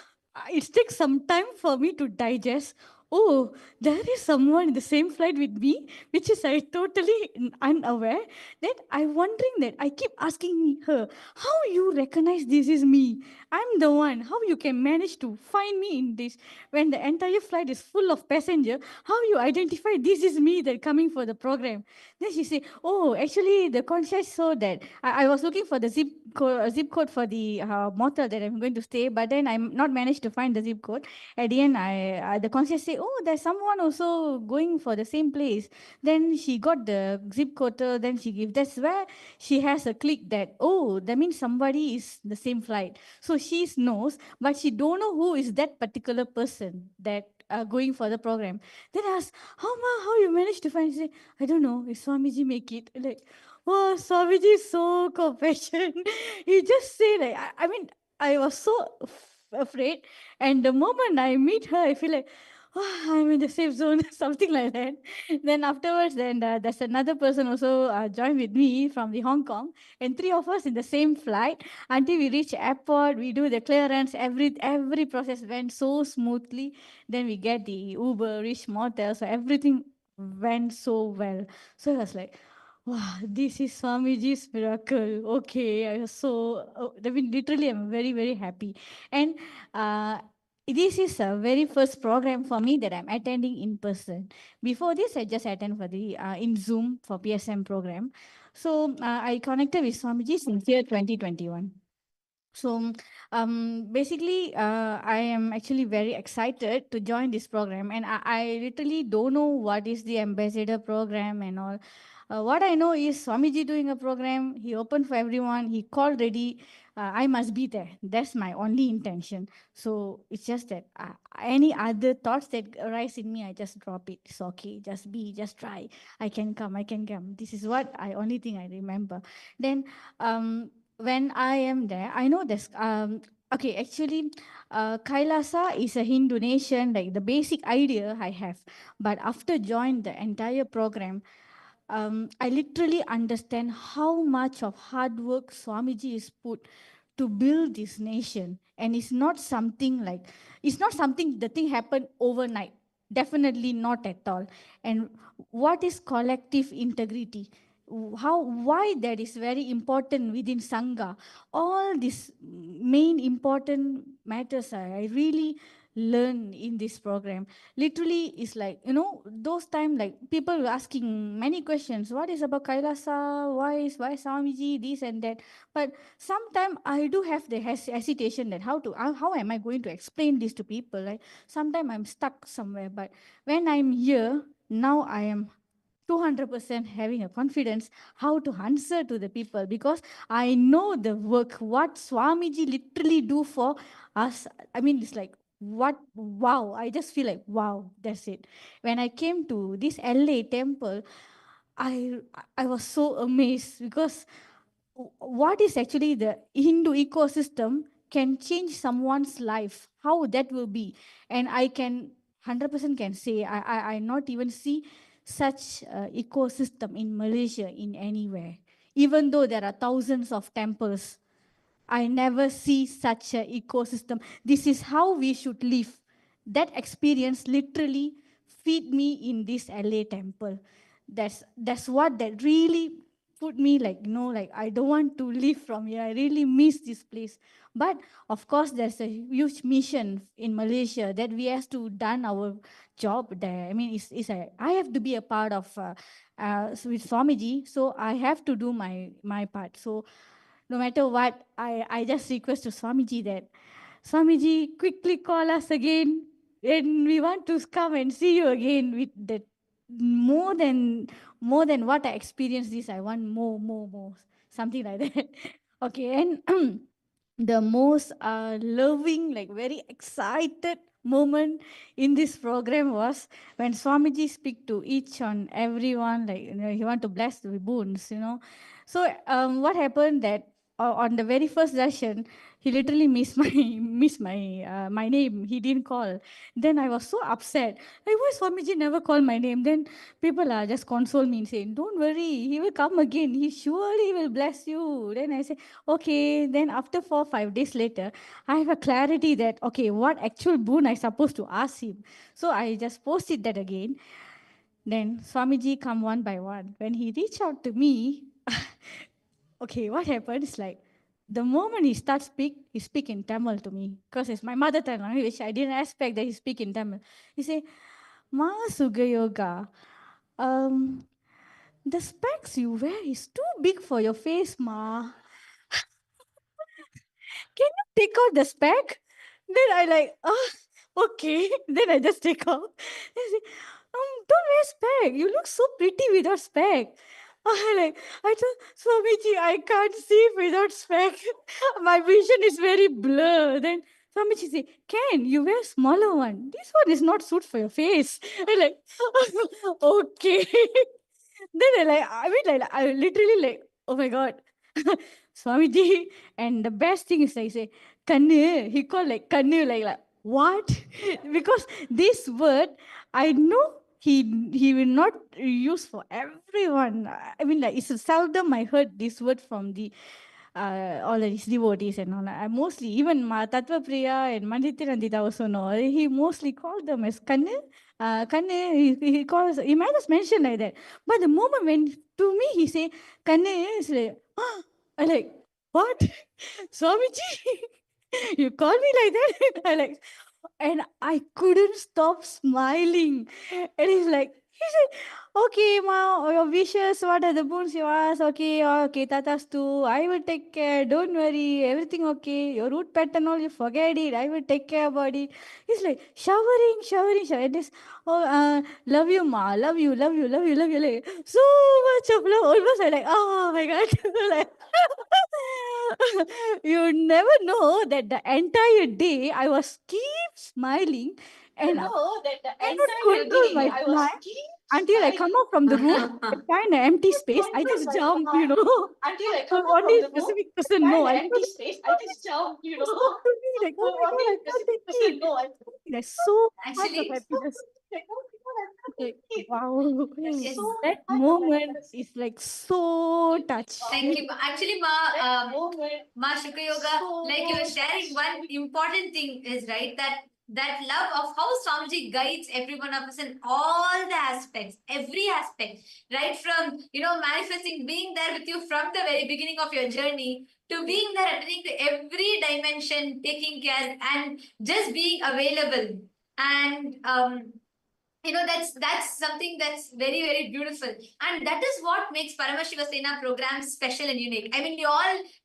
it takes some time for me to digest. Oh, there is someone in the same flight with me, which is I totally unaware. Then I'm wondering that I keep asking me her, how you recognize this is me? I'm the one. How you can manage to find me in this when the entire flight is full of passenger? How you identify this is me that coming for the program? Then she say, oh, actually the concierge saw that I was looking for the zip code for the motel that I'm going to stay, but then I'm not managed to find the zip code. At the end, the concierge say, oh, there's someone also going for the same place. Then she got the zip code. Then she give. That's where she has a click that, oh, that means somebody is the same flight. So she knows, but she don't know who is that particular person that going for the program. Then I asked, how you managed to find? She say, I don't know. If Swamiji make it. Like, oh, Swamiji is so compassionate. He just say like, I mean, I was so afraid. And the moment I meet her, I feel like, oh, I'm in the safe zone, something like that. Then afterwards, then there's another person also joined with me from the Hong Kong, and three of us in the same flight until we reach airport. We do the clearance. Every process went so smoothly. Then we get the Uber, reach motel, so everything went so well. So I was like, wow, this is Swamiji's miracle. Okay, I was so, I mean, literally, I'm very, very happy. And this is a very first program for me that I'm attending in person. Before this, I just attend for the in Zoom for PSM program. So I connected with Swamiji since year 2021. So basically, I am actually very excited to join this program, and I literally don't know what is the ambassador program and all. What I know is Swamiji doing a program. He opened for everyone. He called ready. I must be there. That's my only intention. So it's just that any other thoughts that arise in me, I just drop it. It's okay. Just be. Just try. I can come. I can come. This is what I only thing I remember. Then when I am there, I know this. Okay, actually, Kailasa is a Hindu nation, like the basic idea I have. But after join the entire program, I literally understand how much of hard work Swamiji is put to build this nation. And it's not something the thing happened overnight. Definitely not at all. And what is collective integrity? Why that is very important within Sangha. All these main important matters I really learn in this program. Literally, it's like, those time like people were asking many questions. What is about Kailasa? Why Swamiji, this and that? But sometimes I do have the hesitation that how am I going to explain this to people? Like sometimes I'm stuck somewhere. But when I'm here, now I am 200% having a confidence how to answer to the people, because I know the work what Swamiji literally do for us. I mean, it's like wow, I just feel like wow, that's it. When I came to this LA temple, I I was so amazed, because what is actually the Hindu ecosystem can change someone's life, how that will be. And I can 100% can say I not even see such ecosystem in Malaysia in anywhere. Even though there are thousands of temples, I never see such an ecosystem. This is how we should live. That experience literally feed me in this LA temple. That's what that really put me like, like I don't want to leave from here. I really miss this place. But of course, there's a huge mission in Malaysia that we have to done our job there. I mean, I have to be a part of with Swamiji, so I have to do my part. So no matter what, I just request to Swamiji that, Swamiji, quickly call us again, and we want to come and see you again with that more than what I experienced this. I want more, something like that. Okay, and the most loving, like very excited moment in this program was when Swamiji speak to each and everyone, like he want to bless the boons. So what happened that on the very first session, he literally missed my name. He didn't call. Then I was so upset. Like, why Swamiji never called my name? Then people are just console me and saying, don't worry, he will come again. He surely will bless you. Then I say, okay. Then after 4-5 days later, I have a clarity that, okay, what actual boon I supposed to ask him. So I just posted that again. Then Swamiji come one by one. When he reached out to me, okay, what happened is like, the moment he starts he speak in Tamil to me, because it's my mother tongue language. I didn't expect that he speak in Tamil. He say, Ma Sugayoga, the specs you wear is too big for your face, Ma. Can you take out the spec? Then I like, okay. Then I just take out. Then I say, don't wear spec. You look so pretty without spec. I told Swamiji, I can't see without spec. My vision is very blur. Then Swamiji say, Ken, you wear smaller one. This one is not suit for your face. I like, okay. Then I literally like, oh my God. Swamiji. And the best thing is I say, Kannu. He called like Kannu, like what? Because this word, I know he will not use for everyone. I mean, like it's seldom I heard this word from the all his devotees and all. I mostly, even Tattva Priya and Manditya also know. He mostly called them as Kannu. Kannu, he calls, he might just mention like that. But the moment when to me he say Kannu, is like, I like, what? Swamiji, you call me like that? I like, and I couldn't stop smiling. And he's like, he said, okay, ma, your wishes, what are the boons you ask? Okay, tatas too. I will take care. Don't worry, everything okay. Your root pattern, all you forget it. I will take care about it. He's like showering. And this, love you, ma, love you. Like, so much of love. Almost I like, oh my God. Like, you never know that the entire day I was keep smiling and I could control my smile until I come out from the room, I find an empty space, I just jump, Until I come out from the specific person, no, I just space, I just jump, like, oh my God, I can't take it. There's so much of happiness. Like, wow, that moment is like so touched. Thank you. Actually, Ma Shukra Yoga, like you were sharing, one important thing is right that that love of how Swamiji guides every one of us in all the aspects, every aspect, right from, manifesting, being there with you from the very beginning of your journey to being there, attending to every dimension, taking care and just being available. And, that's something that's very, very beautiful. And that is what makes Paramashiva Sena programs special and unique. I mean,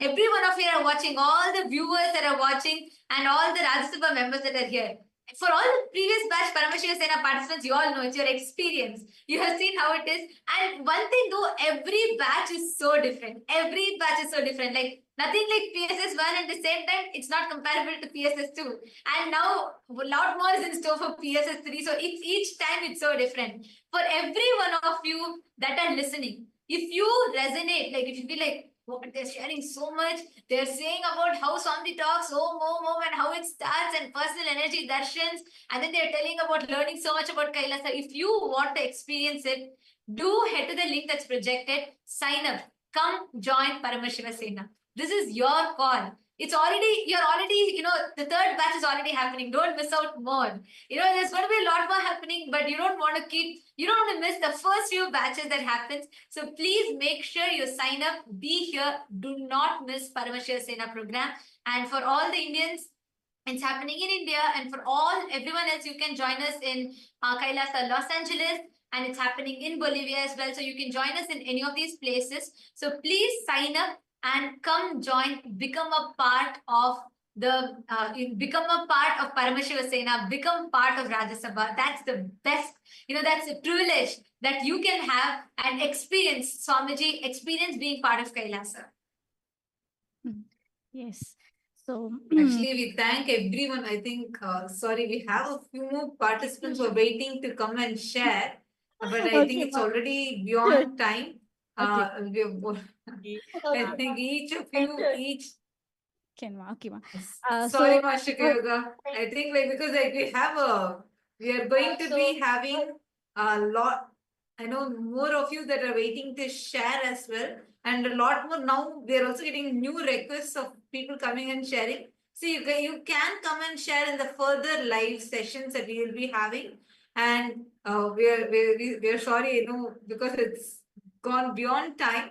every one of you are watching, all the viewers that are watching and all the Rajya Sabha members that are here. For all the previous batch Paramashiva Sena participants, you all know it's your experience. You have seen how it is. And one thing though, every batch is so different. Every batch is so different. Like nothing like PSS 1, at the same time, it's not comparable to PSS 2. And now a lot more is in store for PSS 3. So each time it's so different. For every one of you that are listening, if you resonate, like if you feel like, they're sharing so much, they're saying about how Swami talks, and how it starts and personal energy darshans, and then they're telling about learning so much about Kailasa. If you want to experience it, do head to the link that's projected, sign up, come join Paramashiva Sena. This is your call. You're already, the third batch is already happening. Don't miss out more. There's going to be a lot more happening, but you don't want to miss the first few batches that happens. So please make sure you sign up, be here. Do not miss Paramashiva Sena program. And for all the Indians, it's happening in India. And for everyone else, you can join us in Kailasa, Los Angeles. And it's happening in Bolivia as well. So you can join us in any of these places. So please sign up and come join, become a part of Paramashiva Sena, become part of Rajya Sabha. That's the best, that's a privilege that you can have and experience Swamiji, experience being part of Kailasa. Yes. So actually, we thank everyone. I think, we have a few more participants who are waiting to come and share, but I think it's already beyond time. I think each of you, sorry, Master Yoga. I think because we are going to be having a lot. I know more of you that are waiting to share as well, and a lot more now. We are also getting new requests of people coming and sharing. So you can come and share in the further live sessions that we will be having, and we are sorry, because it's gone beyond time.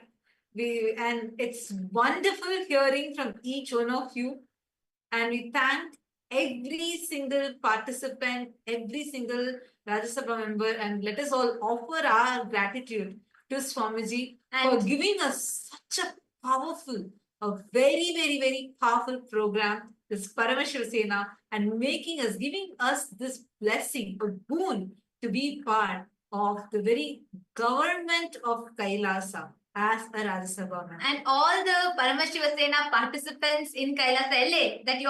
And it's wonderful hearing from each one of you. And we thank every single participant, every single Rajya Sabha member, and let us all offer our gratitude to Swamiji for giving us such a very, very, very powerful program, this Paramashiva Sena, and giving us this blessing, a boon to be part of the very government of Kailasa as a Rajya Sabha member. And all the Paramashiva Sena participants in Kailasa LA, that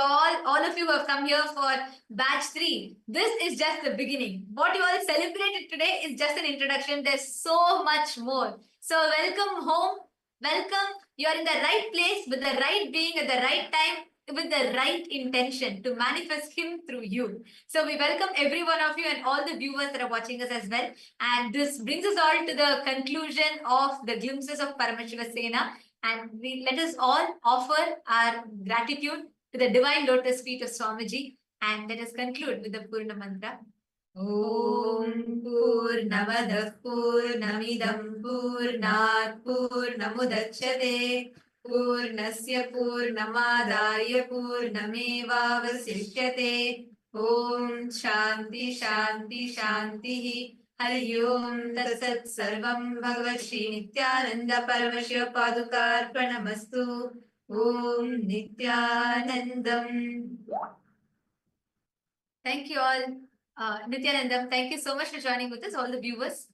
all of you have come here for batch 3. This is just the beginning. What you all celebrated today is just an introduction. There's so much more. So welcome home. Welcome. You're in the right place with the right being at the right time, with the right intention to manifest him through you. So we welcome every one of you and all the viewers that are watching us as well. And this brings us all to the conclusion of the glimpses of Paramashiva Sena. And let us all offer our gratitude to the divine lotus feet of Swamiji. And let us conclude with the Purna mantra. Om Purnamadah Purnamidam Purnat Purnamudachyate Purnasya Purnamadaya Purnamevavasishyate. Om Shanti Shanti Shanti. Hari Om Tatsat Sarvam Bhagavat Shri Nityananda Paramashiva Padukarpanamastu. Om Nityanandam. Thank you all. Nityanandam, thank you so much for joining with us, all the viewers.